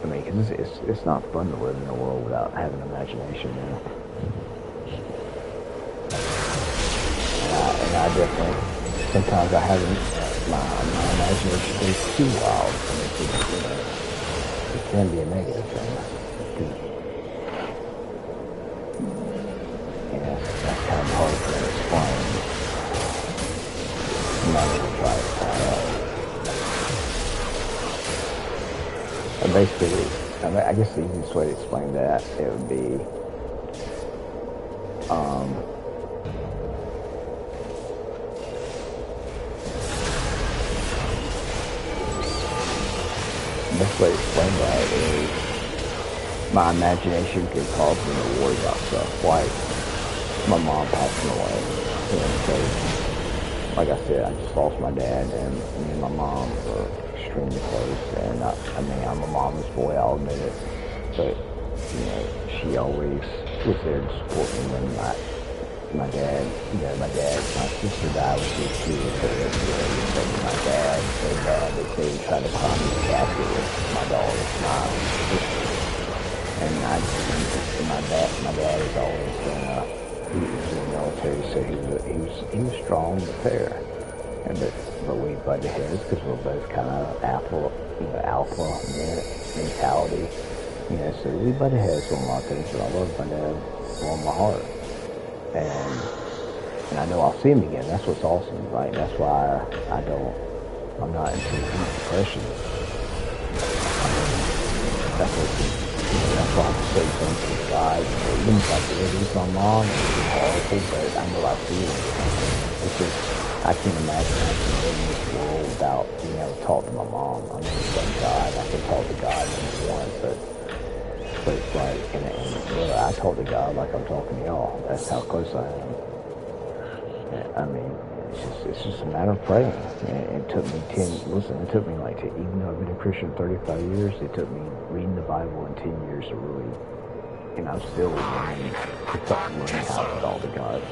I mean, because it's not fun to live in a world without having imagination, you know. And I definitely, sometimes I haven't, my imagination goes too wild, and it can be a negative thing. Yeah, that's kind of hard to explain. I'm not going to try it. And basically, I guess the easiest way to explain that, it would be, the best way to explain that is my imagination could cause me to worry about stuff, like my mom passing away. And so, like I said, I just lost my dad, and me and my mom were extremely close. And I mean, I'm a mama's boy, I'll admit it. But, you know, she always was there to support me when my dad, my sister died when she was 2 years old. My dad, they say he tried to climb the casket with my daughter, my sister. And my dad has always been, he was in the military, so he was strong but fair. But we butted heads because we're both kind of alpha mentality. So we butted heads on a lot of things, but I love my dad on my heart. And I know I'll see him again. That's what's awesome. Like, that's why I'm not into depression. That's why I'm so thankful to God. Even if I did lose my mom, it's horrible, but I know I feel it. It's just, I can't imagine I can live in this world without being able to talk to my mom. I mean, thank God I can talk to God number one, but it's like, and I talk to God like I'm talking to y'all. That's how close I am. I mean, it's just a matter of praying. It took me even though I've been a Christian 35 years, it took me reading the Bible in 10 years to really, and I'm still learning how to talk to God.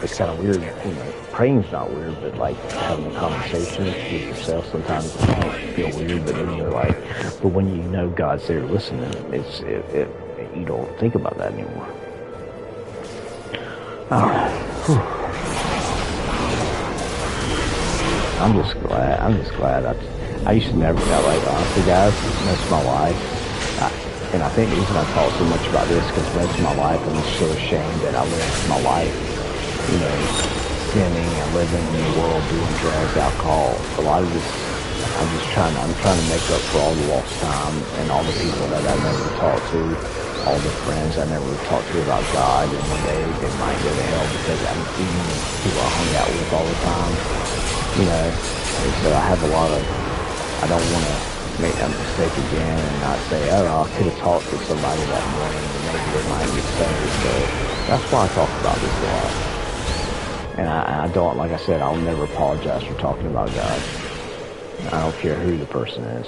It's kind of weird, praying's not weird, but like having a conversation with yourself sometimes it might feel weird, but then you're like, but when you know God's there listening, you don't think about that anymore. Alright. I'm just glad. I used to never, honestly guys, most of my life, and I think the reason I talk so much about this because most of my life I'm just so ashamed that I lived my life, sinning and living in the world, doing drugs, alcohol. A lot of this, I'm trying to make up for all the lost time and all the people that I never talked to, all the friends I never talked to about God, and one day they might go to hell because I'm even people I hung out with all the time. And so I have a lot of, I don't want to make that mistake again and not say, oh, I could have talked to somebody that morning and maybe they might get saved. So that's why I talk about this a lot. And I don't, like I said, I'll never apologize for talking about God. I don't care who the person is.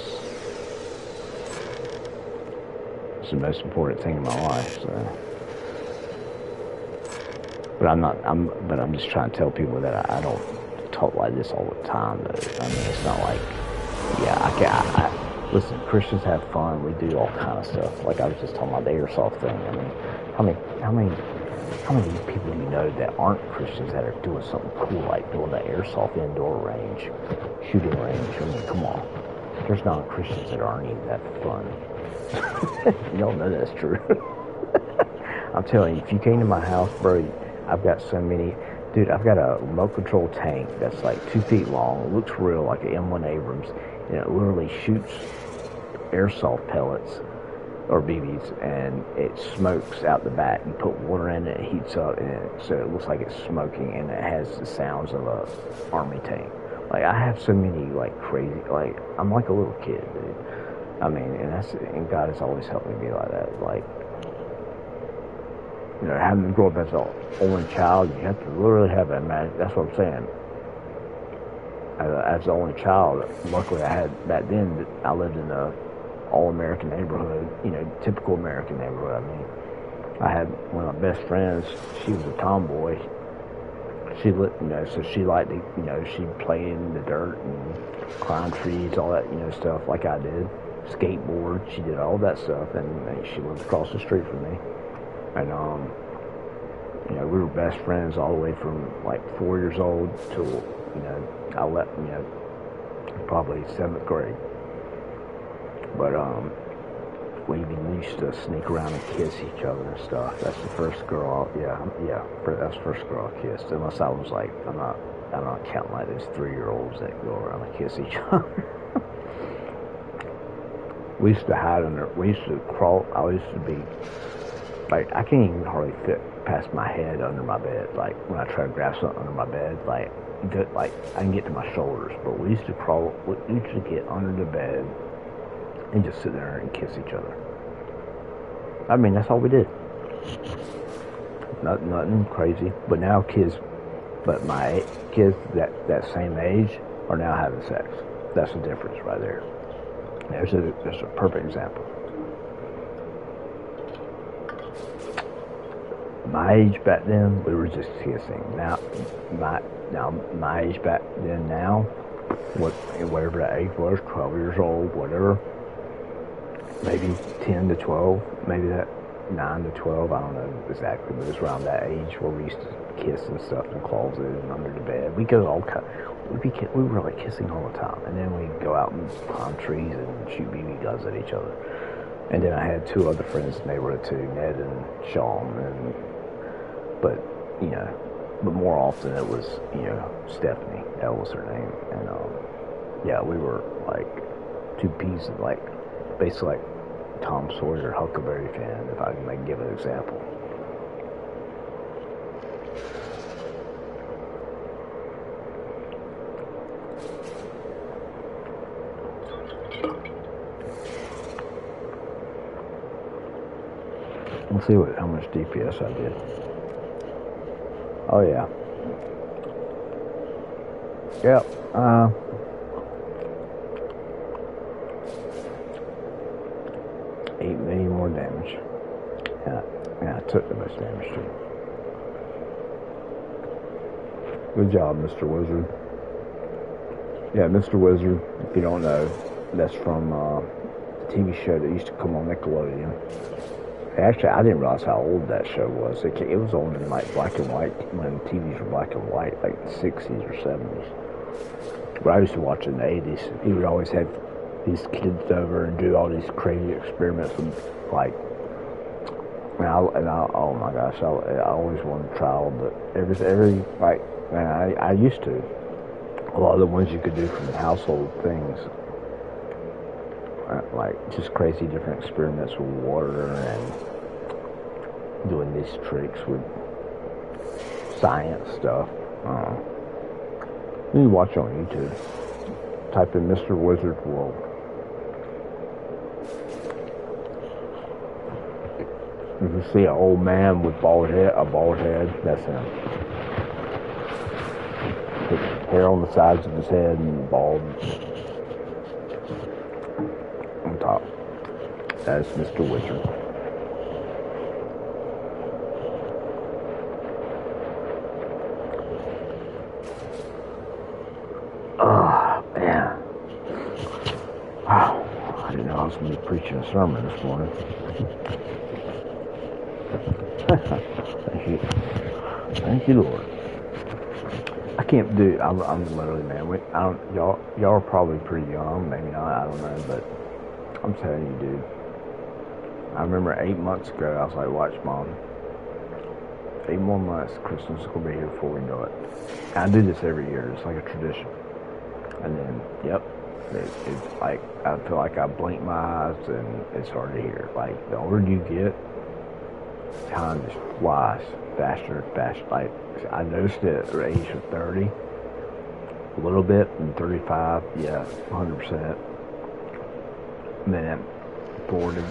It's the most important thing in my life, so. But I'm just trying to tell people that I don't talk like this all the time, though. I mean, it's not like, listen, Christians have fun, we do all kind of stuff. Like I was just talking about the airsoft thing. I mean, how many people do you know that aren't Christians that are doing something cool like doing the airsoft indoor range, shooting range? I mean, come on. There's non-Christians that aren't even that fun. You don't know that's true. I'm telling you, if you came to my house, bro, I've got so many. Dude, I've got a remote control tank that's like 2 feet long. It looks real, like an M1 Abrams. And it literally shoots airsoft pellets or BBs, and it smokes out the back. You put water in it, it heats up, and so it looks like it's smoking, and it has the sounds of a army tank. Like, I have so many, like, crazy, like, I'm like a little kid, dude. I mean, and God has always helped me be like that. Like, having to grow up as an only child, you have to literally have that magic. That's what I'm saying. As the only child, luckily I had, back then, I lived in a all-American neighborhood, typical American neighborhood. I mean, I had one of my best friends, she was a tomboy. She so she liked to, she'd play in the dirt and climb trees, all that, stuff like I did. Skateboard, she did all that stuff, and she lived across the street from me. And, we were best friends all the way from, like, 4 years old till, I left, probably 7th grade. But, we even used to sneak around and kiss each other and stuff. That's the first girl, that's the first girl I kissed. Unless I was like, I'm not counting like those 3-year-olds that go around and kiss each other. We used to hide we used to crawl, I used to be, like, I can't even hardly fit past my head under my bed. Like, when I try to grab something under my bed, like I can get to my shoulders. But we used to get under the bed and just sit there and kiss each other. I mean, that's all we did. Nothing crazy. But now my kids that same age are now having sex. That's the difference right there. There's a perfect example. my age back then, we were just kissing. Now my age back then now, whatever that age was, 12 years old, whatever, maybe 10 to 12, maybe that 9 to 12, I don't know exactly, but it's around that age where we used to kiss and stuff in the closet and under the bed. We go all kind. We were like kissing all the time, and then we'd go out and climb trees and shoot BB guns at each other. And then I had two other friends in the neighborhood too, Ned and Sean, but more often it was, Stephanie. That was her name. And, yeah, we were like two peas, like, basically like Tom Sawyer, Huckleberry fan, if I can give an example. Let's see how much DPS I did. Oh yeah. Yep. 8 million more damage. Yeah, I took the most damage too. Good job, Mr. Wizard. Yeah, Mr. Wizard, if you don't know, that's from the TV show that used to come on Nickelodeon. Actually, I didn't realize how old that show was. It was on in like black and white, when TVs were black and white, like the 60s or 70s. But I used to watch it in the 80s. He would always have these kids over and do all these crazy experiments with, like, oh my gosh, I always wanted to try all the, every like, I used to. A lot of the ones you could do from household things. Like just crazy different experiments with water and doing these tricks with science stuff. You can watch on YouTube. Type in Mr. Wizard World. If you see an old man with a bald head, that's him. With hair on the sides of his head and bald on top. That's Mr. Wizard. Oh, man. Wow. I didn't know I was going to be preaching a sermon this morning. Thank you. Thank you, Lord. I can't do. I'm literally, man. Y'all are probably pretty young. Maybe not. I don't know. But I'm telling you, dude. I remember 8 months ago, I was like, "Watch, Mom. 8 more months. Christmas is gonna be here before we know it." And I do this every year. It's like a tradition. And then, yep. It's like I feel like I blink my eyes and it's hard to hear. Like the older you get, time just flies faster and faster. Like I noticed it at the age of 30, a little bit, and 35, yeah, 100%. And then 40,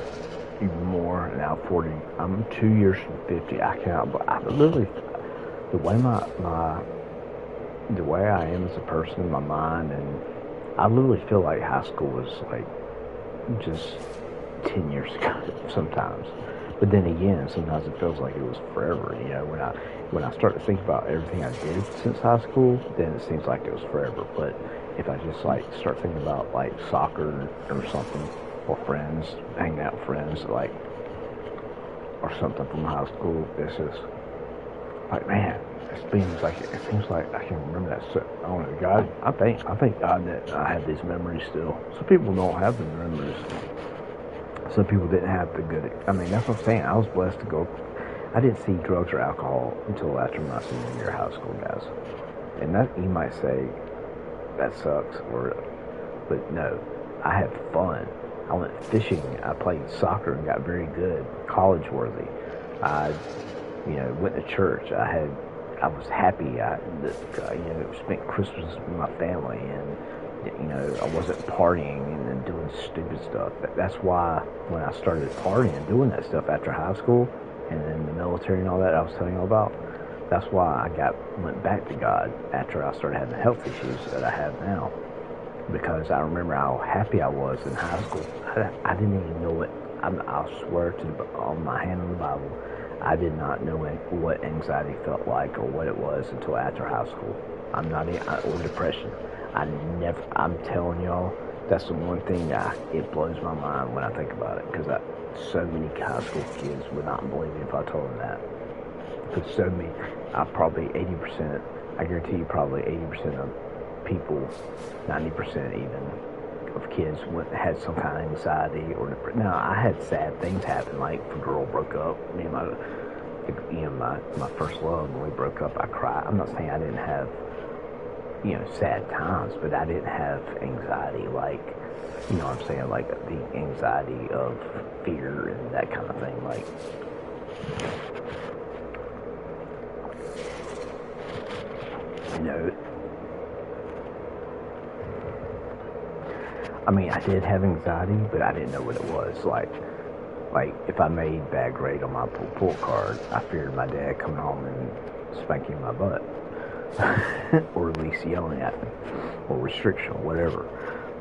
even more. And now 40. I'm 2 years from 50. I cannot. But I literally, the way the way I am as a person in my mind, and I literally feel like high school was like just 10 years ago sometimes. But then again, sometimes it feels like it was forever. You know, when I start to think about everything I did since high school, then it seems like it was forever. But if I just like start thinking about like soccer or something, or friends, hanging out with friends, like, or something from high school, it's just like, man, it seems like I can remember that. So, I don't know, God. I thank God that I have these memories still. Some people don't have the memories. Some people didn't have the good. I mean, that's what I'm saying. I was blessed to go. I didn't see drugs or alcohol until after my senior year of high school, guys. And that, you might say, that sucks, but no, I had fun. I went fishing. I played soccer and got very good, college worthy. I, went to church. I was happy. I spent Christmas with my family, and I wasn't partying and doing stupid stuff. That's why when I started partying and doing that stuff after high school and then the military and all that I was telling you all about, that's why I went back to God after I started having the health issues that I have now. Because I remember how happy I was in high school. I didn't even know it. I swear on my hand on the Bible, I did not know what anxiety felt like or what it was until after high school. Or depression. I'm telling y'all, that's the one thing it blows my mind when I think about it, because so many high school kids would not believe me if I told them that. Because so many, probably 80%, I guarantee you probably 80% of people, 90% even, of kids had some kind of anxiety or depression. Now, I had sad things happen, like if a girl broke up, me and my first love, when we broke up, I cried. I'm not saying I didn't have, sad times, but I didn't have anxiety, like, you know what I'm saying, like the anxiety of fear and that kind of thing, like, I mean, I did have anxiety, but I didn't know what it was. Like if I made bad grade on my report card, I feared my dad coming home and spanking my butt, or at least yelling at me, or restriction, or whatever.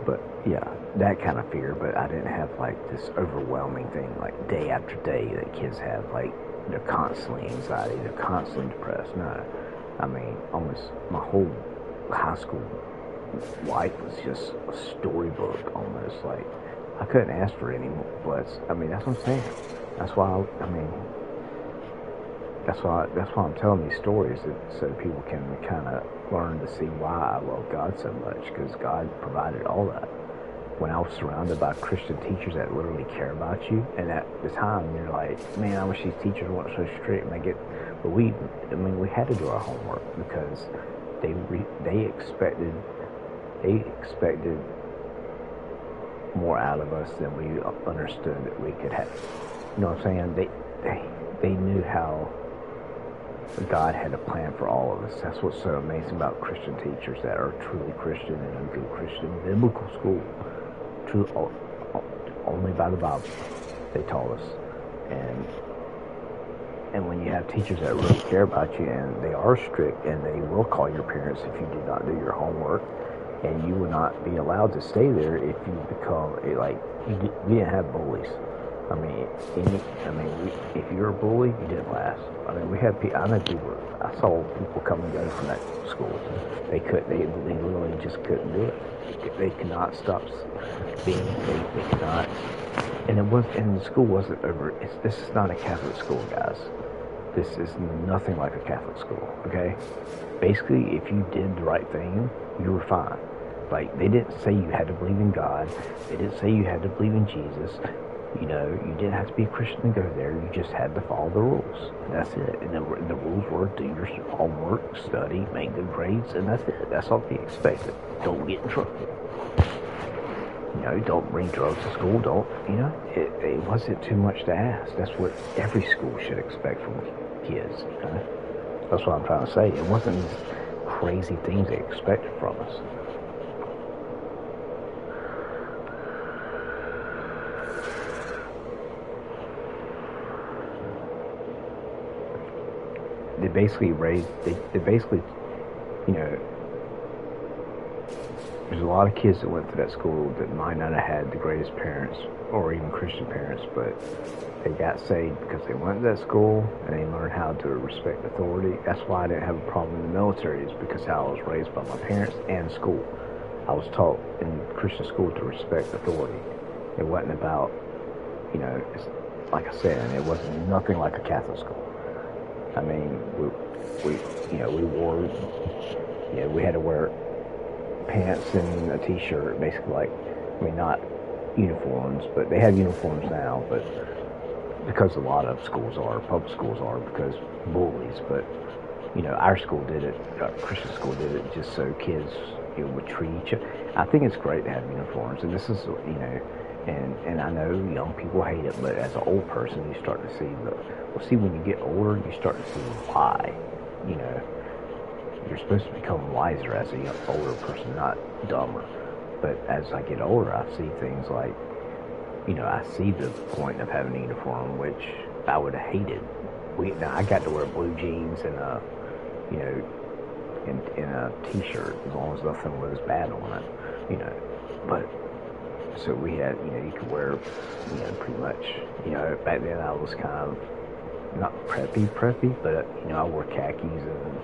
But yeah, that kind of fear. But I didn't have like this overwhelming thing, like day after day that kids have. Like they're constantly anxiety, they're constantly depressed. No, I mean, almost my whole high school life was just a storybook, almost. Like I couldn't ask for any more. But I mean, that's what I'm saying. That's why that's why I'm telling these stories, so people can kind of learn to see why I love God so much, because God provided all that. When I was surrounded by Christian teachers that literally care about you, and at the time you're like, man, I wish these teachers weren't so strict. But we had to do our homework, because they expected more out of us than we understood that we could have. You know what I'm saying? They knew how God had a plan for all of us. That's what's so amazing about Christian teachers that are truly Christian and a good Christian biblical school. True, only by the Bible, they taught us. And when you have teachers that really care about you, and they are strict, and they will call your parents if you do not do your homework, and you will not be allowed to stay there if you become we didn't have bullies. If you're a bully, you didn't last. I mean, we had people. I saw people come and go from that school. They literally just couldn't do it. They could not stop being. They could not. And the school wasn't over. This is not a Catholic school, guys. This is nothing like a Catholic school. Okay. Basically, if you did the right thing, you were fine. Like, they didn't say you had to believe in God. They didn't say you had to believe in Jesus. You didn't have to be a Christian to go there. You just had to follow the rules. And that's it. And the rules were do your homework, study, make good grades, and that's it. That's all they expected. Don't get in trouble. Don't bring drugs to school. It wasn't too much to ask. That's what every school should expect from kids. That's what I'm trying to say. It wasn't these crazy things they expected from us. They basically there's a lot of kids that went to that school that might not have had the greatest parents or even Christian parents, but they got saved because they went to that school and they learned how to respect authority. That's why I didn't have a problem in the military, is because how I was raised by my parents and school. I was taught in Christian school to respect authority. It wasn't about, like I said, it wasn't nothing like a Catholic school. I mean, we had to wear pants and a t-shirt, basically, not uniforms, but they have uniforms now, but because a lot of public schools are, because bullies, but, our school did it, our Christian school did it just so kids, would treat each other. I think it's great to have uniforms, and this is, and I know young people hate it, but as an old person, you start to see when you get older, you start to see why, you're supposed to become wiser as a older person, not dumber. But as I get older, I see things like, I see the point of having a uniform, which I would have hated. I got to wear blue jeans and in a t-shirt, as long as nothing was bad on it, But so we had, you could wear, pretty much, back then I was kind of not preppy, but you know, I wore khakis and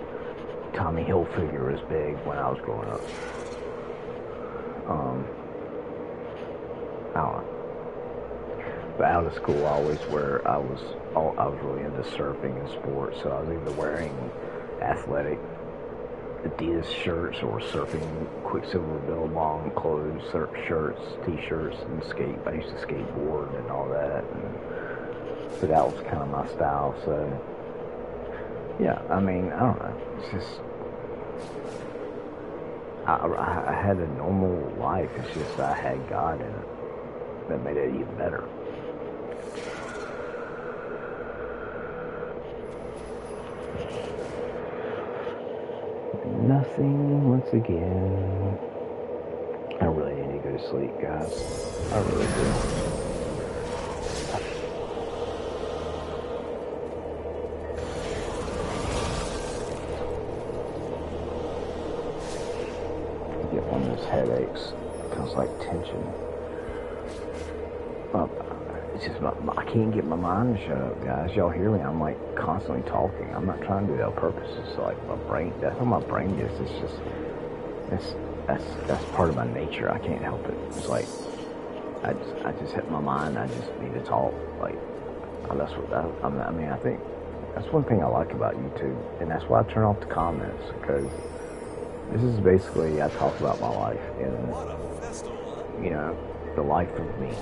Tommy Hilfiger was big when I was growing up. I don't know. But out of school, I was really into surfing and sports, so I was either wearing athletic Adidas shirts or surfing Quicksilver Billabong clothes, surf shirts, t-shirts, and skate. I used to skateboard and all that, so that was kind of my style. So yeah, I mean, I don't know. It's just I had a normal life. It's just I had God in it that made it even better. Nothing once again. I really need to go to sleep, guys. I really do. I get one of those headaches. Feels like tension. It's just I can't get my mind to shut up, guys. Y'all hear me? I'm like constantly talking. I'm not trying to do that on purpose. It's like my brain. That's what my brain is. It's just that's part of my nature. I can't help it. It's like I just hit my mind. I just need to talk. Like that's what I mean. I think that's one thing I like about YouTube, and that's why I turn off the comments, because this is basically I talk about my life and you know, the life of me.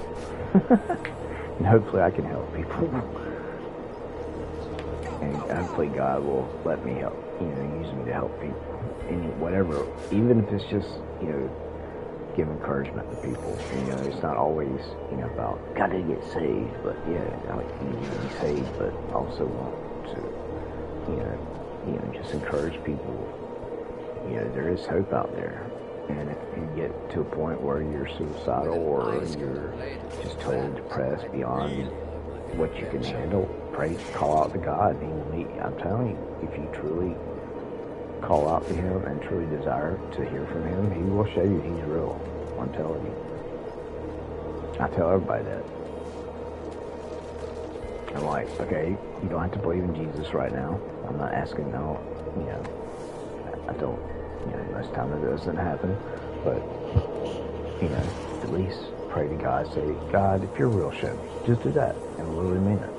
And hopefully I can help people. And hopefully God will let me help, you know, use me to help people. And whatever, even if it's just, you know, give encouragement to people. You know, it's not always, you know, about gotta get saved, but yeah, I like you need to be saved, but also want to, you know, just encourage people. You know, there is hope out there. And if you get to a point where you're suicidal or you're just totally depressed beyond what you can handle, pray, call out to God, and He will meet you. I'm telling you, if you truly call out to Him and truly desire to hear from Him, He will show you He's real. I'm telling you. I tell everybody that. I'm like, okay, you don't have to believe in Jesus right now. I'm not asking, no, you know, I don't. You know, most time it doesn't happen, but, you know, at least pray to God, say, God, if you're real, show me. Just do that, and literally mean it.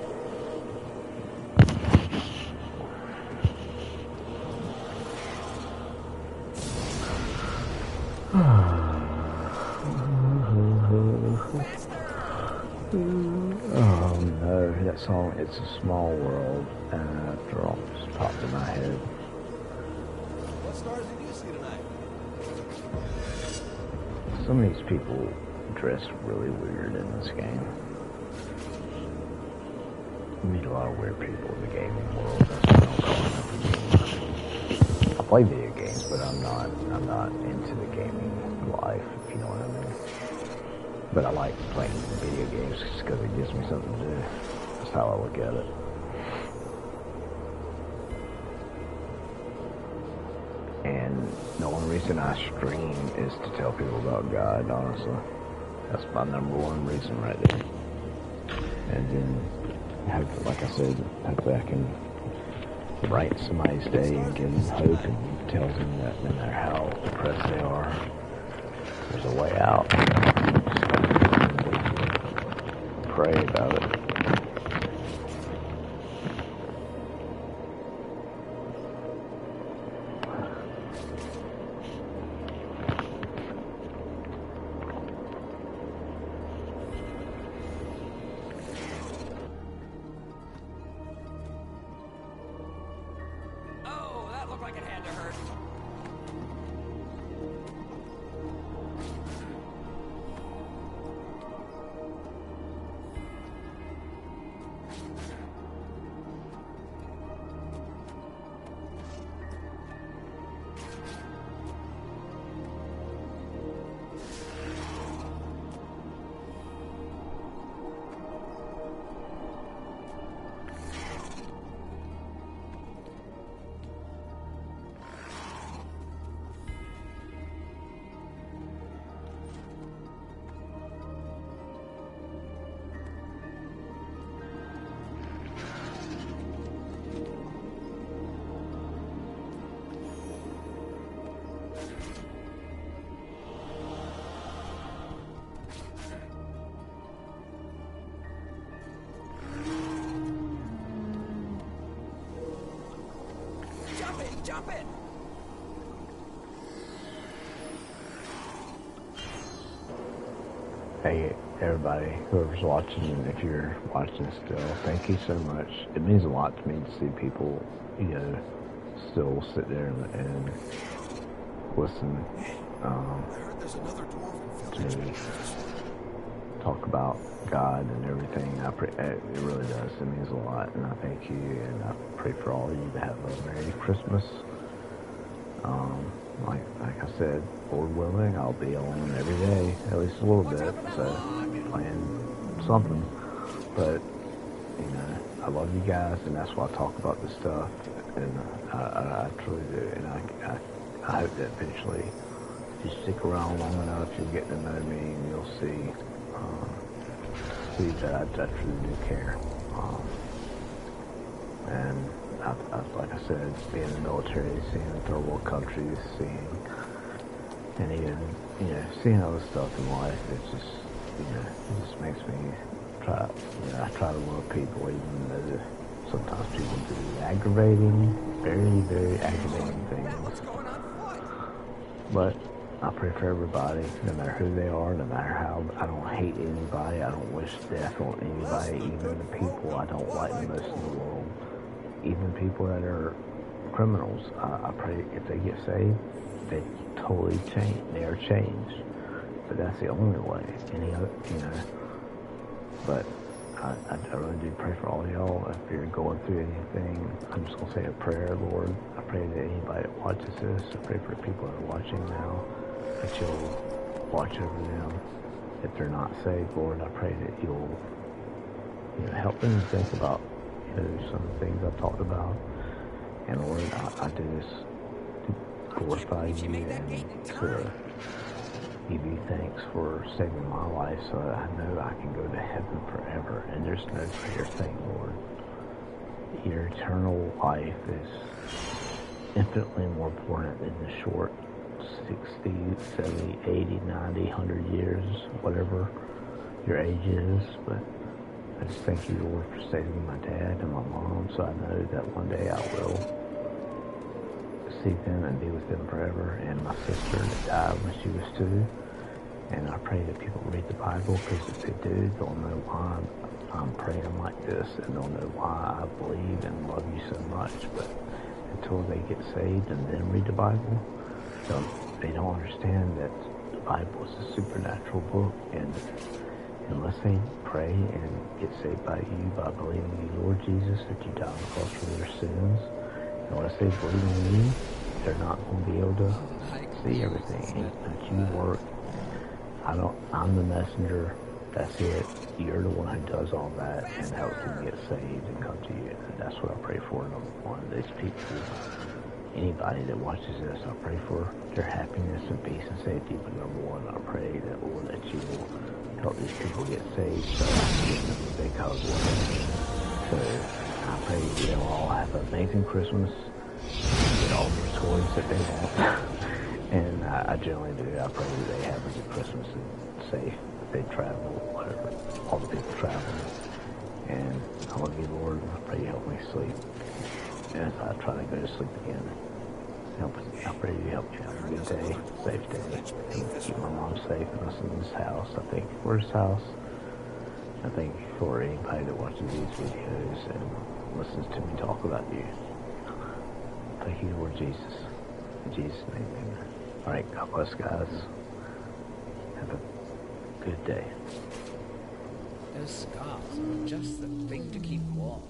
Oh no, that song, It's a Small World, after all, just popped in my head. What stars did you see tonight? Some of these people dress really weird in this game. You meet a lot of weird people in the gaming world. That's what I'm calling up a gamer. I play video games, but I'm not into the gaming life, if you know what I mean. But I like playing video games just because it gives me something to do. That's how I look at it. And the only reason I stream is to tell people about God, honestly. That's my number one reason right there. And then, hopefully, like I said, hopefully I can brighten somebody's day and give them hope and tell them that no matter how depressed they are, there's a way out. Just pray about it. jump it! Hey, everybody, whoever's watching, if you're watching still, thank you so much. It means a lot to me to see people, you know, still sit there and listen to talk about God and everything. It really does. It means a lot, and I thank you, and I pray for all of you to have a Merry Christmas. Like I said, Lord willing, I'll be on every day, at least a little bit, so playing something. But, you know, I love you guys, and that's why I talk about this stuff, and I truly do, and I hope that eventually, if you stick around long enough, you'll get to know me, and you'll see that I truly do care. And like I said, being in the military, seeing third world countries, and even, you know, seeing other stuff in life, it's just, you know, it just makes me try, you know, I try to love people, even though sometimes people do aggravating, very, very aggravating things. But I pray for everybody, no matter who they are, no matter how. I don't hate anybody, I don't wish death on anybody, even the people I don't like the most in the world. Even people that are criminals, I pray if they get saved, they totally change. They are changed. But that's the only way. Any other, you know. But I really do pray for all y'all. If you're going through anything, I'm just gonna say a prayer, Lord. I pray that anybody that watches this, I pray for the people that are watching now, that you'll watch over them. If they're not saved, Lord, I pray that you'll, you know, help them think about, you know, some of the things I've talked about. And Lord, I do this to glorify you and to give you thanks for saving my life so that I know I can go to heaven forever. And there's no greater thing, Lord. Your eternal life is infinitely more important than the short 60, 70, 80, 90, 100 years, whatever your age is. But I just thank you, Lord, for saving my dad and my mom, so I know that one day I will see them and be with them forever, and my sister that died when she was 2. And I pray that people read the Bible, because if they do, they'll know why I'm praying like this, and they'll know why I believe and love you so much. But until they get saved and then read the Bible, they don't understand that the Bible is a supernatural book, and unless they pray and get saved by you, by believing in you, Lord Jesus, that you died on the cross for their sins, unless they believe in you, they're not going to be able to see everything that you work. I'm the messenger, that's it. You're the one who does all that and helps them get saved and come to you. And that's what I pray for, number one. These people, anybody that watches this, I pray for their happiness and peace and safety. But number one, I pray that, Lord, that you will help these people get saved so I can give them a big hug. So I pray they'll all have an amazing Christmas, get all the toys that they want. And I generally do. I pray that they have a good Christmas and safe. They travel, whatever. All the people travel. And I love you, Lord. I pray you help me sleep. And if I try to go to sleep again, I pray you help me have a good day, safe day, and keep my mom safe and us in this house. I thank you for this house. I thank you for anybody that watches these videos and listens to me talk about you. Thank you, Lord Jesus. In Jesus' name, amen. Alright, God bless, guys. Have a good day. Those scars are just the thing to keep warm.